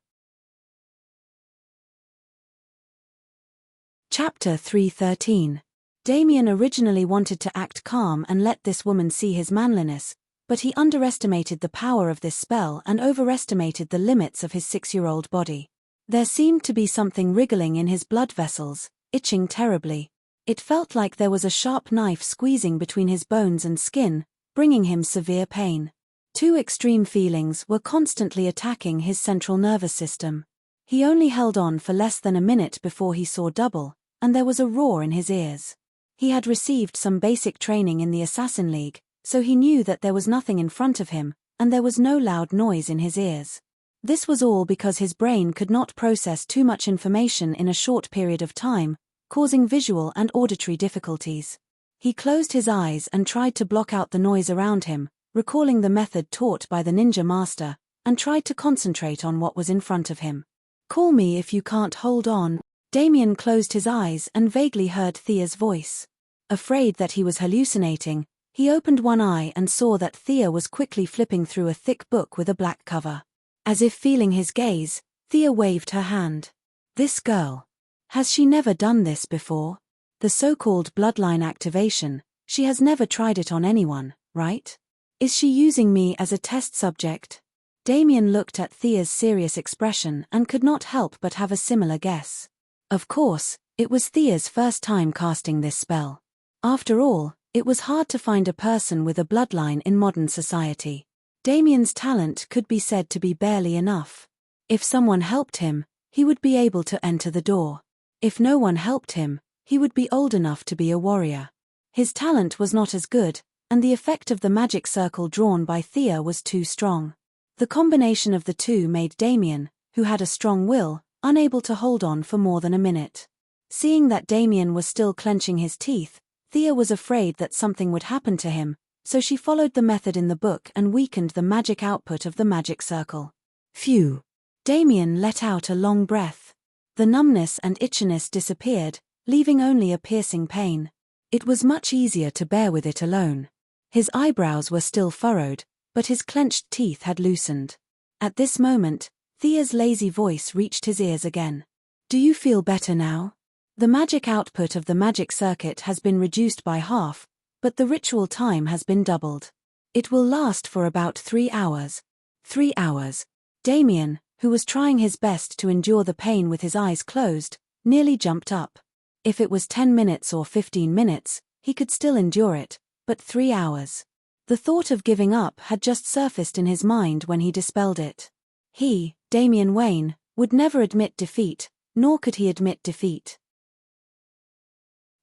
Chapter 313. Damien originally wanted to act calm and let this woman see his manliness, but he underestimated the power of this spell and overestimated the limits of his 6-year-old body. There seemed to be something wriggling in his blood vessels, itching terribly. It felt like there was a sharp knife squeezing between his bones and skin, bringing him severe pain. 2 extreme feelings were constantly attacking his central nervous system. He only held on for less than a minute before he saw double, and there was a roar in his ears. He had received some basic training in the Assassin League, so he knew that there was nothing in front of him, and there was no loud noise in his ears. This was all because his brain could not process too much information in a short period of time, causing visual and auditory difficulties. He closed his eyes and tried to block out the noise around him, recalling the method taught by the ninja master, and tried to concentrate on what was in front of him. "Call me if you can't hold on." Damien closed his eyes and vaguely heard Thea's voice. Afraid that he was hallucinating, he opened one eye and saw that Thea was quickly flipping through a thick book with a black cover. As if feeling his gaze, Thea waved her hand. "This girl. Has she never done this before? The so-called bloodline activation, she has never tried it on anyone, right? Is she using me as a test subject?" Damien looked at Thea's serious expression and could not help but have a similar guess. Of course, it was Thea's first time casting this spell. After all, it was hard to find a person with a bloodline in modern society. Damien's talent could be said to be barely enough. If someone helped him, he would be able to enter the door. If no one helped him, he would be old enough to be a warrior. His talent was not as good, and the effect of the magic circle drawn by Thea was too strong. The combination of the two made Damien, who had a strong will, unable to hold on for more than a minute. Seeing that Damien was still clenching his teeth, Thea was afraid that something would happen to him, so she followed the method in the book and weakened the magic output of the magic circle. Phew! Damien let out a long breath. The numbness and itchiness disappeared, leaving only a piercing pain. It was much easier to bear with it alone. His eyebrows were still furrowed, but his clenched teeth had loosened. At this moment, Thea's lazy voice reached his ears again. "Do you feel better now? The magic output of the magic circuit has been reduced by half, but the ritual time has been doubled. It will last for about 3 hours. 3 hours. Damien, who was trying his best to endure the pain with his eyes closed, nearly jumped up. If it was 10 minutes or 15 minutes, he could still endure it, but 3 hours. The thought of giving up had just surfaced in his mind when he dispelled it. He, Damien Wayne, would never admit defeat, nor could he admit defeat.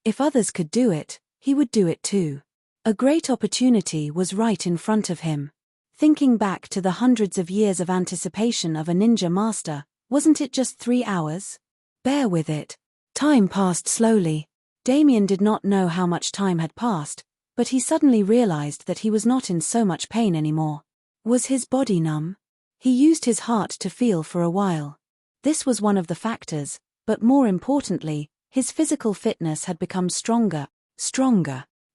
If others could do it, he would do it too. A great opportunity was right in front of him. Thinking back to the hundreds of years of anticipation of a ninja master, wasn't it just 3 hours? Bear with it. Time passed slowly. Damien did not know how much time had passed, but he suddenly realized that he was not in so much pain anymore. Was his body numb? He used his heart to feel for a while. This was one of the factors, but more importantly, his physical fitness had become stronger.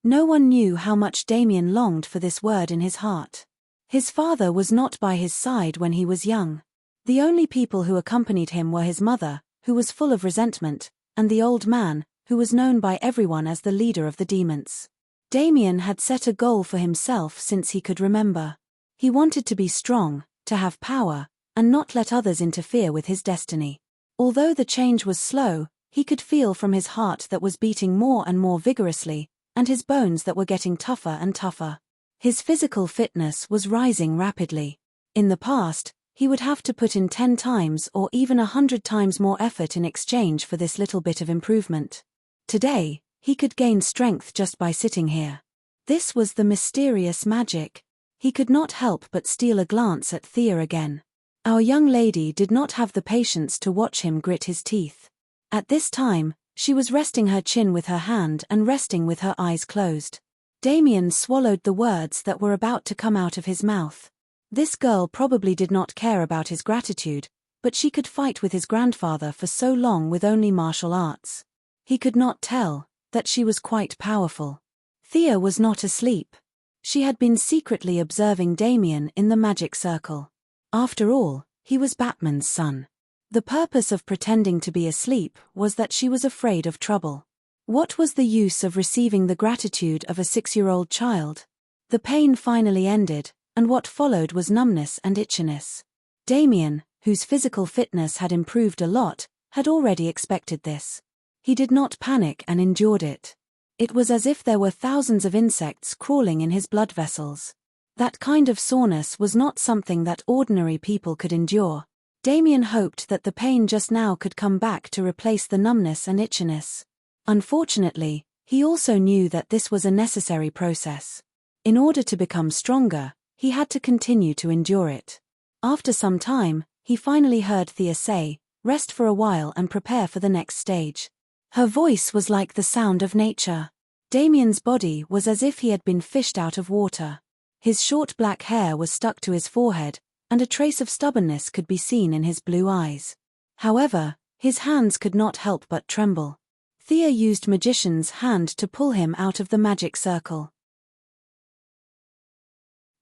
No one knew how much Damien longed for this word in his heart. His father was not by his side when he was young. The only people who accompanied him were his mother, who was full of resentment, and the old man, who was known by everyone as the leader of the demons. Damien had set a goal for himself since he could remember. He wanted to be strong, to have power, and not let others interfere with his destiny. Although the change was slow, he could feel from his heart that was beating more and more vigorously, and his bones that were getting tougher and tougher. His physical fitness was rising rapidly. In the past, he would have to put in 10 times or even 100 times more effort in exchange for this little bit of improvement. Today, he could gain strength just by sitting here. This was the mysterious magic. He could not help but steal a glance at Thea again. Our young lady did not have the patience to watch him grit his teeth. At this time, she was resting her chin with her hand and resting with her eyes closed. Damien swallowed the words that were about to come out of his mouth. This girl probably did not care about his gratitude, but she could fight with his grandfather for so long with only martial arts. He could not tell that she was quite powerful. Thea was not asleep. She had been secretly observing Damien in the magic circle. After all, he was Batman's son. The purpose of pretending to be asleep was that she was afraid of trouble. What was the use of receiving the gratitude of a 6-year-old child? The pain finally ended, and what followed was numbness and itchiness. Damien, whose physical fitness had improved a lot, had already expected this. He did not panic and endured it. It was as if there were thousands of insects crawling in his blood vessels. That kind of soreness was not something that ordinary people could endure. Damien hoped that the pain just now could come back to replace the numbness and itchiness. Unfortunately, he also knew that this was a necessary process. In order to become stronger, he had to continue to endure it. After some time, he finally heard Thea say, "Rest for a while and prepare for the next stage." Her voice was like the sound of nature. Damien's body was as if he had been fished out of water. His short black hair was stuck to his forehead, and a trace of stubbornness could be seen in his blue eyes. However, his hands could not help but tremble. Thea used Magician's hand to pull him out of the magic circle.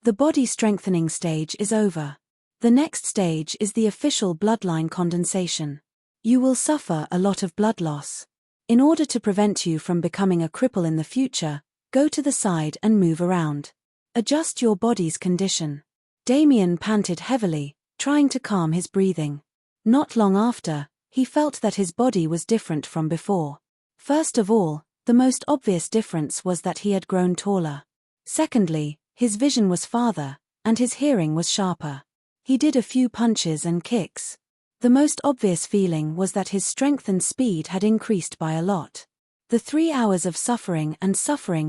The body strengthening stage is over. The next stage is the official bloodline condensation. You will suffer a lot of blood loss. In order to prevent you from becoming a cripple in the future, go to the side and move around. Adjust your body's condition. Damien panted heavily, trying to calm his breathing. Not long after, he felt that his body was different from before. First of all, the most obvious difference was that he had grown taller. Secondly, his vision was farther, and his hearing was sharper. He did a few punches and kicks. The most obvious feeling was that his strength and speed had increased by a lot. The 3 hours of suffering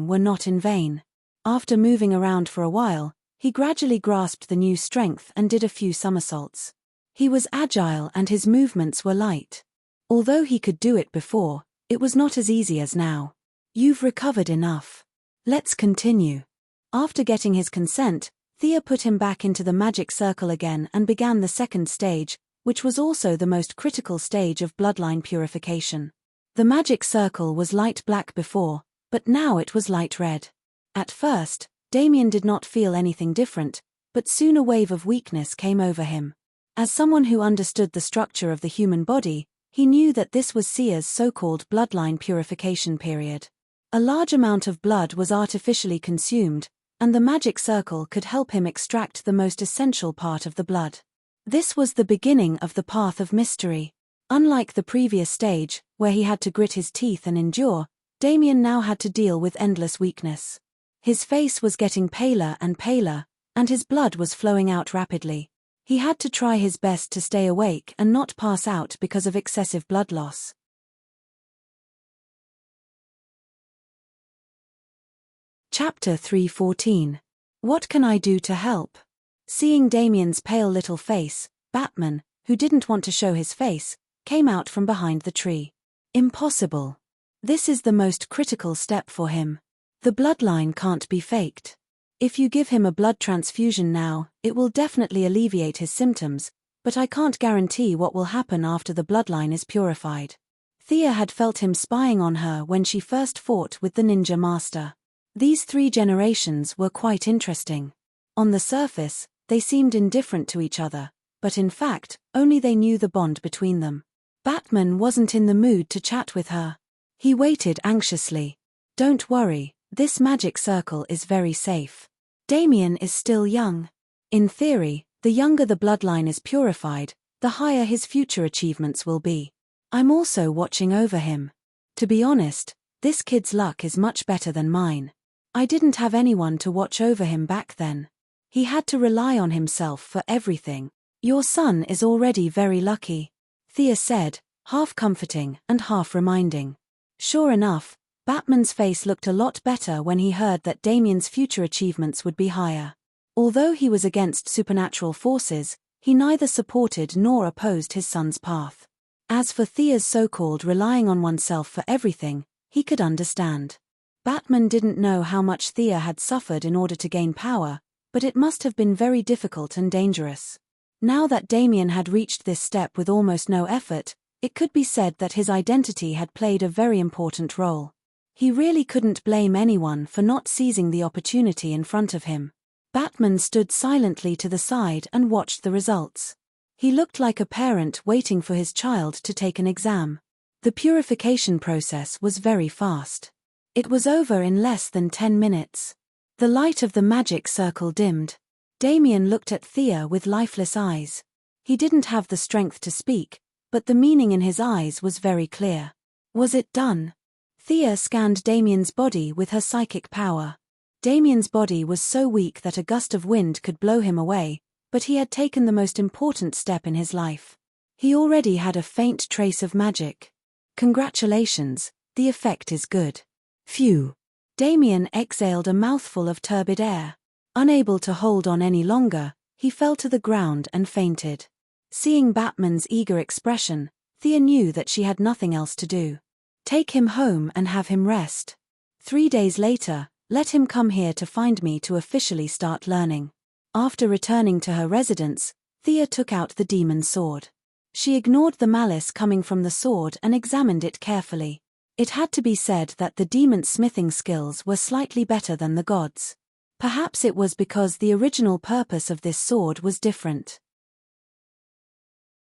were not in vain. After moving around for a while, he gradually grasped the new strength and did a few somersaults. He was agile and his movements were light. Although he could do it before, it was not as easy as now. You've recovered enough. Let's continue. After getting his consent, Thea put him back into the magic circle again and began the second stage, which was also the most critical stage of bloodline purification. The magic circle was light black before, but now it was light red. At first, Damien did not feel anything different, but soon a wave of weakness came over him. As someone who understood the structure of the human body, he knew that this was Thea's so-called bloodline purification period. A large amount of blood was artificially consumed, and the magic circle could help him extract the most essential part of the blood. This was the beginning of the path of mystery. Unlike the previous stage, where he had to grit his teeth and endure, Damien now had to deal with endless weakness. His face was getting paler and paler, and his blood was flowing out rapidly. He had to try his best to stay awake and not pass out because of excessive blood loss. Chapter 3:14. What can I do to help? Seeing Damien's pale little face, Batman, who didn't want to show his face, came out from behind the tree. Impossible. This is the most critical step for him. The bloodline can't be faked. If you give him a blood transfusion now, it will definitely alleviate his symptoms, but I can't guarantee what will happen after the bloodline is purified. Thea had felt him spying on her when she first fought with the ninja master. These 3 generations were quite interesting. On the surface, they seemed indifferent to each other, but in fact, only they knew the bond between them. Batman wasn't in the mood to chat with her. He waited anxiously. Don't worry, this magic circle is very safe. Damien is still young. In theory, the younger the bloodline is purified, the higher his future achievements will be. I'm also watching over him. To be honest, this kid's luck is much better than mine. I didn't have anyone to watch over him back then. He had to rely on himself for everything. Your son is already very lucky, Thea said, half comforting and half reminding. Sure enough, Batman's face looked a lot better when he heard that Damien's future achievements would be higher. Although he was against supernatural forces, he neither supported nor opposed his son's path. As for Thea's so-called relying on oneself for everything, he could understand. Batman didn't know how much Thea had suffered in order to gain power, but it must have been very difficult and dangerous. Now that Damien had reached this step with almost no effort, it could be said that his identity had played a very important role. He really couldn't blame anyone for not seizing the opportunity in front of him. Batman stood silently to the side and watched the results. He looked like a parent waiting for his child to take an exam. The purification process was very fast. It was over in less than 10 minutes. The light of the magic circle dimmed. Damien looked at Thea with lifeless eyes. He didn't have the strength to speak, but the meaning in his eyes was very clear. Was it done? Thea scanned Damien's body with her psychic power. Damien's body was so weak that a gust of wind could blow him away, but he had taken the most important step in his life. He already had a faint trace of magic. Congratulations, the effect is good. Phew. Damien exhaled a mouthful of turbid air. Unable to hold on any longer, he fell to the ground and fainted. Seeing Batman's eager expression, Thea knew that she had nothing else to do. Take him home and have him rest. 3 days later, let him come here to find me to officially start learning. After returning to her residence, Thea took out the demon's sword. She ignored the malice coming from the sword and examined it carefully. It had to be said that the demon's smithing skills were slightly better than the gods'. Perhaps it was because the original purpose of this sword was different.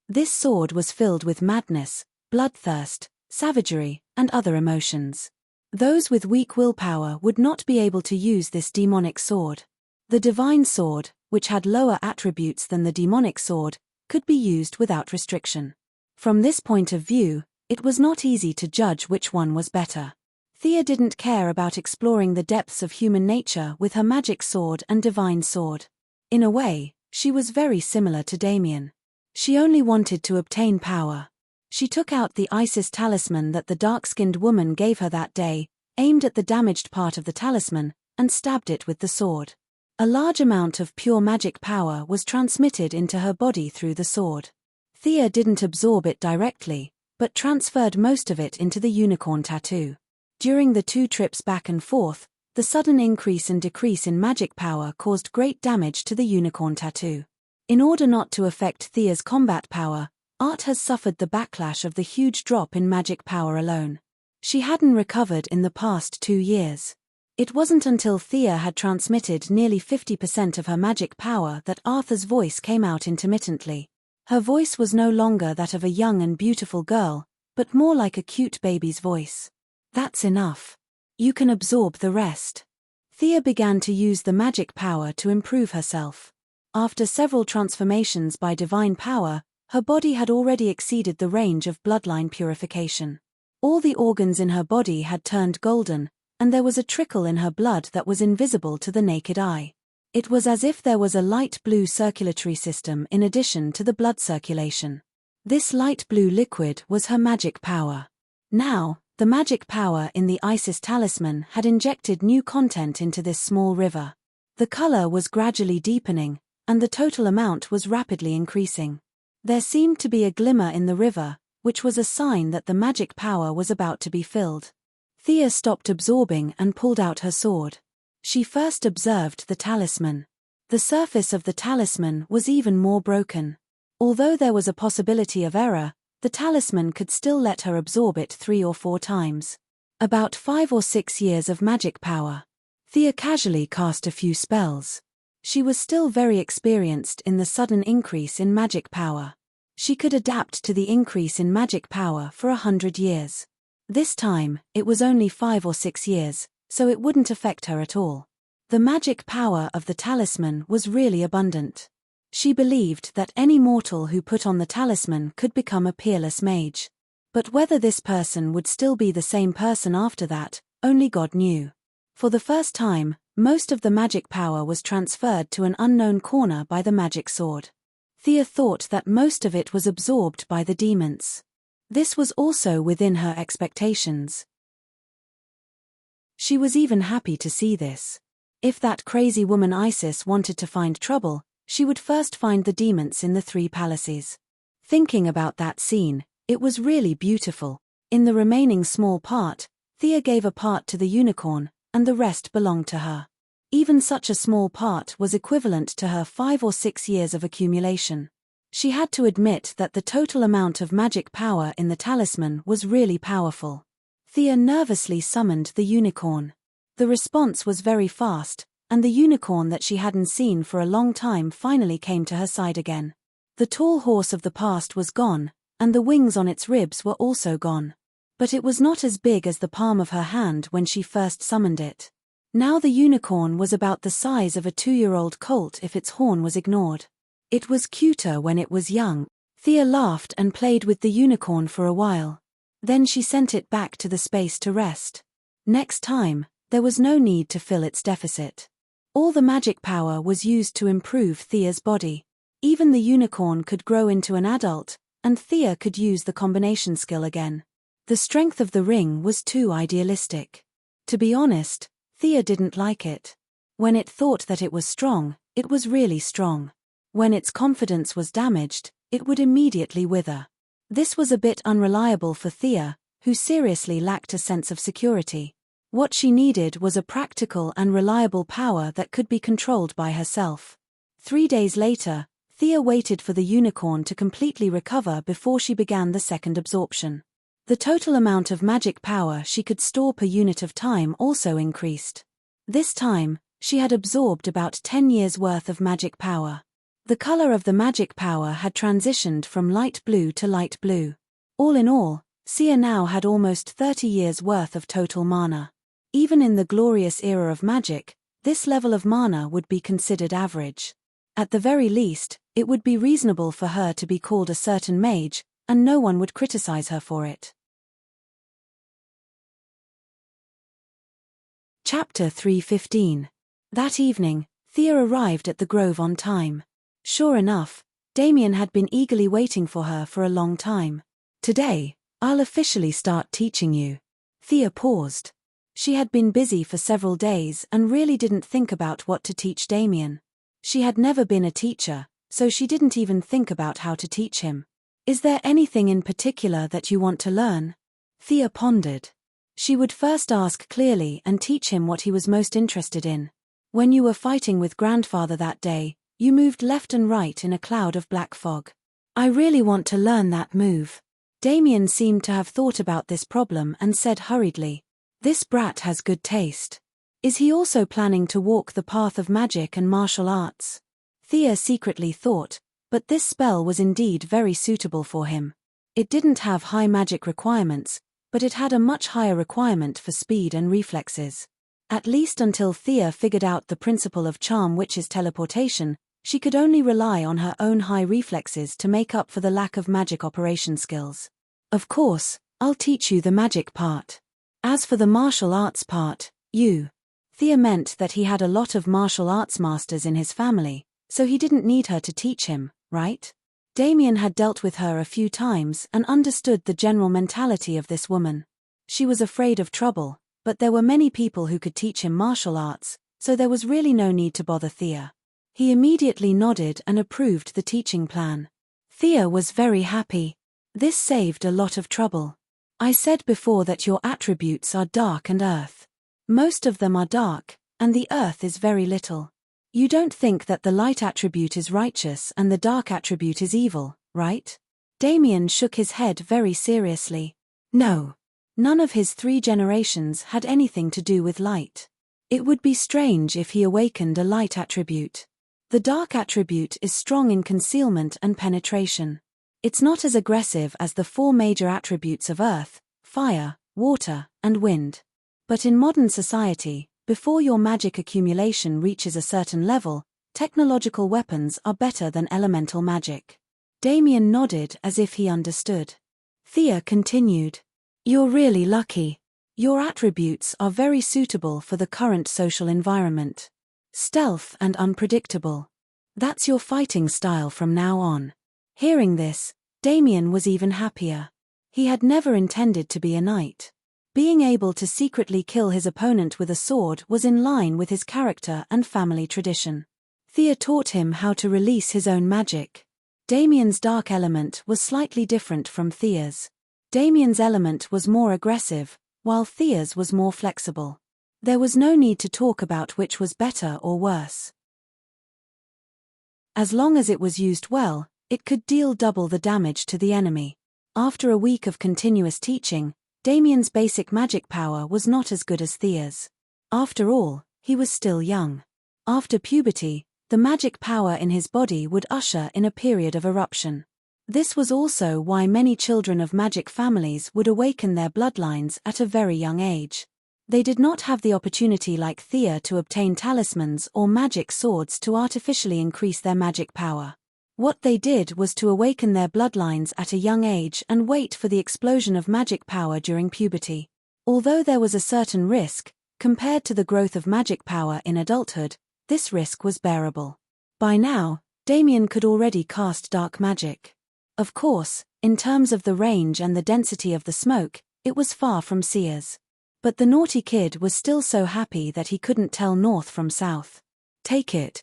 This sword was filled with madness, bloodthirst, savagery, and other emotions. Those with weak willpower would not be able to use this demonic sword. The divine sword, which had lower attributes than the demonic sword, could be used without restriction. From this point of view, it was not easy to judge which one was better. Thea didn't care about exploring the depths of human nature with her magic sword and divine sword. In a way, she was very similar to Damien. She only wanted to obtain power. She took out the Isis talisman that the dark-skinned woman gave her that day, aimed at the damaged part of the talisman, and stabbed it with the sword. A large amount of pure magic power was transmitted into her body through the sword. Thea didn't absorb it directly, but transferred most of it into the unicorn tattoo. During the 2 trips back and forth, the sudden increase and decrease in magic power caused great damage to the unicorn tattoo. In order not to affect Thea's combat power, Art has suffered the backlash of the huge drop in magic power alone. She hadn't recovered in the past 2 years. It wasn't until Thea had transmitted nearly 50% of her magic power that Arthur's voice came out intermittently. Her voice was no longer that of a young and beautiful girl, but more like a cute baby's voice. That's enough. You can absorb the rest. Thea began to use the magic power to improve herself. After several transformations by divine power, her body had already exceeded the range of bloodline purification. All the organs in her body had turned golden, and there was a trickle in her blood that was invisible to the naked eye. It was as if there was a light blue circulatory system in addition to the blood circulation. This light blue liquid was her magic power. Now, the magic power in the Isis talisman had injected new content into this small river. The color was gradually deepening, and the total amount was rapidly increasing. There seemed to be a glimmer in the river, which was a sign that the magic power was about to be filled. Thea stopped absorbing and pulled out her sword. She first observed the talisman. The surface of the talisman was even more broken. Although there was a possibility of error, the talisman could still let her absorb it 3 or 4 times. About 5 or 6 years of magic power. Thea casually cast a few spells. She was still very experienced in the sudden increase in magic power. She could adapt to the increase in magic power for 100 years. This time, it was only 5 or 6 years, so it wouldn't affect her at all. The magic power of the talisman was really abundant. She believed that any mortal who put on the talisman could become a peerless mage. But whether this person would still be the same person after that, only God knew. For the first time, most of the magic power was transferred to an unknown corner by the magic sword. Thea thought that most of it was absorbed by the demons. This was also within her expectations. She was even happy to see this. If that crazy woman Isis wanted to find trouble, she would first find the demons in the 3 palaces. Thinking about that scene, it was really beautiful. In the remaining small part, Thea gave a part to the unicorn, and the rest belonged to her. Even such a small part was equivalent to her 5 or 6 years of accumulation. She had to admit that the total amount of magic power in the talisman was really powerful. Thea nervously summoned the unicorn. The response was very fast, and the unicorn that she hadn't seen for a long time finally came to her side again. The tall horse of the past was gone, and the wings on its ribs were also gone. But it was not as big as the palm of her hand when she first summoned it. Now the unicorn was about the size of a 2-year-old colt if its horn was ignored. It was cuter when it was young. Thea laughed and played with the unicorn for a while. Then she sent it back to the space to rest. Next time, there was no need to fill its deficit. All the magic power was used to improve Thea's body. Even the unicorn could grow into an adult, and Thea could use the combination skill again. The strength of the ring was too idealistic. To be honest, Thea didn't like it. When it thought that it was strong, it was really strong. When its confidence was damaged, it would immediately wither. This was a bit unreliable for Thea, who seriously lacked a sense of security. What she needed was a practical and reliable power that could be controlled by herself. 3 days later, Thea waited for the unicorn to completely recover before she began the second absorption. The total amount of magic power she could store per unit of time also increased. This time, she had absorbed about 10 years' worth of magic power. The color of the magic power had transitioned from light blue to light blue. All in all, Thea now had almost 30 years' worth of total mana. Even in the glorious era of magic, this level of mana would be considered average. At the very least, it would be reasonable for her to be called a certain mage, and no one would criticize her for it. Chapter 3:15. That evening, Thea arrived at the grove on time. Sure enough, Damien had been eagerly waiting for her for a long time. "Today, I'll officially start teaching you." Thea paused. She had been busy for several days and really didn't think about what to teach Damien. She had never been a teacher, so she didn't even think about how to teach him. Is there anything in particular that you want to learn? Thea pondered. She would first ask clearly and teach him what he was most interested in. When you were fighting with grandfather that day, you moved left and right in a cloud of black fog. I really want to learn that move. Damien seemed to have thought about this problem and said hurriedly, "This brat has good taste. Is he also planning to walk the path of magic and martial arts?" Thea secretly thought, but this spell was indeed very suitable for him. It didn't have high magic requirements, but it had a much higher requirement for speed and reflexes. At least until Thea figured out the principle of Charm Witch's teleportation, she could only rely on her own high reflexes to make up for the lack of magic operation skills. Of course, I'll teach you the magic part. As for the martial arts part, Thea meant that he had a lot of martial arts masters in his family, so he didn't need her to teach him, right? Damien had dealt with her a few times and understood the general mentality of this woman. She was afraid of trouble, but there were many people who could teach him martial arts, so there was really no need to bother Thea. He immediately nodded and approved the teaching plan. Thea was very happy. This saved a lot of trouble. I said before that your attributes are dark and earth. Most of them are dark, and the earth is very little. You don't think that the light attribute is righteous and the dark attribute is evil, right? Damien shook his head very seriously. No. None of his 3 generations had anything to do with light. It would be strange if he awakened a light attribute. The dark attribute is strong in concealment and penetration. It's not as aggressive as the 4 major attributes of earth, fire, water, and wind. But in modern society, before your magic accumulation reaches a certain level, technological weapons are better than elemental magic. Damien nodded as if he understood. Thea continued. You're really lucky. Your attributes are very suitable for the current social environment. Stealth and unpredictable. That's your fighting style from now on. Hearing this, Damien was even happier. He had never intended to be a knight. Being able to secretly kill his opponent with a sword was in line with his character and family tradition. Thea taught him how to release his own magic. Damien's dark element was slightly different from Thea's. Damien's element was more aggressive, while Thea's was more flexible. There was no need to talk about which was better or worse. As long as it was used well, it could deal double the damage to the enemy. After a week of continuous teaching, Damien's basic magic power was not as good as Thea's. After all, he was still young. After puberty, the magic power in his body would usher in a period of eruption. This was also why many children of magic families would awaken their bloodlines at a very young age. They did not have the opportunity like Thea to obtain talismans or magic swords to artificially increase their magic power. What they did was to awaken their bloodlines at a young age and wait for the explosion of magic power during puberty. Although there was a certain risk, compared to the growth of magic power in adulthood, this risk was bearable. By now, Damien could already cast dark magic. Of course, in terms of the range and the density of the smoke, it was far from Seer's. But the naughty kid was still so happy that he couldn't tell north from south. Take it,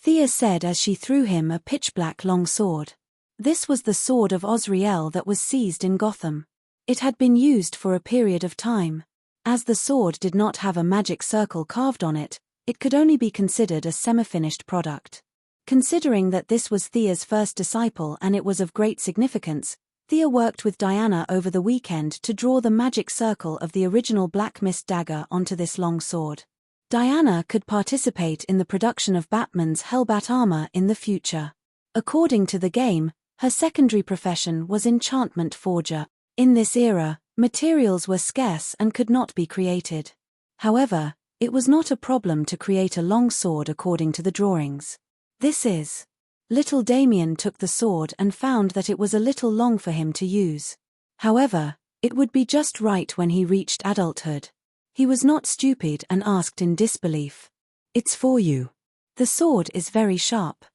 Thea said as she threw him a pitch-black long sword. This was the sword of Osriel that was seized in Gotham. It had been used for a period of time. As the sword did not have a magic circle carved on it, it could only be considered a semi-finished product. Considering that this was Thea's first disciple and it was of great significance, Thea worked with Diana over the weekend to draw the magic circle of the original Black Mist dagger onto this long sword. Diana could participate in the production of Batman's Hellbat armor in the future. According to the game, her secondary profession was enchantment forger. In this era, materials were scarce and could not be created. However, it was not a problem to create a long sword according to the drawings. This is. Little Damien took the sword and found that it was a little long for him to use. However, it would be just right when he reached adulthood. He was not stupid and asked in disbelief. It's for you. The sword is very sharp.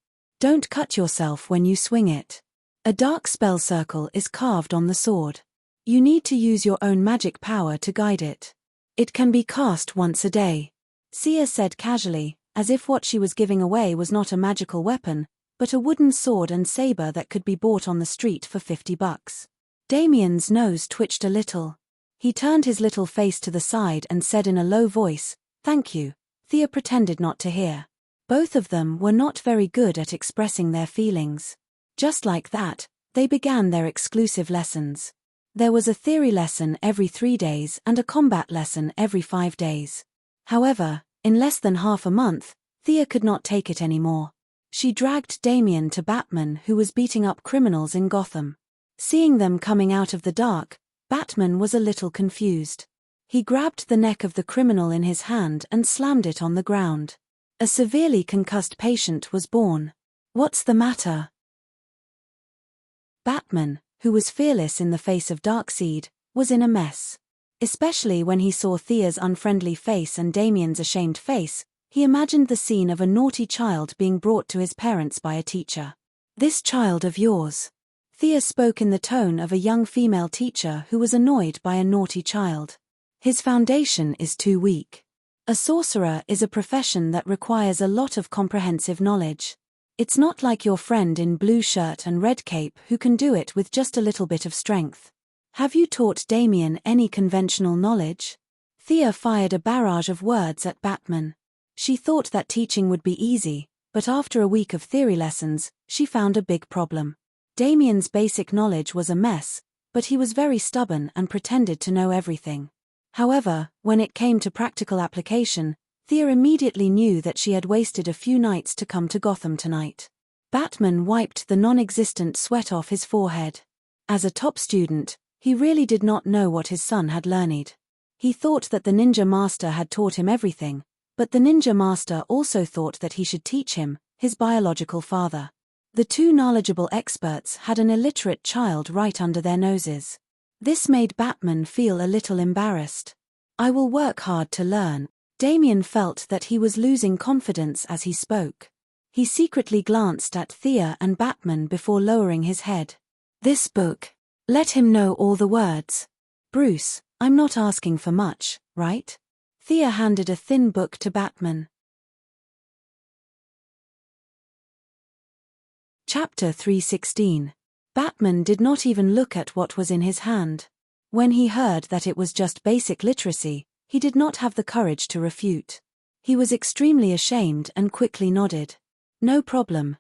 Don't cut yourself when you swing it. A dark spell circle is carved on the sword. You need to use your own magic power to guide it. It can be cast once a day. Sia said casually, as if what she was giving away was not a magical weapon, but a wooden sword and saber that could be bought on the street for $50. Damien's nose twitched a little. He turned his little face to the side and said in a low voice, "Thank you." Thea pretended not to hear. Both of them were not very good at expressing their feelings. Just like that, they began their exclusive lessons. There was a theory lesson every 3 days and a combat lesson every 5 days. However, in less than half a month, Thea could not take it anymore. She dragged Damien to Batman, who was beating up criminals in Gotham. Seeing them coming out of the dark, Batman was a little confused. He grabbed the neck of the criminal in his hand and slammed it on the ground. A severely concussed patient was born. "What's the matter?" Batman, who was fearless in the face of Darkseid, was in a mess. Especially when he saw Thea's unfriendly face and Damien's ashamed face, he imagined the scene of a naughty child being brought to his parents by a teacher. "This child of yours." Thea spoke in the tone of a young female teacher who was annoyed by a naughty child. "His foundation is too weak. A sorcerer is a profession that requires a lot of comprehensive knowledge. It's not like your friend in blue shirt and red cape who can do it with just a little bit of strength. Have you taught Damien any conventional knowledge?" Thea fired a barrage of words at Batman. She thought that teaching would be easy, but after a week of theory lessons, she found a big problem. Damien's basic knowledge was a mess, but he was very stubborn and pretended to know everything. However, when it came to practical application, Thea immediately knew that she had wasted a few nights to come to Gotham tonight. Batman wiped the non-existent sweat off his forehead. As a top student, he really did not know what his son had learned. He thought that the ninja master had taught him everything, but the ninja master also thought that he should teach him, his biological father. The two knowledgeable experts had an illiterate child right under their noses. This made Batman feel a little embarrassed. "I will work hard to learn." Damien felt that he was losing confidence as he spoke. He secretly glanced at Thea and Batman before lowering his head. "This book. Let him know all the words. Bruce, I'm not asking for much, right?" Thea handed a thin book to Batman. Chapter 316. Batman did not even look at what was in his hand. When he heard that it was just basic literacy, he did not have the courage to refute. He was extremely ashamed and quickly nodded. No problem,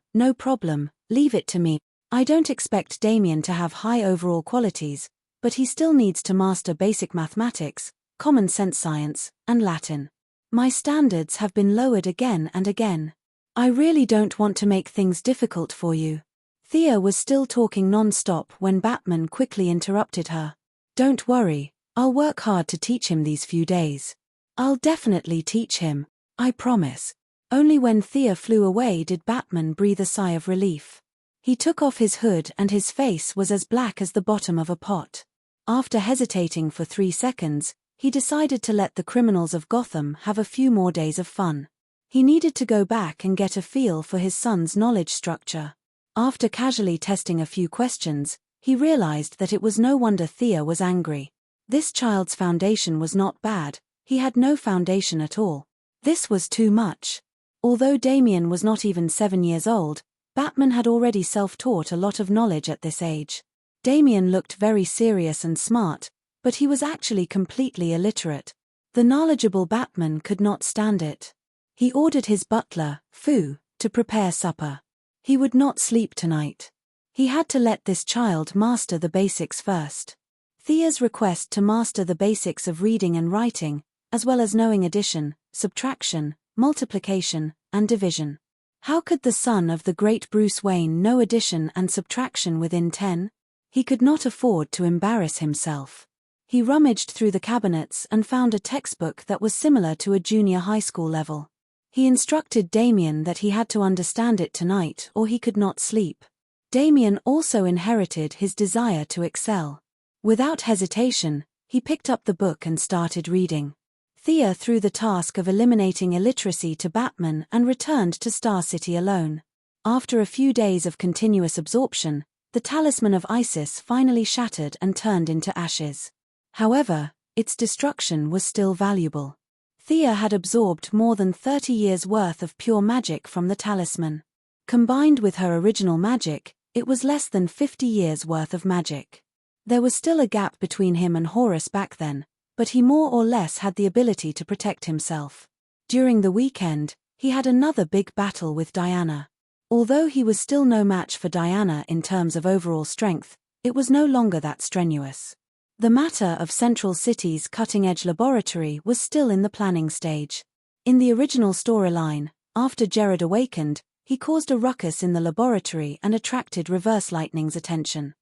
leave it to me. I don't expect Damien to have high overall qualities, but he still needs to master basic mathematics, common sense science, and Latin. My standards have been lowered again and again. I really don't want to make things difficult for you." Thea was still talking non-stop when Batman quickly interrupted her. "Don't worry, I'll work hard to teach him these few days. I'll definitely teach him, I promise." Only when Thea flew away did Batman breathe a sigh of relief. He took off his hood and his face was as black as the bottom of a pot. After hesitating for 3 seconds, he decided to let the criminals of Gotham have a few more days of fun. He needed to go back and get a feel for his son's knowledge structure. After casually testing a few questions, he realized that it was no wonder Thea was angry. This child's foundation was not bad, he had no foundation at all. This was too much. Although Damien was not even 7 years old, Batman had already self-taught a lot of knowledge at this age. Damien looked very serious and smart, but he was actually completely illiterate. The knowledgeable Batman could not stand it. He ordered his butler, Fu, to prepare supper. He would not sleep tonight. He had to let this child master the basics first. Thea's request to master the basics of reading and writing, as well as knowing addition, subtraction, multiplication, and division. How could the son of the great Bruce Wayne know addition and subtraction within 10? He could not afford to embarrass himself. He rummaged through the cabinets and found a textbook that was similar to a junior high school level. He instructed Damien that he had to understand it tonight or he could not sleep. Damien also inherited his desire to excel. Without hesitation, he picked up the book and started reading. Thea threw the task of eliminating illiteracy to Batman and returned to Star City alone. After a few days of continuous absorption, the talisman of Isis finally shattered and turned into ashes. However, its destruction was still valuable. Thea had absorbed more than 30 years' worth of pure magic from the talisman. Combined with her original magic, it was less than 50 years' worth of magic. There was still a gap between him and Horus back then, but he more or less had the ability to protect himself. During the weekend, he had another big battle with Diana. Although he was still no match for Diana in terms of overall strength, it was no longer that strenuous. The matter of Central City's cutting-edge laboratory was still in the planning stage. In the original storyline, after Jared awakened, he caused a ruckus in the laboratory and attracted Reverse Lightning's attention.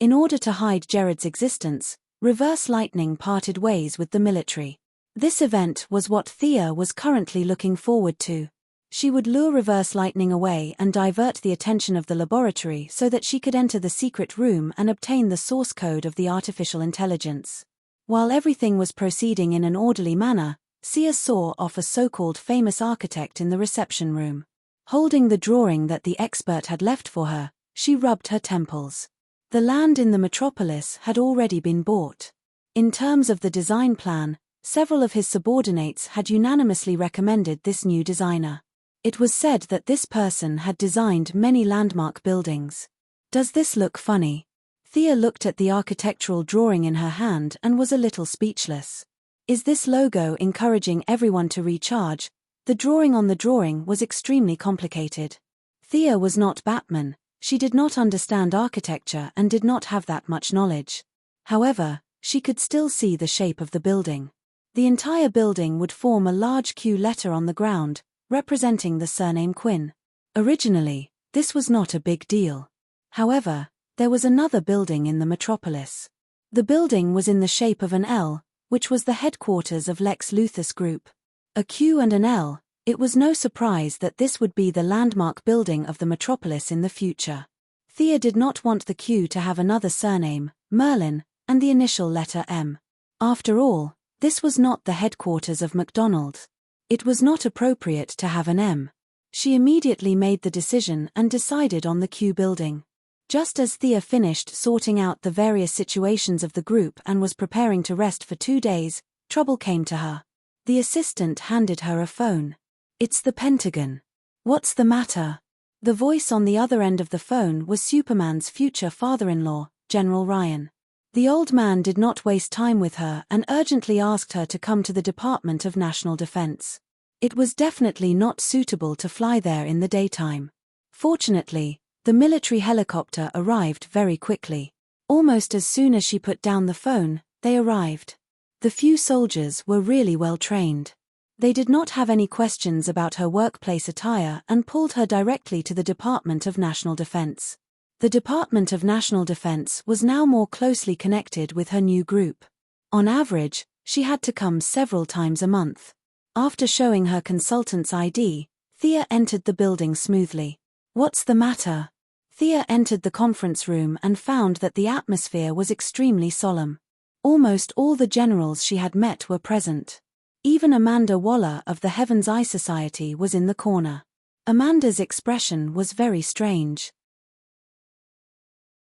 In order to hide Jared's existence, Reverse Lightning parted ways with the military. This event was what Thea was currently looking forward to. She would lure Reverse Lightning away and divert the attention of the laboratory so that she could enter the secret room and obtain the source code of the artificial intelligence. While everything was proceeding in an orderly manner, Thea saw off a so-called famous architect in the reception room. Holding the drawing that the expert had left for her, she rubbed her temples. The land in the metropolis had already been bought. In terms of the design plan, several of his subordinates had unanimously recommended this new designer. It was said that this person had designed many landmark buildings. Does this look funny? Thea looked at the architectural drawing in her hand and was a little speechless. Is this logo encouraging everyone to recharge? The drawing on the drawing was extremely complicated. Thea was not Batman, she did not understand architecture and did not have that much knowledge. However, she could still see the shape of the building. The entire building would form a large Q letter on the ground, representing the surname Quinn. Originally, this was not a big deal. However, there was another building in the metropolis. The building was in the shape of an L, which was the headquarters of Lex Luthor's group. A Q and an L, it was no surprise that this would be the landmark building of the metropolis in the future. Thea did not want the Q to have another surname, Merlin, and the initial letter M. After all, this was not the headquarters of McDonald's. It was not appropriate to have an M. She immediately made the decision and decided on the Q building. Just as Thea finished sorting out the various situations of the group and was preparing to rest for 2 days, trouble came to her. The assistant handed her a phone. It's the Pentagon. What's the matter? The voice on the other end of the phone was Superman's future father-in-law, General Ryan. The old man did not waste time with her and urgently asked her to come to the Department of National Defense. It was definitely not suitable to fly there in the daytime. Fortunately, the military helicopter arrived very quickly. Almost as soon as she put down the phone, they arrived. The few soldiers were really well trained. They did not have any questions about her workplace attire and pulled her directly to the Department of National Defense. The Department of National Defense was now more closely connected with her new group. On average, she had to come several times a month. After showing her consultant's ID, Thea entered the building smoothly. What's the matter? Thea entered the conference room and found that the atmosphere was extremely solemn. Almost all the generals she had met were present. Even Amanda Waller of the Heaven's Eye Society was in the corner. Amanda's expression was very strange.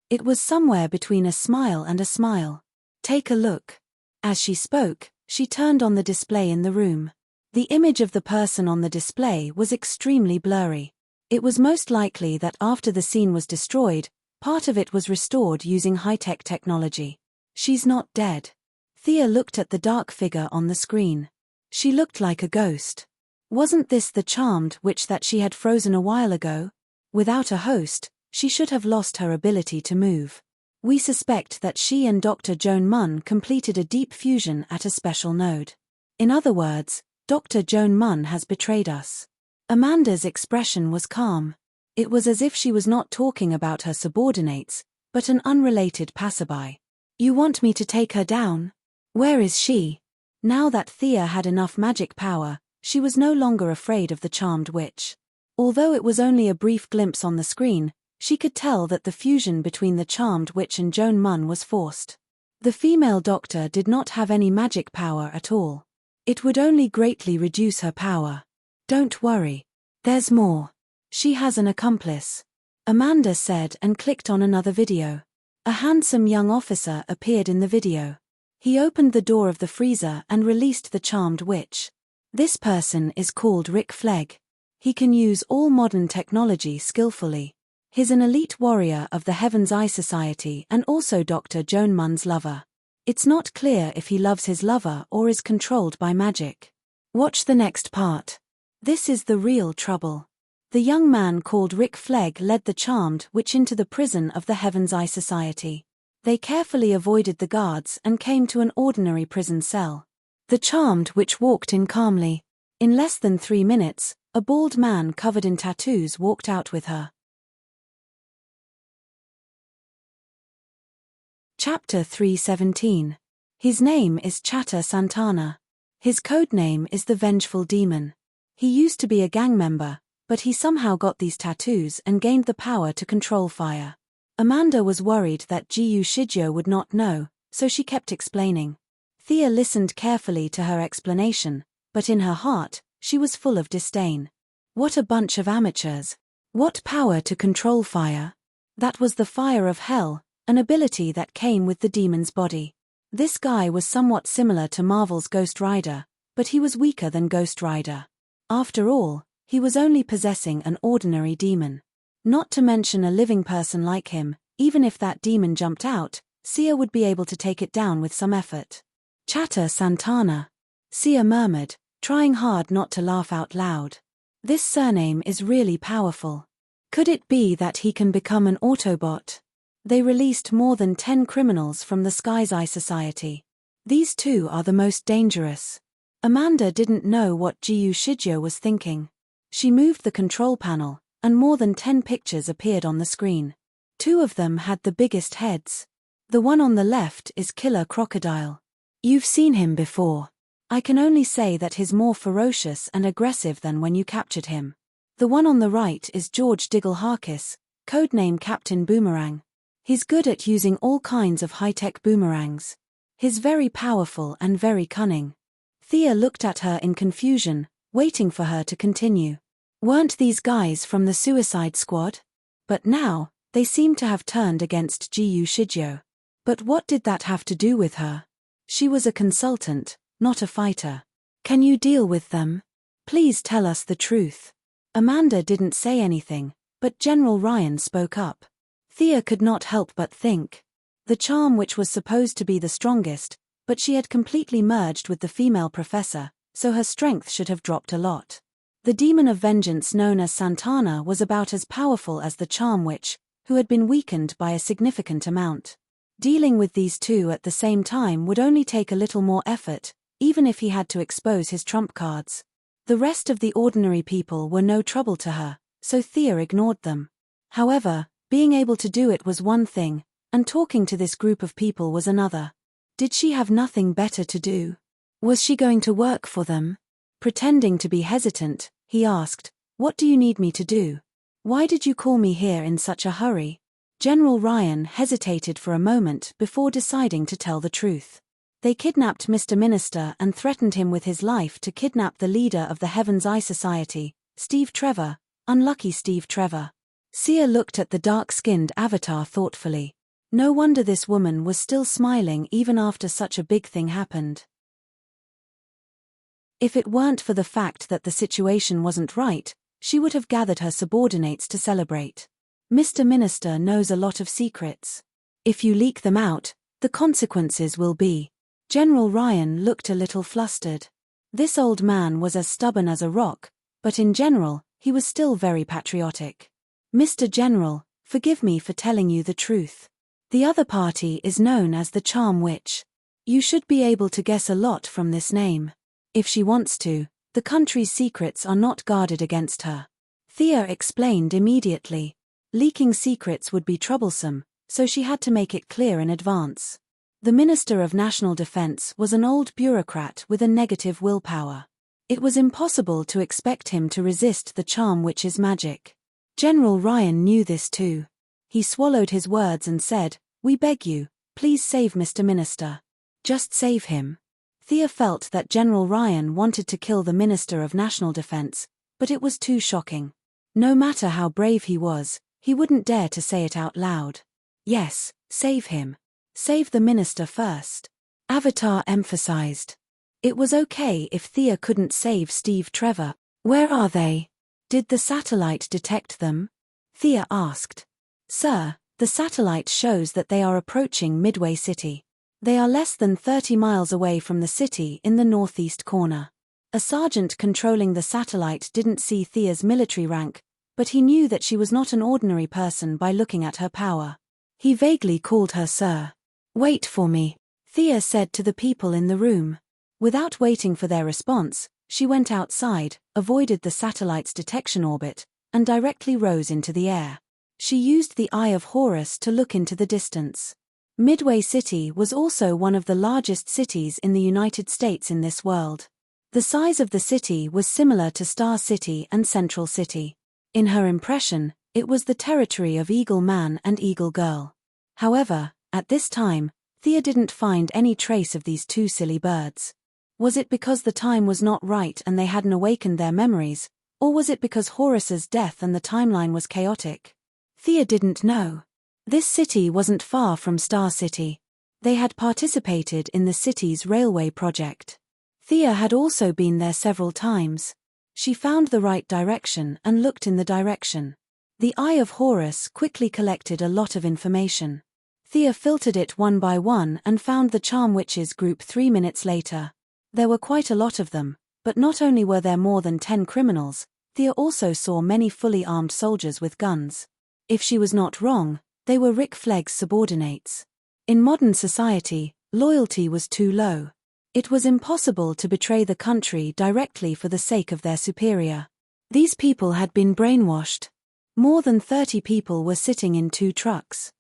It was somewhere between a smile and a smile. Take a look. As she spoke, she turned on the display in the room. The image of the person on the display was extremely blurry. It was most likely that after the scene was destroyed, part of it was restored using high-tech technology. She's not dead. Thea looked at the dark figure on the screen. She looked like a ghost. Wasn't this the charmed witch that she had frozen a while ago? Without a host, she should have lost her ability to move. We suspect that she and Dr. Joan Munn completed a deep fusion at a special node. In other words, Dr. Joan Munn has betrayed us. Amanda's expression was calm. It was as if she was not talking about her subordinates, but an unrelated passerby. You want me to take her down? Where is she? Now that Thea had enough magic power, she was no longer afraid of the charmed witch. Although it was only a brief glimpse on the screen, she could tell that the fusion between the charmed witch and Joan Munn was forced. The female doctor did not have any magic power at all. It would only greatly reduce her power. Don't worry. There's more. She has an accomplice. Amanda said and clicked on another video. A handsome young officer appeared in the video. He opened the door of the freezer and released the charmed witch. This person is called Rick Flegg. He can use all modern technology skillfully. He's an elite warrior of the Heaven's Eye Society and also Dr. Joan Munn's lover. It's not clear if he loves his lover or is controlled by magic. Watch the next part. This is the real trouble. The young man called Rick Flegg led the Charmed Witch into the prison of the Heaven's Eye Society. They carefully avoided the guards and came to an ordinary prison cell. The Charmed Witch walked in calmly. In less than 3 minutes, a bald man covered in tattoos walked out with her. Chapter 317. His name is Chatter Santana. His code name is the Vengeful Demon. He used to be a gang member, but he somehow got these tattoos and gained the power to control fire. Amanda was worried that Jiyu Shijo would not know, so she kept explaining. Thea listened carefully to her explanation, but in her heart, she was full of disdain. What a bunch of amateurs. What power to control fire? That was the fire of hell, an ability that came with the demon's body. This guy was somewhat similar to Marvel's Ghost Rider, but he was weaker than Ghost Rider. After all, he was only possessing an ordinary demon. Not to mention a living person like him, even if that demon jumped out, Sia would be able to take it down with some effort. Chatter Santana. Sia murmured, trying hard not to laugh out loud. This surname is really powerful. Could it be that he can become an Autobot? They released more than 10 criminals from the Sky's Eye Society. These two are the most dangerous. Amanda didn't know what Jiyu Shijo was thinking. She moved the control panel, and more than 10 pictures appeared on the screen. 2 of them had the biggest heads. The one on the left is Killer Crocodile. You've seen him before. I can only say that he's more ferocious and aggressive than when you captured him. The one on the right is George Diggle Harkis, codename Captain Boomerang. He's good at using all kinds of high-tech boomerangs. He's very powerful and very cunning. Thea looked at her in confusion, waiting for her to continue. Weren't these guys from the Suicide Squad? But now, they seem to have turned against Jiyu Shijo. But what did that have to do with her? She was a consultant, not a fighter. Can you deal with them? Please tell us the truth. Amanda didn't say anything, but General Ryan spoke up. Thea could not help but think. The charm which was supposed to be the strongest, but she had completely merged with the female professor, so her strength should have dropped a lot. The demon of vengeance known as Santana was about as powerful as the charm witch, who had been weakened by a significant amount. Dealing with these two at the same time would only take a little more effort, even if he had to expose his trump cards. The rest of the ordinary people were no trouble to her, so Thea ignored them. However, being able to do it was one thing, and talking to this group of people was another. Did she have nothing better to do? Was she going to work for them? Pretending to be hesitant, he asked, "What do you need me to do? Why did you call me here in such a hurry?" General Ryan hesitated for a moment before deciding to tell the truth. They kidnapped Mr. Minister and threatened him with his life to kidnap the leader of the Heaven's Eye Society, Steve Trevor, unlucky Steve Trevor. Sia looked at the dark-skinned avatar thoughtfully. No wonder this woman was still smiling even after such a big thing happened. If it weren't for the fact that the situation wasn't right, she would have gathered her subordinates to celebrate. Mr. Minister knows a lot of secrets. If you leak them out, the consequences will be. General Ryan looked a little flustered. This old man was as stubborn as a rock, but in general, he was still very patriotic. Mr. General, forgive me for telling you the truth. The other party is known as the Charm Witch. You should be able to guess a lot from this name. If she wants to, the country's secrets are not guarded against her. Thea explained immediately. Leaking secrets would be troublesome, so she had to make it clear in advance. The Minister of National Defense was an old bureaucrat with a negative willpower. It was impossible to expect him to resist the Charm Witch's magic. General Ryan knew this too. He swallowed his words and said, "We beg you, please save Mr. Minister. Just save him." Thea felt that General Ryan wanted to kill the Minister of National Defense, but it was too shocking. No matter how brave he was, he wouldn't dare to say it out loud. Yes, save him. Save the minister first. Avatar emphasized. It was okay if Thea couldn't save Steve Trevor. Where are they? Did the satellite detect them? Thea asked. Sir, the satellite shows that they are approaching Midway City. They are less than 30 miles away from the city in the northeast corner. A sergeant controlling the satellite didn't see Thea's military rank, but he knew that she was not an ordinary person by looking at her power. He vaguely called her sir. Wait for me, Thea said to the people in the room. Without waiting for their response, she went outside, avoided the satellite's detection orbit, and directly rose into the air. She used the Eye of Horus to look into the distance. Midway City was also one of the largest cities in the United States in this world. The size of the city was similar to Star City and Central City. In her impression, it was the territory of Eagle Man and Eagle Girl. However, at this time, Thea didn't find any trace of these two silly birds. Was it because the time was not right and they hadn't awakened their memories, or was it because Horus's death and the timeline was chaotic? Thea didn't know. This city wasn't far from Star City. They had participated in the city's railway project. Thea had also been there several times. She found the right direction and looked in the direction. The Eye of Horus quickly collected a lot of information. Thea filtered it one by one and found the Charm Witches group 3 minutes later. There were quite a lot of them, but not only were there more than 10 criminals, Thea also saw many fully armed soldiers with guns. If she was not wrong, they were Rick Flegg's subordinates. In modern society, loyalty was too low. It was impossible to betray the country directly for the sake of their superior. These people had been brainwashed. More than 30 people were sitting in 2 trucks.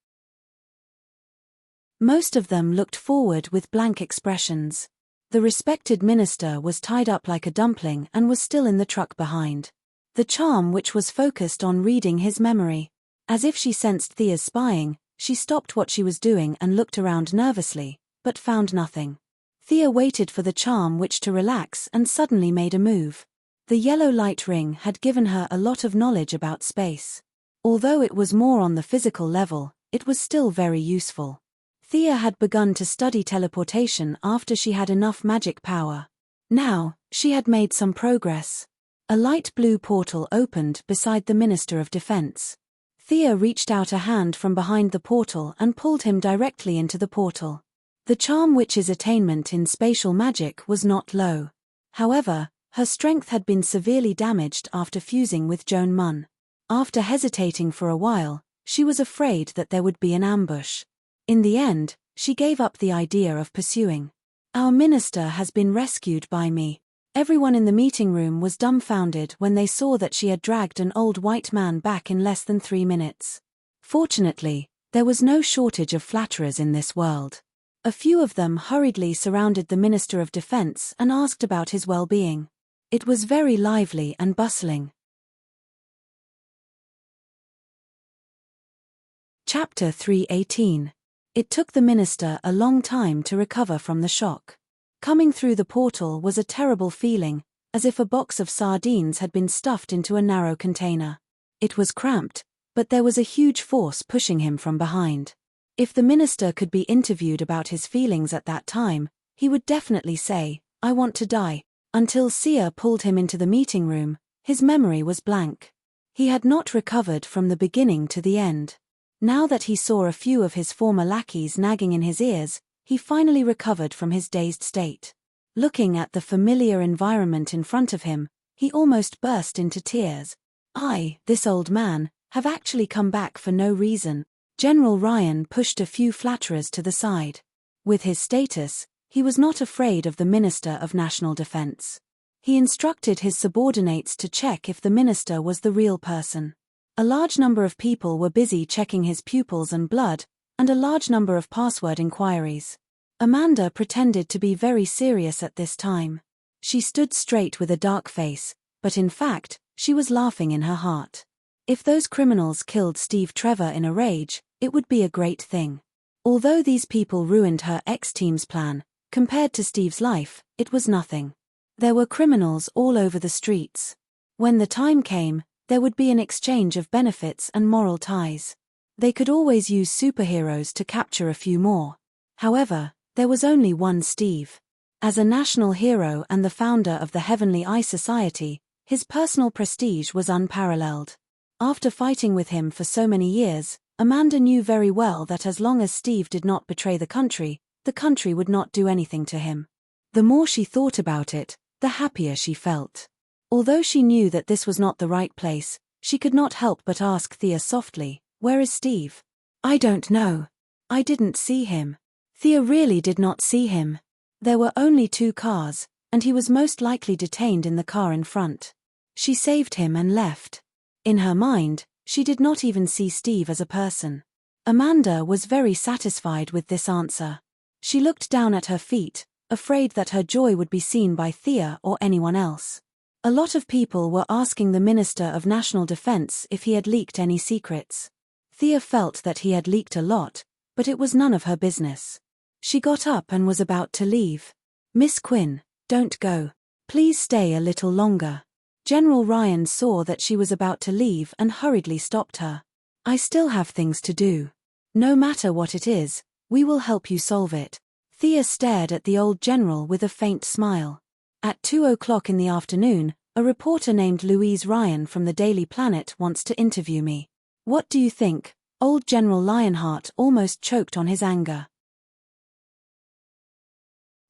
Most of them looked forward with blank expressions. The respected minister was tied up like a dumpling and was still in the truck behind. The charm which was focused on reading his memory. As if she sensed Thea's spying, she stopped what she was doing and looked around nervously, but found nothing. Thea waited for the charm witch to relax and suddenly made a move. The yellow light ring had given her a lot of knowledge about space. Although it was more on the physical level, it was still very useful. Thea had begun to study teleportation after she had enough magic power. Now, she had made some progress. A light blue portal opened beside the Minister of Defense. Thea reached out a hand from behind the portal and pulled him directly into the portal. The Charm Witch's attainment in spatial magic was not low. However, her strength had been severely damaged after fusing with Joan Munn. After hesitating for a while, she was afraid that there would be an ambush. In the end, she gave up the idea of pursuing. Our minister has been rescued by me. Everyone in the meeting room was dumbfounded when they saw that she had dragged an old white man back in less than 3 minutes. Fortunately, there was no shortage of flatterers in this world. A few of them hurriedly surrounded the Minister of Defense and asked about his well-being. It was very lively and bustling. Chapter 3:18. It took the minister a long time to recover from the shock. Coming through the portal was a terrible feeling, as if a box of sardines had been stuffed into a narrow container. It was cramped, but there was a huge force pushing him from behind. If the minister could be interviewed about his feelings at that time, he would definitely say, "I want to die." Until Sia pulled him into the meeting room, his memory was blank. He had not recovered from the beginning to the end. Now that he saw a few of his former lackeys nagging in his ears, he finally recovered from his dazed state. Looking at the familiar environment in front of him, he almost burst into tears. This old man, have actually come back for no reason. General Ryan pushed a few flatterers to the side. With his status, he was not afraid of the Minister of National Defense. He instructed his subordinates to check if the minister was the real person. A large number of people were busy checking his pupils and blood, and a large number of password inquiries. Amanda pretended to be very serious at this time. She stood straight with a dark face, but in fact, she was laughing in her heart. If those criminals killed Steve Trevor in a rage, it would be a great thing. Although these people ruined her ex-team's plan, compared to Steve's life, it was nothing. There were criminals all over the streets. When the time came, there would be an exchange of benefits and moral ties. They could always use superheroes to capture a few more. However, there was only one Steve. As a national hero and the founder of the Heavenly Eye Society, His personal prestige was unparalleled. After fighting with him for so many years, Amanda knew very well that as long as Steve did not betray the country would not do anything to him. The more she thought about it, the happier she felt. Although she knew that this was not the right place, she could not help but ask Thea softly, "Where is Steve?" "I don't know. I didn't see him." Thea really did not see him. There were only 2 cars, and he was most likely detained in the car in front. She saved him and left. In her mind, she did not even see Steve as a person. Amanda was very satisfied with this answer. She looked down at her feet, afraid that her joy would be seen by Thea or anyone else. A lot of people were asking the Minister of National Defense if he had leaked any secrets. Thea felt that he had leaked a lot, but it was none of her business. She got up and was about to leave. "Miss Quinn, don't go. Please stay a little longer." General Ryan saw that she was about to leave and hurriedly stopped her. "I still have things to do. No matter what it is, we will help you solve it." Thea stared at the old general with a faint smile. At 2 o'clock in the afternoon, a reporter named Louise Ryan from the Daily Planet wants to interview me. What do you think? Old General Lionheart almost choked on his anger.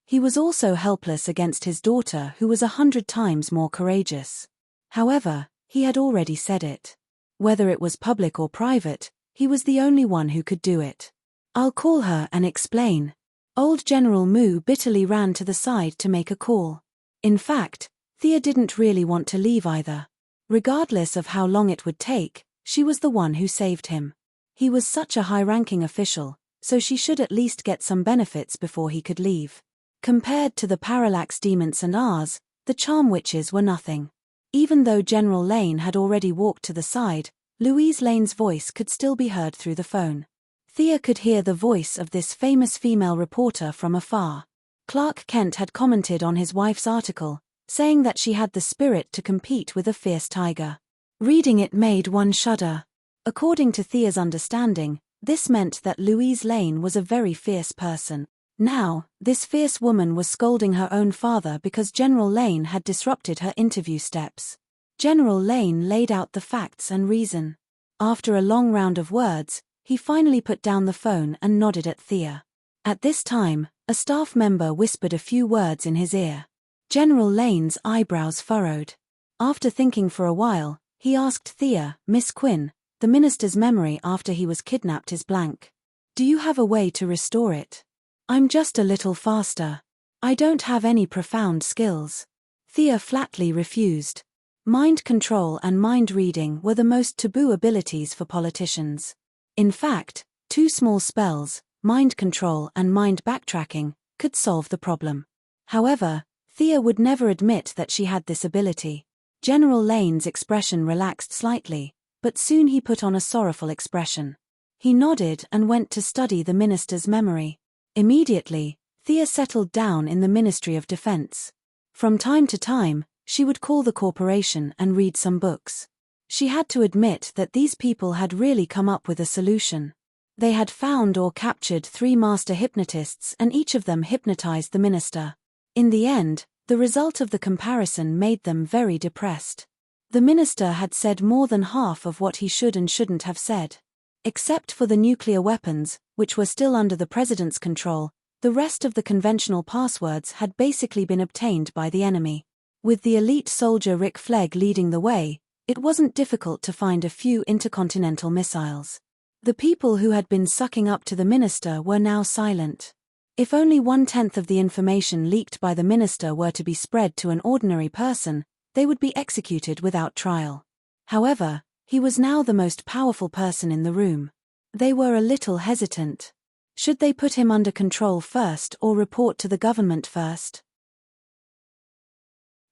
He was also helpless against his daughter, who was 100 times more courageous. However, he had already said it. Whether it was public or private, he was the only one who could do it. "I'll call her and explain." Old General Moo bitterly ran to the side to make a call. In fact, Thea didn't really want to leave either. Regardless of how long it would take, she was the one who saved him. He was such a high-ranking official, so she should at least get some benefits before he could leave. Compared to the Parallax Demons and ours, the Charm Witches were nothing. Even though General Lane had already walked to the side, Louise Lane's voice could still be heard through the phone. Thea could hear the voice of this famous female reporter from afar. Clark Kent had commented on his wife's article, saying that she had the spirit to compete with a fierce tiger. Reading it made one shudder. According to Thea's understanding, this meant that Louise Lane was a very fierce person. Now, this fierce woman was scolding her own father because General Lane had disrupted her interview steps. General Lane laid out the facts and reason. After a long round of words, he finally put down the phone and nodded at Thea. At this time, a staff member whispered a few words in his ear. General Lane's eyebrows furrowed. After thinking for a while, he asked Thea, "Miss Quinn, the minister's memory after he was kidnapped is blank. Do you have a way to restore it?" "I'm just a little faster. I don't have any profound skills." Thea flatly refused. Mind control and mind reading were the most taboo abilities for politicians. In fact, 2 small spells, mind control and mind backtracking, could solve the problem. However, Thea would never admit that she had this ability. General Lane's expression relaxed slightly, but soon he put on a sorrowful expression. He nodded and went to study the minister's memory. Immediately, Thea settled down in the Ministry of Defense. From time to time, she would call the corporation and read some books. She had to admit that these people had really come up with a solution. They had found or captured 3 master hypnotists and each of them hypnotized the minister. In the end, the result of the comparison made them very depressed. The minister had said more than half of what he should and shouldn't have said. Except for the nuclear weapons, which were still under the president's control, the rest of the conventional passwords had basically been obtained by the enemy. With the elite soldier Rick Flegg leading the way, it wasn't difficult to find a few intercontinental missiles. The people who had been sucking up to the minister were now silent. If only 1/10 of the information leaked by the minister were to be spread to an ordinary person, they would be executed without trial. However, he was now the most powerful person in the room. They were a little hesitant. Should they put him under control first or report to the government first?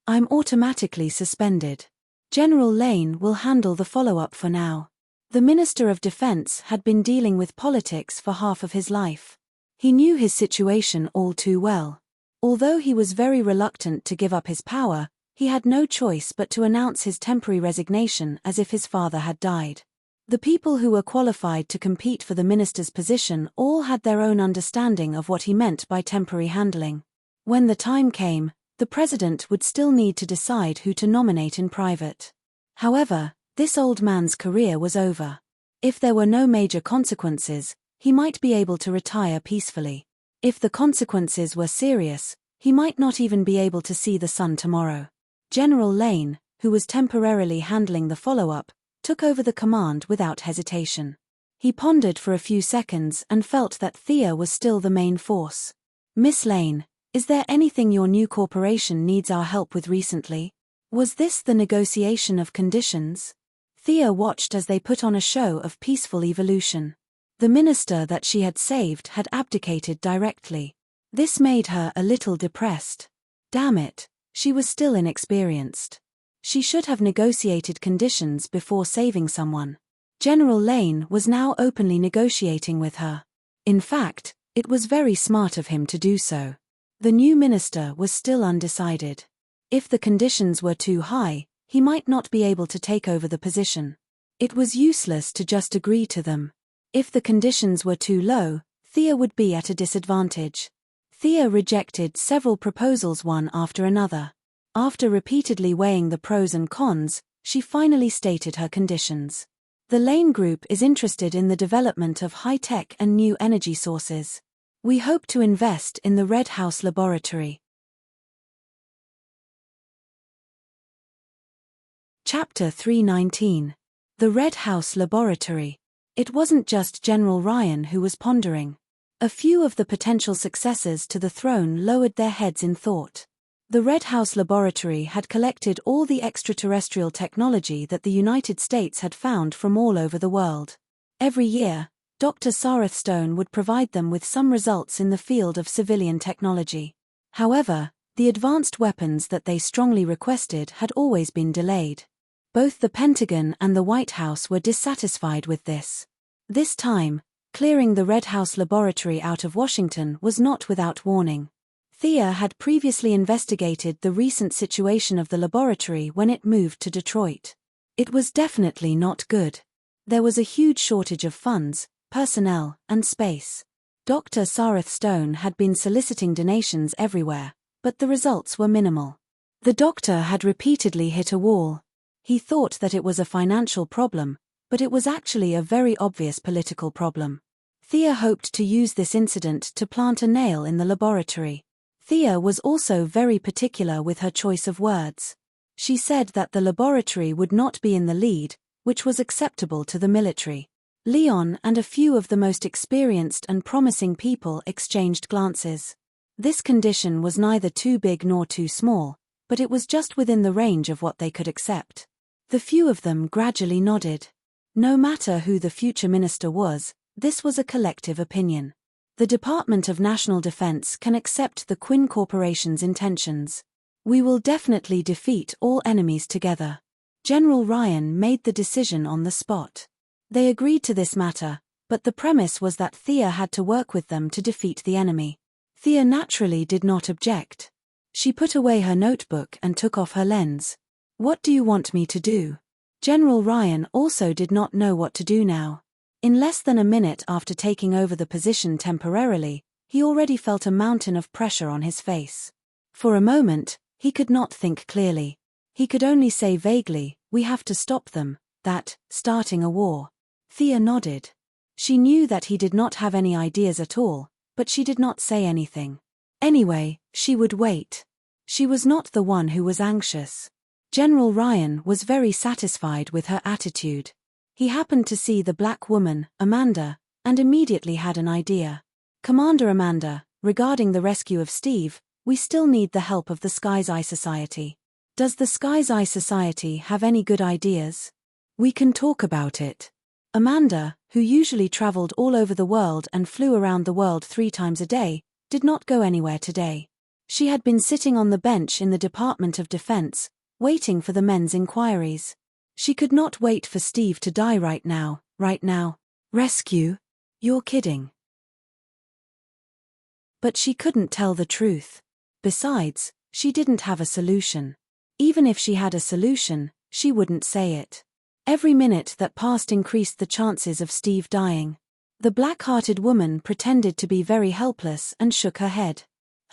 "I'm automatically suspended. General Lane will handle the follow-up for now." The Minister of Defense had been dealing with politics for half of his life. He knew his situation all too well. Although he was very reluctant to give up his power, he had no choice but to announce his temporary resignation as if his father had died. The people who were qualified to compete for the minister's position all had their own understanding of what he meant by temporary handling. When the time came, the The president would still need to decide who to nominate in private. However, this old man's career was over. If there were no major consequences, he might be able to retire peacefully. If the consequences were serious, he might not even be able to see the sun tomorrow. General Lane, who was temporarily handling the follow-up, took over the command without hesitation. He pondered for a few seconds and felt that Thea was still the main force. "Miss Lane, is there anything your new corporation needs our help with recently? Was this the negotiation of conditions?" Thea watched as they put on a show of peaceful evolution. The minister that she had saved had abdicated directly. This made her a little depressed. Damn it, she was still inexperienced. She should have negotiated conditions before saving someone. General Lane was now openly negotiating with her. In fact, it was very smart of him to do so. The new minister was still undecided. If the conditions were too high, he might not be able to take over the position. It was useless to just agree to them. If the conditions were too low, Thea would be at a disadvantage. Thea rejected several proposals one after another. After repeatedly weighing the pros and cons, she finally stated her conditions. The Lane Group is interested in the development of high-tech and new energy sources. We hope to invest in the Red House Laboratory. Chapter 319. The Red House Laboratory. It wasn't just General Ryan who was pondering. A few of the potential successors to the throne lowered their heads in thought. The Red House Laboratory had collected all the extraterrestrial technology that the United States had found from all over the world. Every year, Dr. Sareth Stone would provide them with some results in the field of civilian technology. However, the advanced weapons that they strongly requested had always been delayed. Both the Pentagon and the White House were dissatisfied with this. This time, clearing the Red House Laboratory out of Washington was not without warning. Thea had previously investigated the recent situation of the laboratory when it moved to Detroit. It was definitely not good. There was a huge shortage of funds, personnel, and space. Dr. Sareth Stone had been soliciting donations everywhere, but the results were minimal. The doctor had repeatedly hit a wall. He thought that it was a financial problem, but it was actually a very obvious political problem. Thea hoped to use this incident to plant a nail in the laboratory. Thea was also very particular with her choice of words. She said that the laboratory would not be in the lead, which was acceptable to the military. Leon and a few of the most experienced and promising people exchanged glances. This condition was neither too big nor too small, but it was just within the range of what they could accept. The few of them gradually nodded. No matter who the future minister was, this was a collective opinion. The Department of National Defense can accept the Quinn Corporation's intentions. We will definitely defeat all enemies together. General Ryan made the decision on the spot. They agreed to this matter, but the premise was that Thea had to work with them to defeat the enemy. Thea naturally did not object. She put away her notebook and took off her lens. "What do you want me to do?" General Ryan also did not know what to do now. In less than a minute after taking over the position temporarily, he already felt a mountain of pressure on his face. For a moment, he could not think clearly. He could only say vaguely, "We have to stop them," that, starting a war. Thea nodded. She knew that he did not have any ideas at all, but she did not say anything. Anyway, she would wait. She was not the one who was anxious. General Ryan was very satisfied with her attitude. He happened to see the black woman, Amanda, and immediately had an idea. "Commander Amanda, regarding the rescue of Steve, we still need the help of the Sky's Eye Society. Does the Sky's Eye Society have any good ideas? We can talk about it." Amanda, who usually traveled all over the world and flew around the world 3 times a day, did not go anywhere today. She had been sitting on the bench in the Department of Defense, waiting for the men's inquiries. She could not wait for Steve to die right now. Rescue? You're kidding. But she couldn't tell the truth. Besides, she didn't have a solution. Even if she had a solution, she wouldn't say it. Every minute that passed increased the chances of Steve dying. The black-hearted woman pretended to be very helpless and shook her head.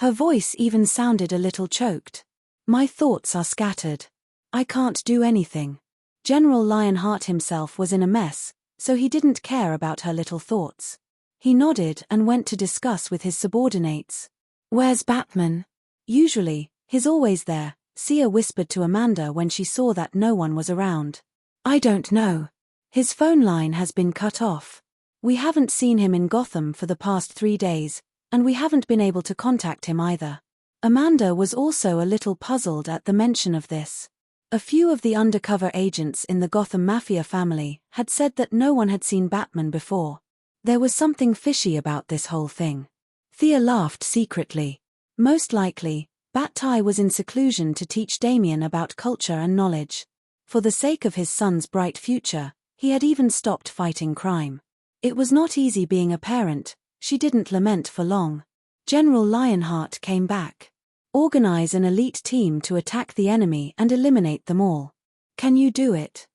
Her voice even sounded a little choked. My thoughts are scattered. I can't do anything. General Lionheart himself was in a mess, so he didn't care about her little thoughts. He nodded and went to discuss with his subordinates. Where's Batman? Usually, he's always there, Sia whispered to Amanda when she saw that no one was around. I don't know. His phone line has been cut off. We haven't seen him in Gotham for the past 3 days, and we haven't been able to contact him either. Amanda was also a little puzzled at the mention of this. A few of the undercover agents in the Gotham Mafia family had said that no one had seen Batman before. There was something fishy about this whole thing. Thea laughed secretly. Most likely, Bat-Tie was in seclusion to teach Damien about culture and knowledge. For the sake of his son's bright future, he had even stopped fighting crime. It was not easy being a parent, she didn't lament for long. General Lionheart came back. Organize an elite team to attack the enemy and eliminate them all. Can you do it?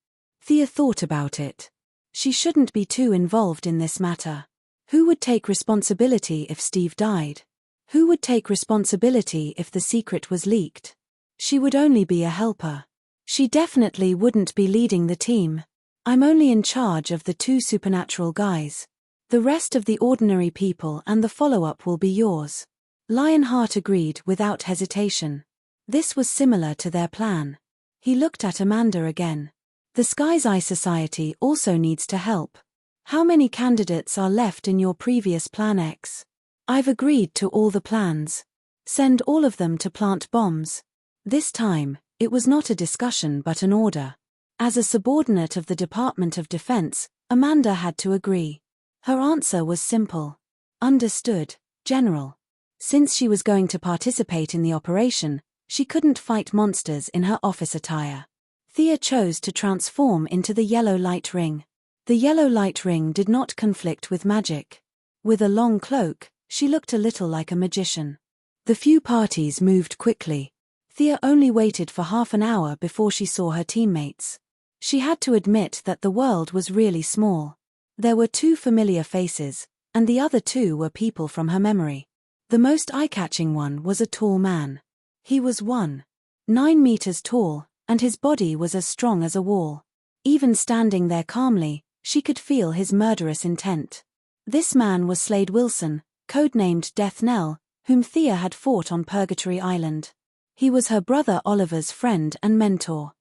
Thea thought about it. She shouldn't be too involved in this matter. Who would take responsibility if Steve died? Who would take responsibility if the secret was leaked? She would only be a helper. She definitely wouldn't be leading the team. I'm only in charge of the 2 supernatural guys. The rest of the ordinary people and the follow-up will be yours. Lionheart agreed without hesitation. This was similar to their plan. He looked at Amanda again. The Sky's Eye Society also needs to help. How many candidates are left in your previous Plan X? I've agreed to all the plans. Send all of them to plant bombs. This time, it was not a discussion but an order. As a subordinate of the Department of Defense, Amanda had to agree. Her answer was simple. Understood, General. Since she was going to participate in the operation, she couldn't fight monsters in her office attire. Thea chose to transform into the yellow light ring. The yellow light ring did not conflict with magic. With a long cloak, she looked a little like a magician. The few parties moved quickly. Thea only waited for half an hour before she saw her teammates. She had to admit that the world was really small. There were 2 familiar faces, and the other 2 were people from her memory. The most eye-catching one was a tall man. He was 1.9 meters tall, and his body was as strong as a wall. Even standing there calmly, she could feel his murderous intent. This man was Slade Wilson, codenamed Death Knell, whom Thea had fought on Purgatory Island. He was her brother Oliver's friend and mentor.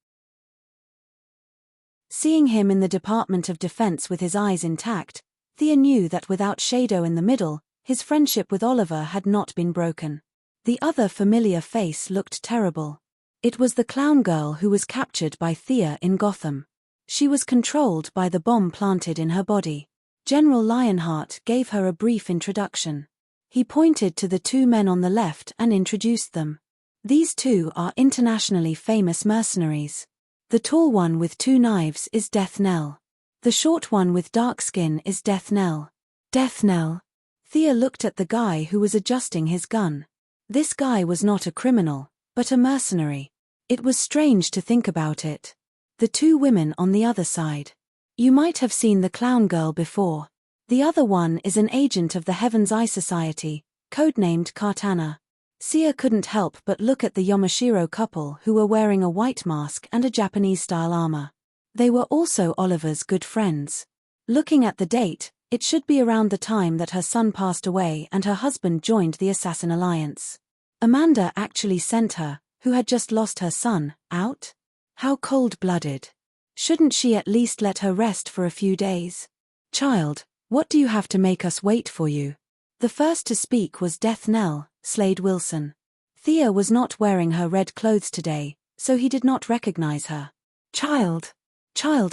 Seeing him in the Department of Defense with his eyes intact, Thea knew that without Shadow in the middle, his friendship with Oliver had not been broken. The other familiar face looked terrible. It was the clown girl who was captured by Thea in Gotham. She was controlled by the bomb planted in her body. General Lionheart gave her a brief introduction. He pointed to the 2 men on the left and introduced them. These 2 are internationally famous mercenaries. The tall one with 2 knives is Death Knell. The short one with dark skin is Death Knell. Death Knell. Thea looked at the guy who was adjusting his gun. This guy was not a criminal, but a mercenary. It was strange to think about it. The 2 women on the other side. You might have seen the clown girl before. The other one is an agent of the Heaven's Eye Society, codenamed Cartana. Sia couldn't help but look at the Yamashiro couple who were wearing a white mask and a Japanese-style armor. They were also Oliver's good friends. Looking at the date, it should be around the time that her son passed away and her husband joined the Assassin Alliance. Amanda actually sent her, who had just lost her son, out? How cold-blooded. Shouldn't she at least let her rest for a few days? Child, what do you have to make us wait for you? The first to speak was Death Knell, Slade Wilson. Thea was not wearing her red clothes today, so he did not recognize her. Child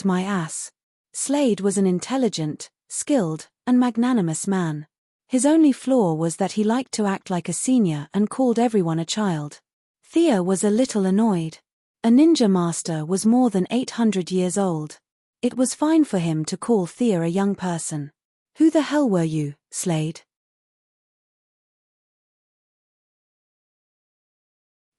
my ass. Slade was an intelligent, skilled, and magnanimous man. His only flaw was that he liked to act like a senior and called everyone a child. Thea was a little annoyed. A ninja master was more than 800 years old. It was fine for him to call Thea a young person. Who the hell were you, Slade?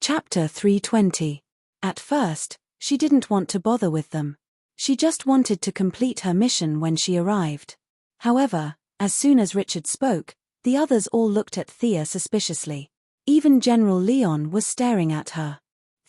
Chapter 320. At first, she didn't want to bother with them. She just wanted to complete her mission when she arrived. However, as soon as Richard spoke, the others all looked at Thea suspiciously. Even General Leon was staring at her.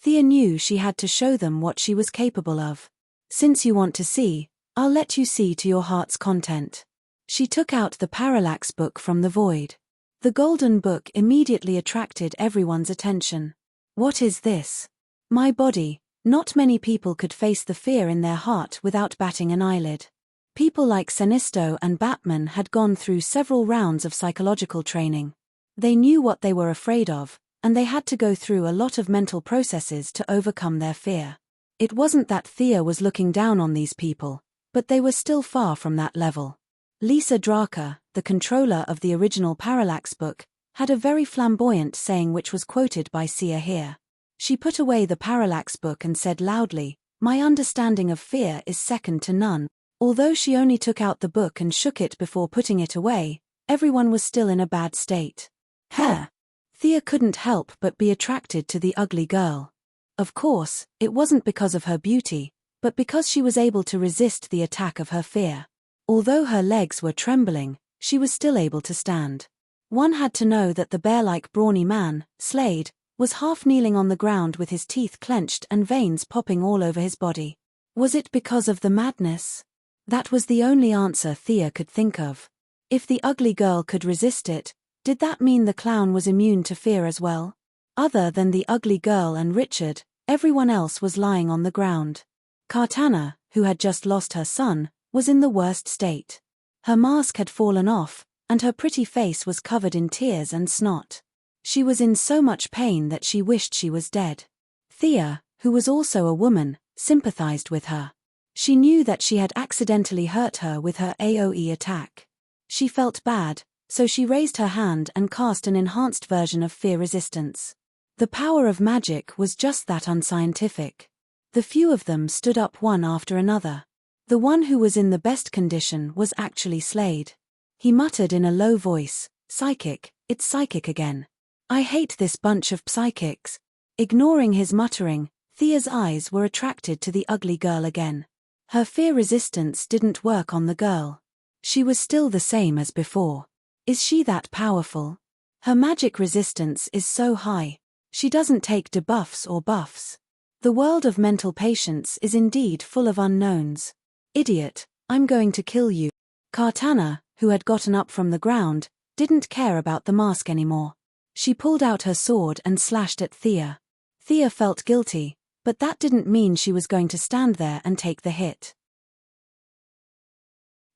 Thea knew she had to show them what she was capable of. Since you want to see, I'll let you see to your heart's content. She took out the parallax book from the void. The golden book immediately attracted everyone's attention. What is this? My body. Not many people could face the fear in their heart without batting an eyelid. People like Sinisto and Batman had gone through several rounds of psychological training. They knew what they were afraid of, and they had to go through a lot of mental processes to overcome their fear. It wasn't that Thea was looking down on these people, but they were still far from that level. Lisa Draka, the controller of the original Parallax book, had a very flamboyant saying which was quoted by Sia here. She put away the Parallax book and said loudly, "My understanding of fear is second to none." Although she only took out the book and shook it before putting it away, everyone was still in a bad state. Thea couldn't help but be attracted to the ugly girl. Of course, it wasn't because of her beauty, but because she was able to resist the attack of her fear. Although her legs were trembling, she was still able to stand. One had to know that the bear-like brawny man, Slade, was half kneeling on the ground with his teeth clenched and veins popping all over his body. Was it because of the madness? That was the only answer Thea could think of. If the ugly girl could resist it, did that mean the clown was immune to fear as well? Other than the ugly girl and Richard, everyone else was lying on the ground. Cartana, who had just lost her son, was in the worst state. Her mask had fallen off, and her pretty face was covered in tears and snot. She was in so much pain that she wished she was dead. Thea, who was also a woman, sympathized with her. She knew that she had accidentally hurt her with her AoE attack. She felt bad, so she raised her hand and cast an enhanced version of fear resistance. The power of magic was just that unscientific. The few of them stood up one after another. The one who was in the best condition was actually Slade. He muttered in a low voice, "Psychic, it's psychic again. I hate this bunch of psychics." Ignoring his muttering, Thea's eyes were attracted to the ugly girl again. Her fear resistance didn't work on the girl. She was still the same as before. Is she that powerful? Her magic resistance is so high. She doesn't take debuffs or buffs. The world of mental patients is indeed full of unknowns. Idiot, I'm going to kill you. Cartana, who had gotten up from the ground, didn't care about the mask anymore. She pulled out her sword and slashed at Thea. Thea felt guilty, but that didn't mean she was going to stand there and take the hit.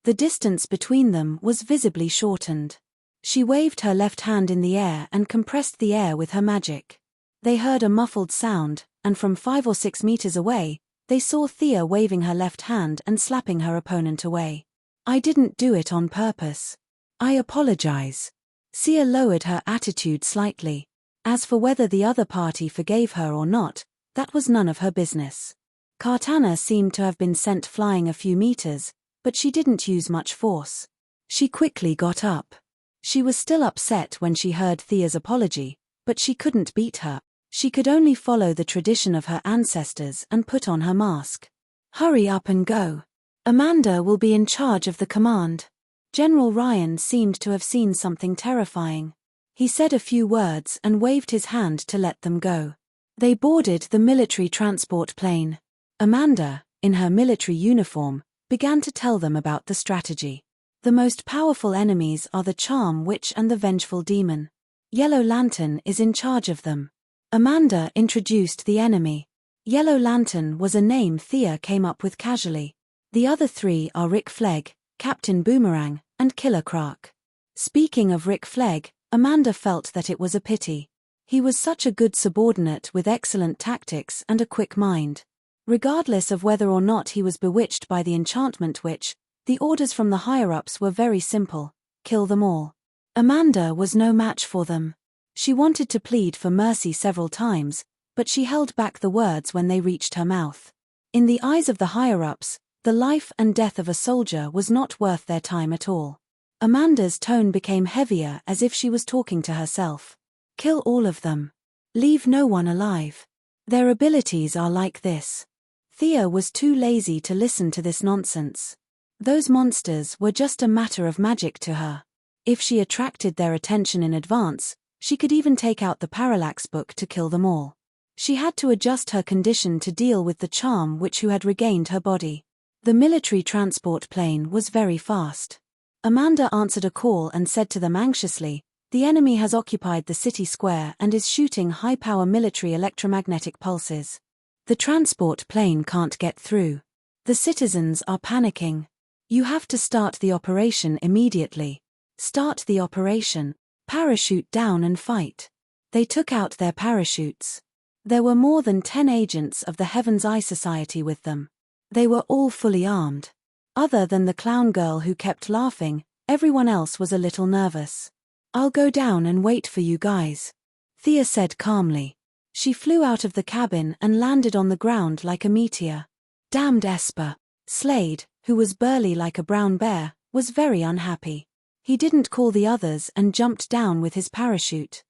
The distance between them was visibly shortened. She waved her left hand in the air and compressed the air with her magic. They heard a muffled sound, and from 5 or 6 meters away, they saw Thea waving her left hand and slapping her opponent away. "I didn't do it on purpose. I apologize." Sia lowered her attitude slightly. As for whether the other party forgave her or not, that was none of her business. Cartana seemed to have been sent flying a few meters, but she didn't use much force. She quickly got up. She was still upset when she heard Thea's apology, but she couldn't beat her. She could only follow the tradition of her ancestors and put on her mask. "Hurry up and go. Amanda will be in charge of the command." General Ryan seemed to have seen something terrifying. He said a few words and waved his hand to let them go. They boarded the military transport plane. Amanda, in her military uniform, began to tell them about the strategy. The most powerful enemies are the Charm Witch and the Vengeful Demon. Yellow Lantern is in charge of them. Amanda introduced the enemy. Yellow Lantern was a name Thea came up with casually. The other three are Rick Flegg, Captain Boomerang, and Killer Croc. Speaking of Rick Flegg, Amanda felt that it was a pity. He was such a good subordinate with excellent tactics and a quick mind. Regardless of whether or not he was bewitched by the enchantment witch, the orders from the higher-ups were very simple: kill them all. Amanda was no match for them. She wanted to plead for mercy several times, but she held back the words when they reached her mouth. In the eyes of the higher-ups, the life and death of a soldier was not worth their time at all. Amanda's tone became heavier as if she was talking to herself. Kill all of them. Leave no one alive. Their abilities are like this. Thea was too lazy to listen to this nonsense. Those monsters were just a matter of magic to her. If she attracted their attention in advance, She could even take out the parallax book to kill them all. She had to adjust her condition to deal with the charm who had regained her body. The military transport plane was very fast. Amanda answered a call and said to them anxiously, "The enemy has occupied the city square and is shooting high-power military electromagnetic pulses. The transport plane can't get through. The citizens are panicking. You have to start the operation immediately. Start the operation. Parachute down and fight." They took out their parachutes. There were more than 10 agents of the Heaven's Eye Society with them. They were all fully armed. Other than the clown girl who kept laughing, everyone else was a little nervous. "I'll go down and wait for you guys," Thea said calmly. She flew out of the cabin and landed on the ground like a meteor. Damned Esper. Slade, who was burly like a brown bear, was very unhappy. He didn't call the others and jumped down with his parachute.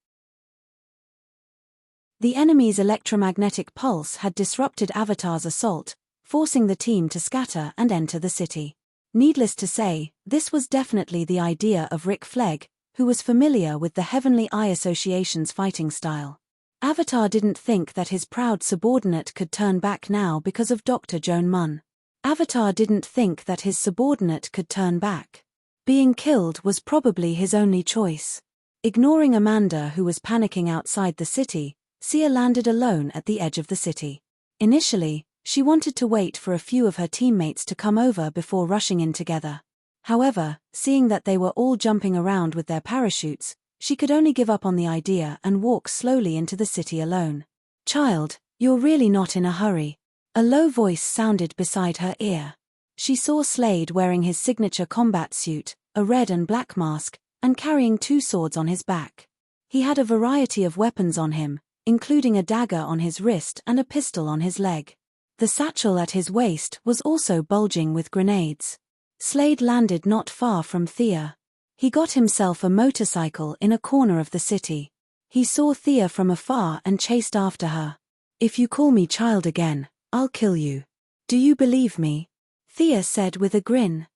The enemy's electromagnetic pulse had disrupted Avatar's assault, forcing the team to scatter and enter the city. Needless to say, this was definitely the idea of Rick Flegg, who was familiar with the Heavenly Eye Association's fighting style. Avatar didn't think that his proud subordinate could turn back now because of Dr. Joan Munn. Avatar didn't think that his subordinate could turn back. Being killed was probably his only choice. Ignoring Amanda, who was panicking outside the city, Sia landed alone at the edge of the city. Initially, she wanted to wait for a few of her teammates to come over before rushing in together. However, seeing that they were all jumping around with their parachutes, she could only give up on the idea and walk slowly into the city alone. "Child, you're really not in a hurry." A low voice sounded beside her ear. She saw Slade wearing his signature combat suit, a red and black mask, and carrying 2 swords on his back. He had a variety of weapons on him, including a dagger on his wrist and a pistol on his leg. The satchel at his waist was also bulging with grenades. Slade landed not far from Thea. He got himself a motorcycle in a corner of the city. He saw Thea from afar and chased after her. "If you call me child again, I'll kill you. Do you believe me?" Thea said with a grin.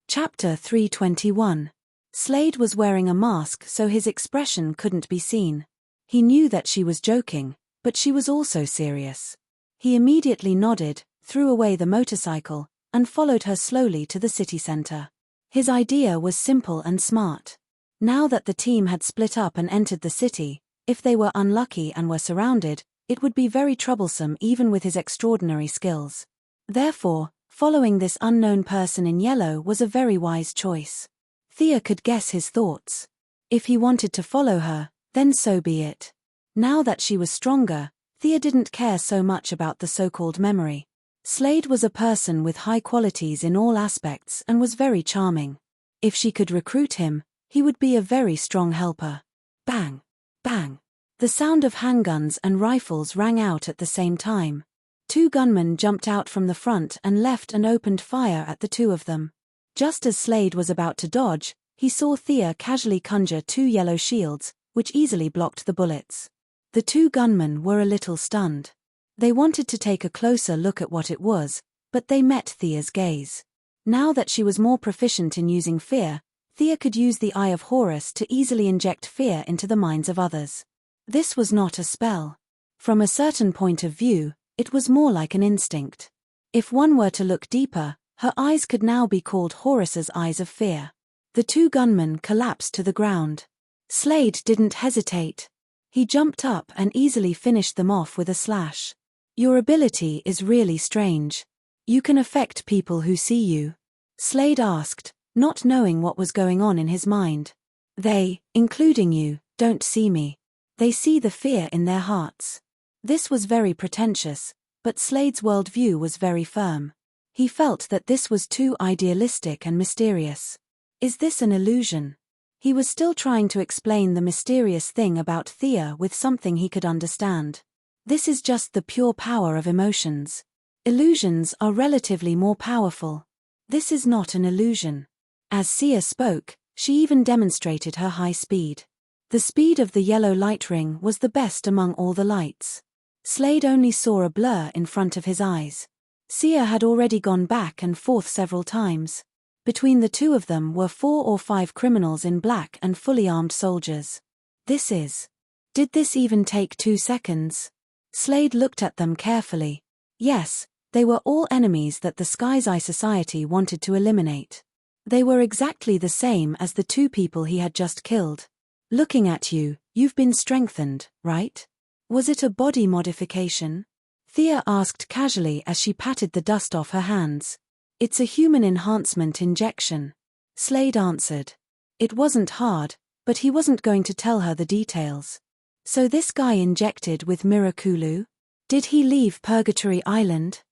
Chapter 321. Slade was wearing a mask so his expression couldn't be seen. He knew that she was joking, but she was also serious. He immediately nodded, threw away the motorcycle, and followed her slowly to the city center. His idea was simple and smart. Now that the team had split up and entered the city, if they were unlucky and were surrounded, it would be very troublesome even with his extraordinary skills. Therefore, following this unknown person in yellow was a very wise choice. Thea could guess his thoughts. If he wanted to follow her, then so be it. Now that she was stronger, Thea didn't care so much about the so-called memory. Slade was a person with high qualities in all aspects and was very charming. If she could recruit him, he would be a very strong helper. Bang! Bang! The sound of handguns and rifles rang out at the same time. 2 gunmen jumped out from the front and left and opened fire at the 2 of them. Just as Slade was about to dodge, he saw Thea casually conjure 2 yellow shields, which easily blocked the bullets. The 2 gunmen were a little stunned. They wanted to take a closer look at what it was, but they met Thea's gaze. Now that she was more proficient in using fear, Thea could use the Eye of Horus to easily inject fear into the minds of others. This was not a spell. From a certain point of view, it was more like an instinct. If one were to look deeper, her eyes could now be called Horus's eyes of fear. The 2 gunmen collapsed to the ground. Slade didn't hesitate. He jumped up and easily finished them off with a slash. "Your ability is really strange. You can affect people who see you?" Slade asked, not knowing what was going on in his mind. "They, including you, don't see me. They see the fear in their hearts." This was very pretentious, but Slade's worldview was very firm. He felt that this was too idealistic and mysterious. Is this an illusion? He was still trying to explain the mysterious thing about Thea with something he could understand. This is just the pure power of emotions. Illusions are relatively more powerful. This is not an illusion. As Sia spoke, she even demonstrated her high speed. The speed of the yellow light ring was the best among all the lights. Slade only saw a blur in front of his eyes. Sia had already gone back and forth several times. Between the two of them were 4 or 5 criminals in black and fully armed soldiers. Did this even take 2 seconds? Slade looked at them carefully. Yes, they were all enemies that the Sky's Eye Society wanted to eliminate. They were exactly the same as the 2 people he had just killed. Looking at you, you've been strengthened, right? Was it a body modification? Thea asked casually as she patted the dust off her hands. It's a human enhancement injection. Slade answered. It wasn't hard, but he wasn't going to tell her the details. So this guy injected with Mirakulu? Did he leave Purgatory Island?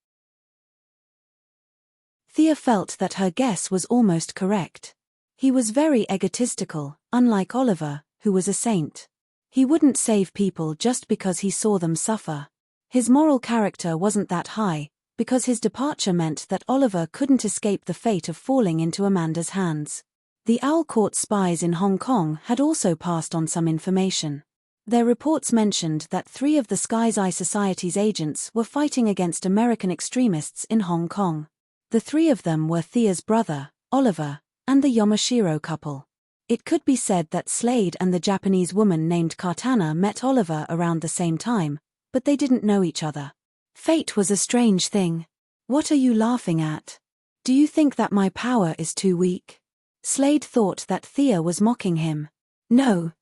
Thea felt that her guess was almost correct. He was very egotistical, unlike Oliver, who was a saint. He wouldn't save people just because he saw them suffer. His moral character wasn't that high, because his departure meant that Oliver couldn't escape the fate of falling into Amanda's hands. The Owl Court spies in Hong Kong had also passed on some information. Their reports mentioned that 3 of the Sky's Eye Society's agents were fighting against American extremists in Hong Kong. The 3 of them were Thea's brother, Oliver, and the Yamashiro couple. It could be said that Slade and the Japanese woman named Katana met Oliver around the same time, but they didn't know each other. Fate was a strange thing. What are you laughing at? Do you think that my power is too weak? Slade thought that Thea was mocking him. No.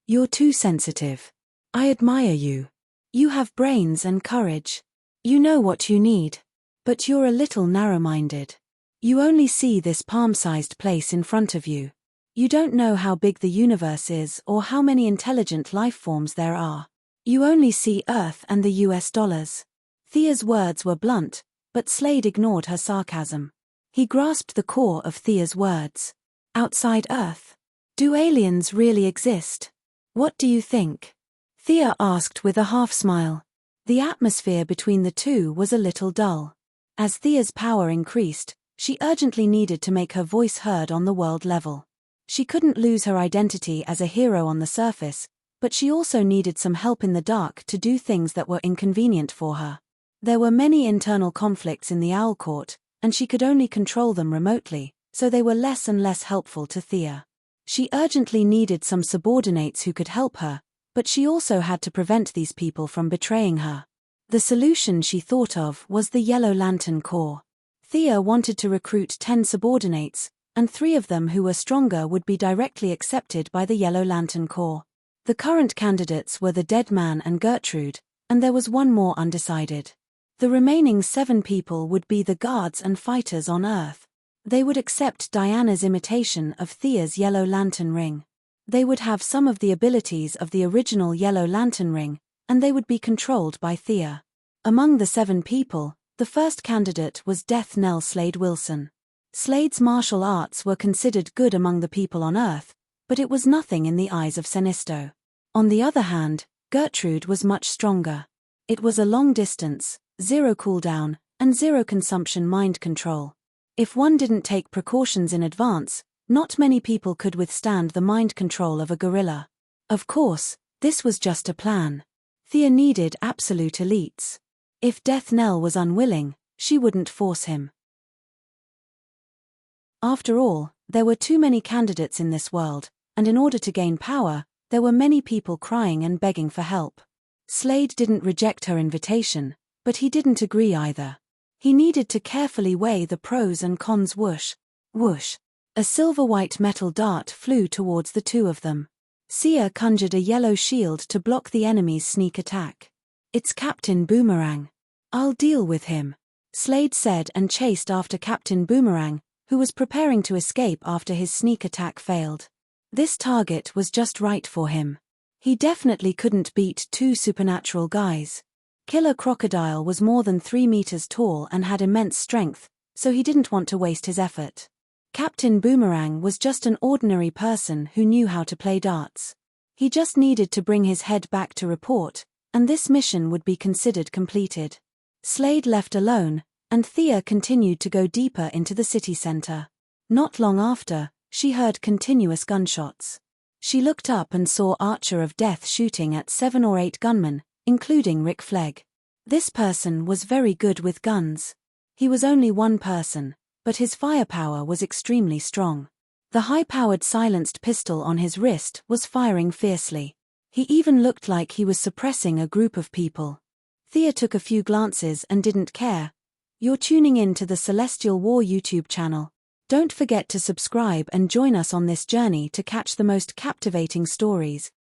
You're too sensitive. I admire you. You have brains and courage. You know what you need. But you're a little narrow-minded. You only see this palm-sized place in front of you. You don't know how big the universe is or how many intelligent life forms there are. You only see Earth and the US dollars. Thea's words were blunt, but Slade ignored her sarcasm. He grasped the core of Thea's words. Outside Earth? Do aliens really exist? What do you think? Thea asked with a half-smile. The atmosphere between the two was a little dull. As Thea's power increased, she urgently needed to make her voice heard on the world level. She couldn't lose her identity as a hero on the surface, but she also needed some help in the dark to do things that were inconvenient for her. There were many internal conflicts in the Owl Court, and she could only control them remotely, so they were less and less helpful to Thea. She urgently needed some subordinates who could help her, but she also had to prevent these people from betraying her. The solution she thought of was the Yellow Lantern Corps. Thea wanted to recruit 10 subordinates, and 3 of them who were stronger would be directly accepted by the Yellow Lantern Corps. The current candidates were the Dead Man and Gertrude, and there was one more undecided. The remaining 7 people would be the guards and fighters on Earth. They would accept Diana's imitation of Thea's Yellow Lantern Ring. They would have some of the abilities of the original Yellow Lantern Ring, and they would be controlled by Thea. Among the 7 people, the first candidate was Death Knell Slade Wilson. Slade's martial arts were considered good among the people on Earth, but it was nothing in the eyes of Sinisto. On the other hand, Gertrude was much stronger. It was a long distance, 0 cooldown, and 0 consumption mind control. If one didn't take precautions in advance, not many people could withstand the mind control of a gorilla. Of course, this was just a plan. Thea needed absolute elites. If Death Knell was unwilling, she wouldn't force him. After all, there were too many candidates in this world, and in order to gain power, there were many people crying and begging for help. Slade didn't reject her invitation, but he didn't agree either. He needed to carefully weigh the pros and cons. Whoosh, whoosh. A silver-white metal dart flew towards the 2 of them. Sia conjured a yellow shield to block the enemy's sneak attack. It's Captain Boomerang. I'll deal with him, Slade said and chased after Captain Boomerang, who was preparing to escape after his sneak attack failed. This target was just right for him. He definitely couldn't beat 2 supernatural guys. Killer Crocodile was more than 3 meters tall and had immense strength, so he didn't want to waste his effort. Captain Boomerang was just an ordinary person who knew how to play darts. He just needed to bring his head back to report, and this mission would be considered completed. Slade left alone, and Thea continued to go deeper into the city center. Not long after, she heard continuous gunshots. She looked up and saw Archer of Death shooting at 7 or 8 gunmen, including Rick Flegg. This person was very good with guns. He was only one person, but his firepower was extremely strong. The high-powered silenced pistol on his wrist was firing fiercely. He even looked like he was suppressing a group of people. Thea took a few glances and didn't care. You're tuning in to the Celestial War YouTube channel. Don't forget to subscribe and join us on this journey to catch the most captivating stories.